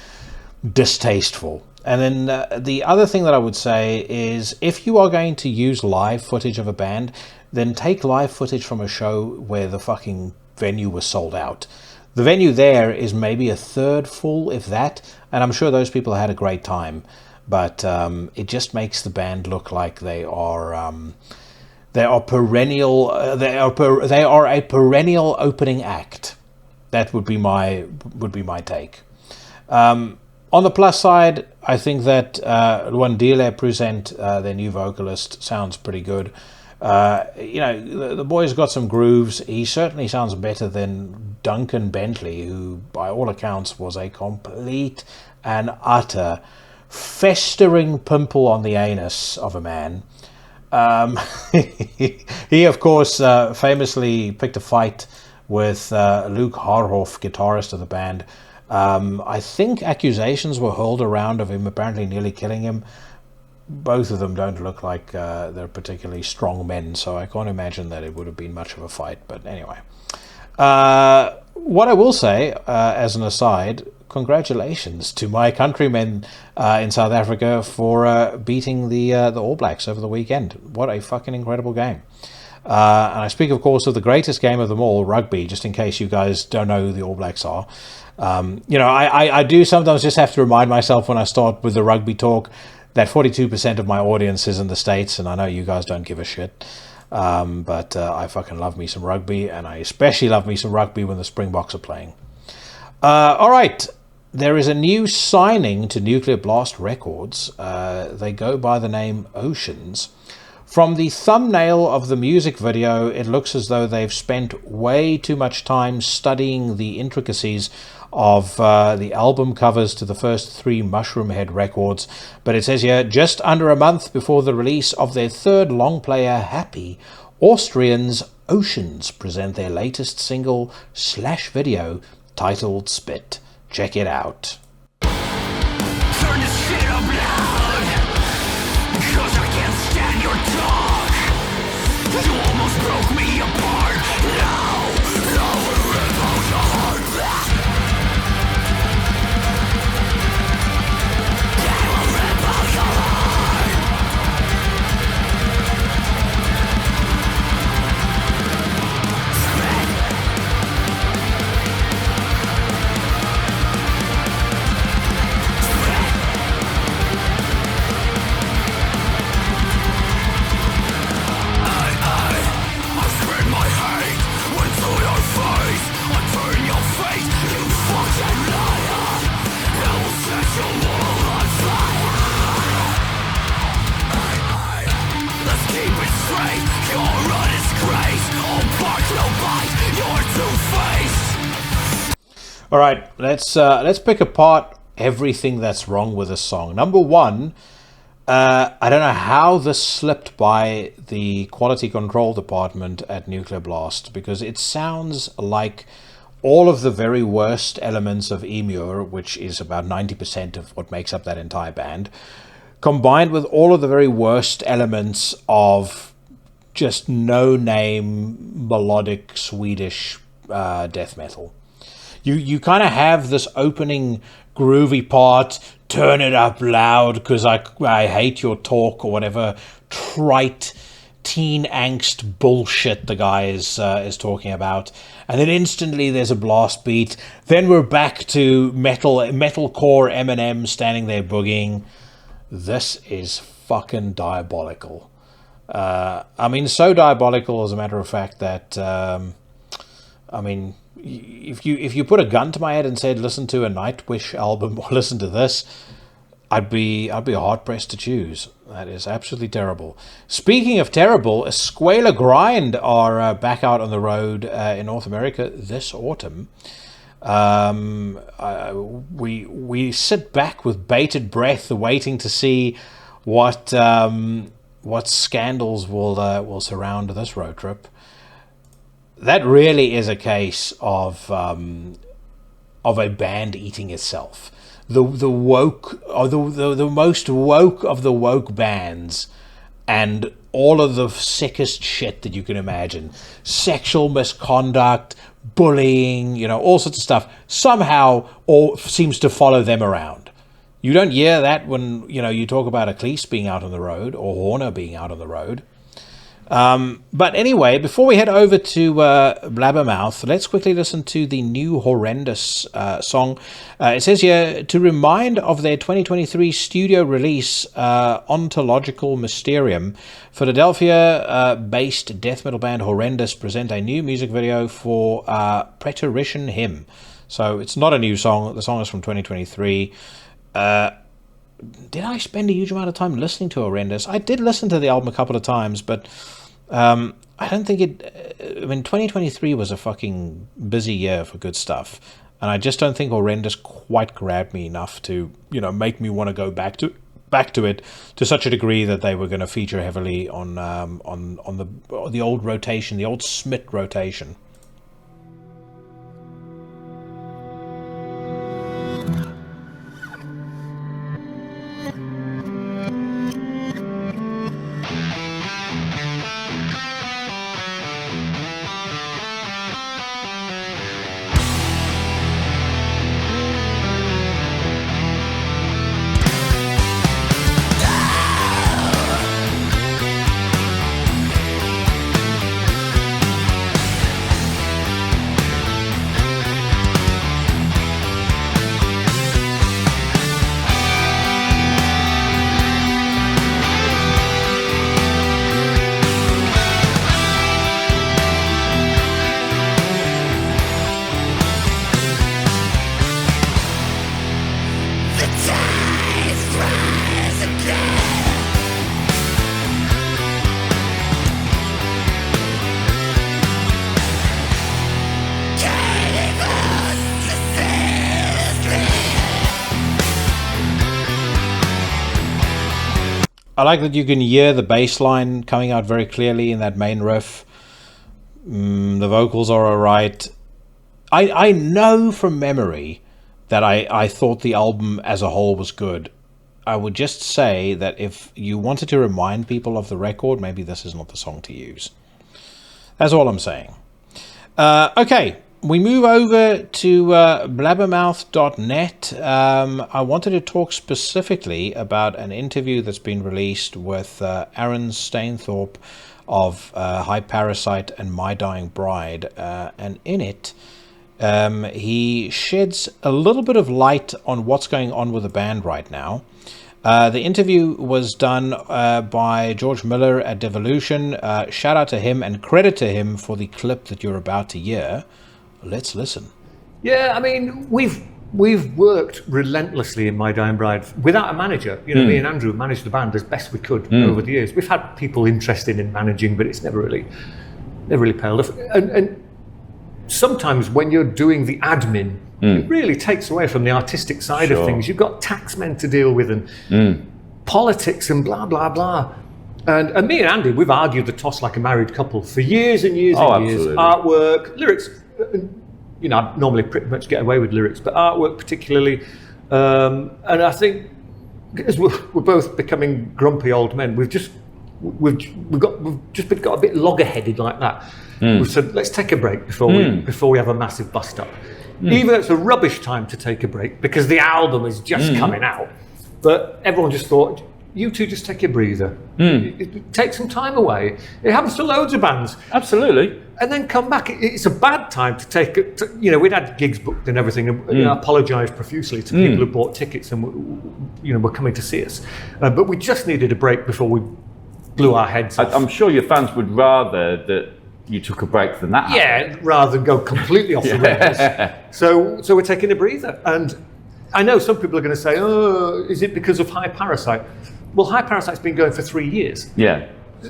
distasteful. And then the other thing that I would say is, if you are going to use live footage of a band, then take live footage from a show where the fucking venue was sold out. The venue there is maybe a third full, if that, and I'm sure those people had a great time. But it just makes the band look like they are a perennial opening act. That would be my take. On the plus side, I think that Luandile present their new vocalist sounds pretty good. You know, the boy's got some grooves. He certainly sounds better than Duncan Bentley, who by all accounts was a complete and utter festering pimple on the anus of a man. He of course famously picked a fight with Luke Harhoff, guitarist of the band. I think accusations were hurled around of him apparently nearly killing him. Both of them don't look like they're particularly strong men, so I can't imagine that it would have been much of a fight. But anyway, what I will say as an aside, congratulations to my countrymen in South Africa for beating the All Blacks over the weekend. What a fucking incredible game. And I speak, of course, of the greatest game of them all, rugby, just in case you guys don't know who the All Blacks are. You know, I do sometimes just have to remind myself when I start with the rugby talk that 42% of my audience is in the States, and I know you guys don't give a shit. But I fucking love me some rugby, and I especially love me some rugby when the Springboks are playing. All right. There is a new signing to Nuclear Blast Records. They go by the name Oceans. From the thumbnail of the music video, it looks as though they've spent way too much time studying the intricacies of the album covers to the first 3 Mushroom Head records. But it says here, just under a month before the release of their third long player, Happy, Austrians Oceans present their latest single/video titled Spit. Check it out. Turn this shit up loud, 'cause I can't stand your talk. You almost broke me apart. Now it rip out your heart. It will rip out your heart. All right, let's pick apart everything that's wrong with this song. Number one, I don't know how this slipped by the quality control department at Nuclear Blast, because it sounds like all of the very worst elements of Emure, which is about 90% of what makes up that entire band, combined with all of the very worst elements of just no-name melodic Swedish death metal. You kind of have this opening groovy part, turn it up loud because I hate your talk or whatever trite teen angst bullshit the guy is talking about, and then instantly there's a blast beat. Then we're back to metalcore Eminem standing there boogieing. This is fucking diabolical. I mean, so diabolical as a matter of fact that I mean, if you put a gun to my head and said listen to a Nightwish album or listen to this, I'd be hard pressed to choose. That is absolutely terrible. Speaking of terrible, Squaler Grind are back out on the road in North America this autumn. We sit back with bated breath, waiting to see what scandals will surround this road trip. That really is a case of a band eating itself. The woke, or the most woke of the woke bands, and all of the sickest shit that you can imagine. Sexual misconduct, bullying, all sorts of stuff, somehow all seems to follow them around. You don't hear that when, you talk about Ecclesiastes being out on the road or Horner being out on the road. But anyway, before we head over to Blabbermouth, let's quickly listen to the new Horrendous song. It says here, to remind of their 2023 studio release, Ontological Mysterium, Philadelphia-based death metal band Horrendous present a new music video for Preterition Hymn. So it's not a new song. The song is from 2023. Did I spend a huge amount of time listening to Horrendous? I did listen to the album a couple of times, but I don't think it... 2023 was a fucking busy year for good stuff, and I just don't think Horrendous quite grabbed me enough to, make me want to go back to it to such a degree that they were going to feature heavily on the old rotation, the old Smith rotation. I like that you can hear the bass line coming out very clearly in that main riff. The vocals are alright. I know from memory that I thought the album as a whole was good. I would just say that if you wanted to remind people of the record, maybe this is not the song to use. That's all I'm saying. Okay, we move over to blabbermouth.net. I wanted to talk specifically about an interview that's been released with Aaron Stainthorpe of High Parasite and My Dying Bride. And in it, he sheds a little bit of light on what's going on with the band right now. The interview was done by George Miller at Devolution. Shout out to him and credit to him for the clip that you're about to hear. Let's listen. Yeah, I mean, we've worked relentlessly in My Dying Bride without a manager. You know, me and Andrew managed the band as best we could over the years. We've had people interested in managing, but it's never really paled off. And sometimes when you're doing the admin, it really takes away from the artistic side of things. You've got tax men to deal with and politics and blah, blah, blah. And me and Andy, we've argued the toss like a married couple for years and years and years. Artwork, lyrics, you know, I normally pretty much get away with lyrics, but artwork particularly. And I think as we're both becoming grumpy old men, we've just got a bit loggerheaded like that. We've said, let's take a break before we have a massive bust up. Even though it's a rubbish time to take a break because the album is just coming out. But everyone just thought, you two just take a breather. Take some time away. It happens to loads of bands. Absolutely. And then come back. It's a bad time to take it. You know, we'd had gigs booked and everything. And I apologised profusely to people who bought tickets and were coming to see us. But we just needed a break before we blew our heads off. I'm sure your fans would rather that you took a break than that. Yeah, rather than go completely off the rails. So we're taking a breather. And I know some people are going to say, oh, is it because of High Parasite? Well, High Parasite's been going for 3 years. Yeah.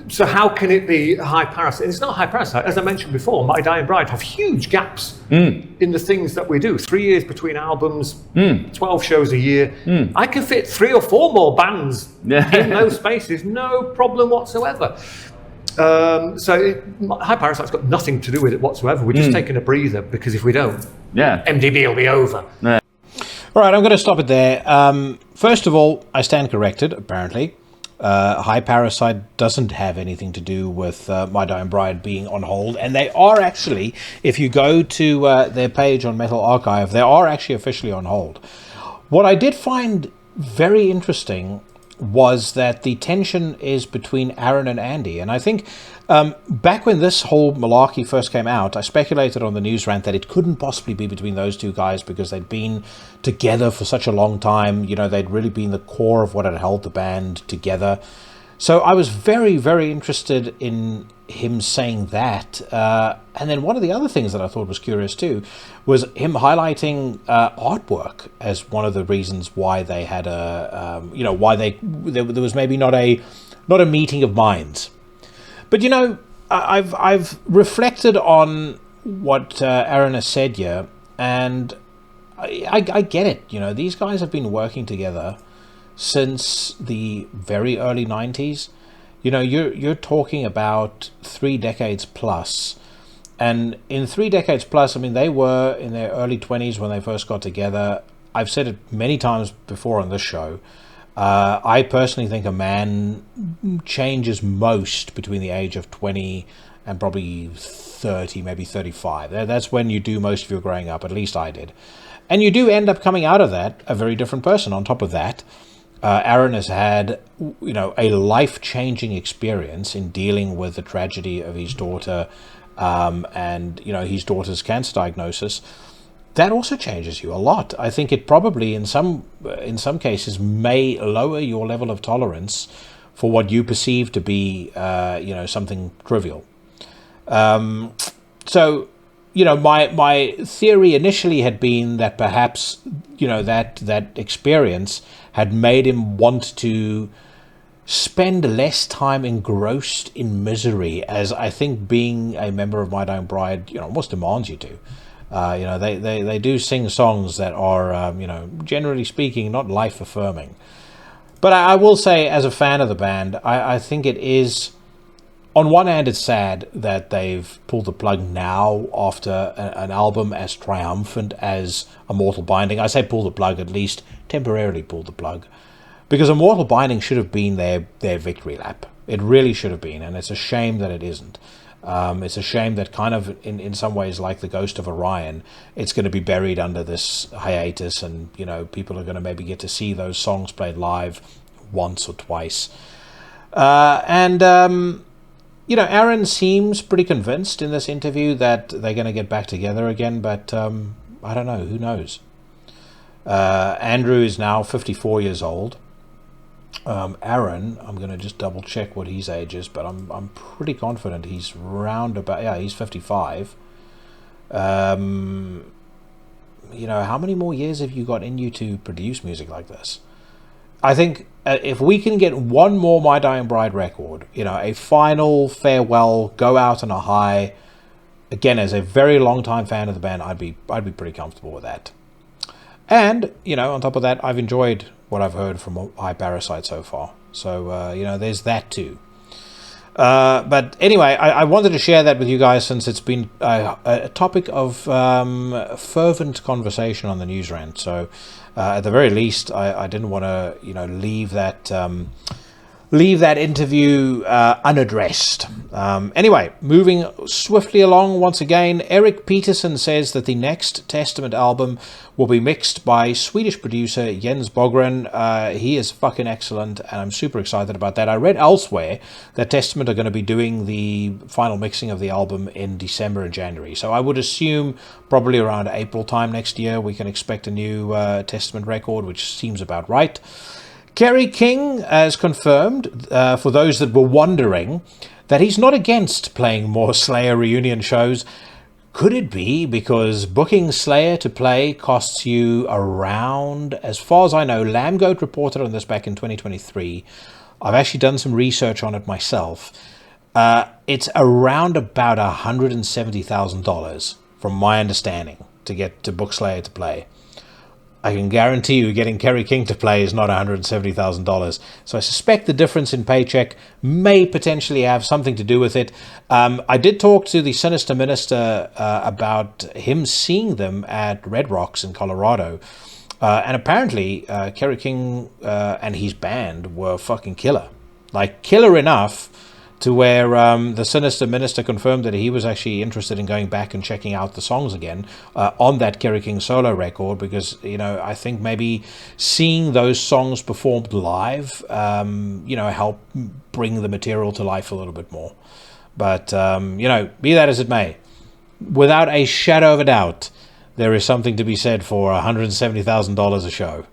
So how can it be High Parasite? It's not High Parasite. As I mentioned before, My Dying Bride have huge gaps in the things that we do. 3 years between albums, 12 shows a year. I can fit 3 or 4 more bands in those spaces, no problem whatsoever. High Parasite's got nothing to do with it whatsoever. We're just taking a breather because if we don't, MDB will be over. All right, I'm going to stop it there. First of all, I stand corrected, apparently. High Parasite doesn't have anything to do with My Dying Bride being on hold. And they are actually, if you go to their page on Metal Archive, they are actually officially on hold. What I did find very interesting was that the tension is between Aaron and Andy. And I think back when this whole malarkey first came out, I speculated on the news rant that it couldn't possibly be between those two guys because they'd been together for such a long time. You know, they'd really been the core of what had held the band together. So I was very, very interested in him saying that. And then one of the other things that I thought was curious too was him highlighting artwork as one of the reasons why they had there was maybe not a meeting of minds. But you know, I've reflected on what Aaron has said here, and I get it. You know, these guys have been working together since the very early 90s. You know, you're talking about 3 decades plus. And in 3 decades plus, I mean, they were in their early 20s when they first got together. I've said it many times before on this show. I personally think a man changes most between the age of 20 and probably 30, maybe 35. That's when you do most of your growing up, at least I did. And you do end up coming out of that a very different person. On top of that, Aaron has had, you know, a life-changing experience in dealing with the tragedy of his daughter and, you know, his daughter's cancer diagnosis. That also changes you a lot. I think it probably, in some cases, may lower your level of tolerance for what you perceive to be, you know, something trivial. So, you know, my theory initially had been that perhaps, you know, that experience had made him want to spend less time engrossed in misery, as I think being a member of My Dying Bride, you know, almost demands you to. You know, they do sing songs that are, you know, generally speaking, not life-affirming. But I will say, as a fan of the band, I think it is, on one hand, it's sad that they've pulled the plug now after an album as triumphant as Immortal Binding. I say pull the plug, at least temporarily pull the plug, because Immortal Binding should have been their victory lap. It really should have been, and it's a shame that it isn't. It's a shame that kind of, in some ways, like the Ghost of Orion, it's going to be buried under this hiatus, and, you know, people are going to maybe get to see those songs played live once or twice. You know, Aaron seems pretty convinced in this interview that they're going to get back together again, but I don't know. Who knows? Andrew is now 54 years old. Aaron, I'm going to just double check what his age is, but I'm pretty confident he's round about, yeah, he's 55. You know, how many more years have you got in you to produce music like this? I think if we can get one more My Dying Bride record, you know, a final farewell, go out on a high, again, as a very long time fan of the band, I'd be pretty comfortable with that. And, you know, on top of that, I've enjoyed what I've heard from High Parasite so far. So, you know, there's that too. But anyway, I wanted to share that with you guys, since it's been a topic of fervent conversation on the news rant. So at the very least, I didn't want to, you know, leave that interview unaddressed. Anyway, moving swiftly along once again, Eric Peterson says that the next Testament album will be mixed by Swedish producer Jens Bogren. He is fucking excellent, and I'm super excited about that. I read elsewhere that Testament are going to be doing the final mixing of the album in December and January. So I would assume probably around April time next year we can expect a new Testament record, which seems about right. Kerry King has confirmed, for those that were wondering, that he's not against playing more Slayer reunion shows. Could it be because booking Slayer to play costs you around, as far as I know, Lambgoat reported on this back in 2023. I've actually done some research on it myself. It's around about $170,000, from my understanding, to book Slayer to play. I can guarantee you getting Kerry King to play is not $170,000. So I suspect the difference in paycheck may potentially have something to do with it. I did talk to the Sinister Minister about him seeing them at Red Rocks in Colorado. And apparently Kerry King and his band were fucking killer. Like, killer enough to where the Sinister Minister confirmed that he was actually interested in going back and checking out the songs again on that Kerry King solo record, because, you know, I think maybe seeing those songs performed live, you know, helped bring the material to life a little bit more. But, you know, be that as it may, without a shadow of a doubt, there is something to be said for $170,000 a show.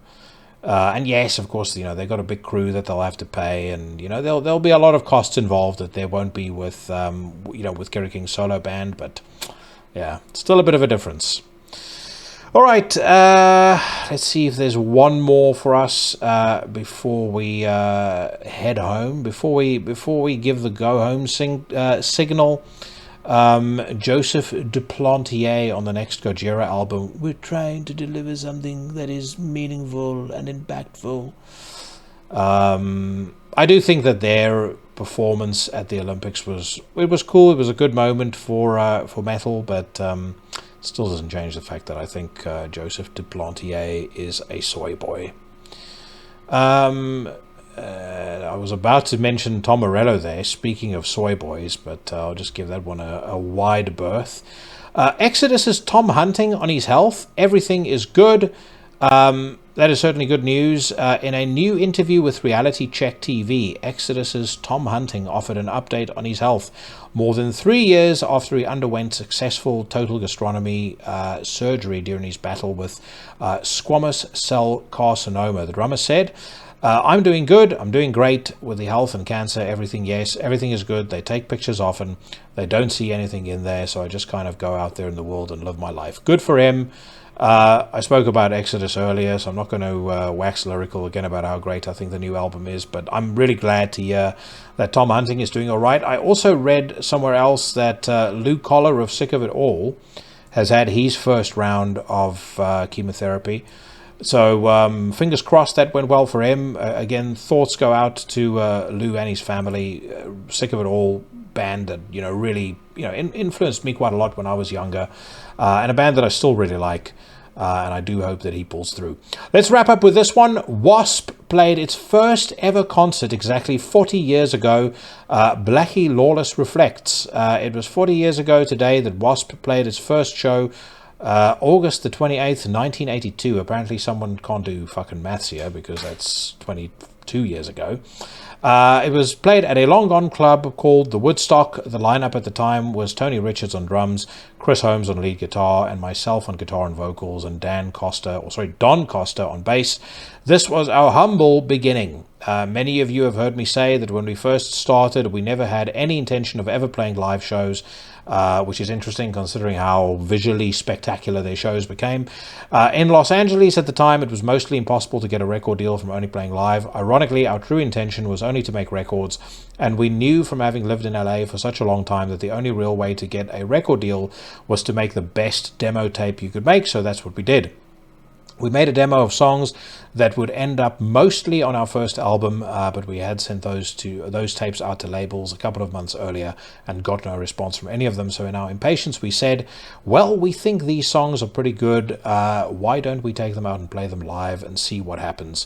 And yes, of course, you know, they've got a big crew that they'll have to pay, and, you know, there'll be a lot of costs involved that there won't be with, you know, with Kerry King's solo band, but yeah, still a bit of a difference. All right, let's see if there's one more for us before we head home. Before we give the go home signal. Joseph Duplantier on the next Gojira album. We're trying to deliver something that is meaningful and impactful. I do think that their performance at the Olympics was cool. It was a good moment for metal, but still doesn't change the fact that I think Joseph Duplantier is a soy boy. I was about to mention Tom Morello there, speaking of soy boys, but I'll just give that one a wide berth. Exodus's Tom Hunting on his health. Everything is good. That is certainly good news. In a new interview with Reality Check TV, Exodus's Tom Hunting offered an update on his health more than 3 years after he underwent successful total gastronomy surgery during his battle with squamous cell carcinoma. The drummer said, I'm doing good. I'm doing great with the health and cancer. Everything is good. They take pictures often. They don't see anything in there, so I just kind of go out there in the world and live my life. Good for him. I spoke about Exodus earlier, so I'm not going to wax lyrical again about how great I think the new album is, but I'm really glad to hear that Tom Hunting is doing all right. I also read somewhere else that Luke Collar of Sick of It All has had his first round of chemotherapy. So fingers crossed that went well for him. Again, thoughts go out to Lou and his family. Sick of it all. Band that really influenced me quite a lot when I was younger, and a band that I still really like. And I do hope that he pulls through. Let's wrap up with this one. Wasp played its first ever concert exactly 40 years ago. Blackie Lawless reflects. It was 40 years ago today that Wasp played its first show, August the 28th, 1982. Apparently someone can't do fucking maths here because that's 22 years ago. It was played at a long-gone club called the Woodstock. The lineup at the time was Tony Richards on drums, Chris Holmes on lead guitar, and myself on guitar and vocals, and Don Costa on bass. This was our humble beginning. Many of you have heard me say that when we first started, we never had any intention of ever playing live shows, which is interesting considering how visually spectacular their shows became. In Los Angeles at the time, it was mostly impossible to get a record deal from only playing live. Ironically, our true intention was only to make records, and we knew from having lived in LA for such a long time that the only real way to get a record deal was to make the best demo tape you could make, so that's what we did. We made a demo of songs that would end up mostly on our first album, but we had sent those tapes out to labels a couple of months earlier and got no response from any of them. So in our impatience, we said, well, we think these songs are pretty good. Why don't we take them out and play them live and see what happens?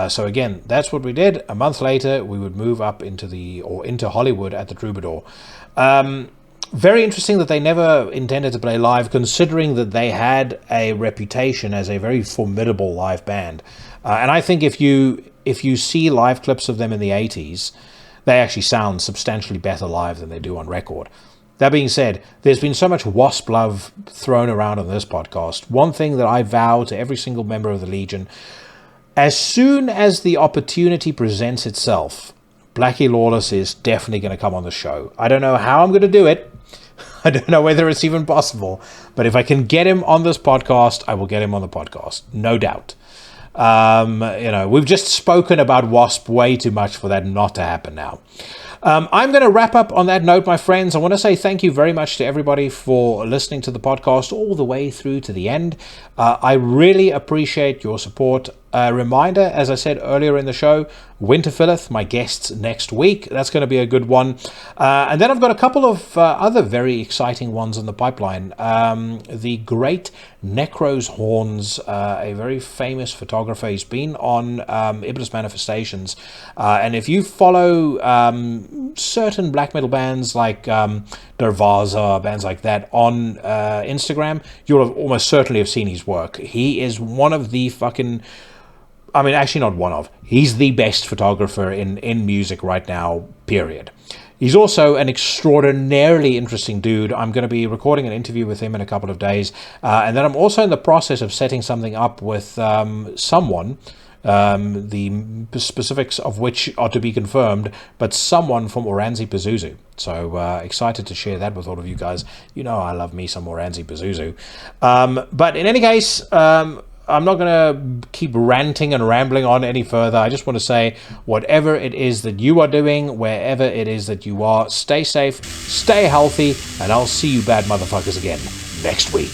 So again, that's what we did. A month later, we would move up into Hollywood at the Troubadour. Very interesting that they never intended to play live, considering that they had a reputation as a very formidable live band. And I think if you see live clips of them in the 80s, they actually sound substantially better live than they do on record. That being said, there's been so much Wasp love thrown around on this podcast. One thing that I vow to every single member of the Legion, as soon as the opportunity presents itself, Blackie Lawless is definitely going to come on the show. I don't know how I'm going to do it. I don't know whether it's even possible, but if I can get him on this podcast, I will get him on the podcast, no doubt. We've just spoken about Wasp way too much for that not to happen now. I'm going to wrap up on that note, my friends. I want to say thank you very much to everybody for listening to the podcast all the way through to the end. I really appreciate your support. Reminder, as I said earlier in the show, Winter Filleth, my guests next week. That's going to be a good one. And then I've got a couple of other very exciting ones in the pipeline. The great Necros Horns, a very famous photographer. He's been on Iblis Manifestations. And if you follow certain black metal bands like Darvaza, bands like that on Instagram, you'll have almost certainly have seen his work. He is one of the he's the best photographer in music right now, period. He's also an extraordinarily interesting dude. I'm going to be recording an interview with him in a couple of days. And then I'm also in the process of setting something up with someone, the specifics of which are to be confirmed, but someone from Oranzi Pazuzu. So excited to share that with all of you guys. You know I love me some Oranzi Pazuzu. But in any case, I'm not going to keep ranting and rambling on any further. I just want to say, whatever it is that you are doing, wherever it is that you are, stay safe, stay healthy, and I'll see you bad motherfuckers again next week.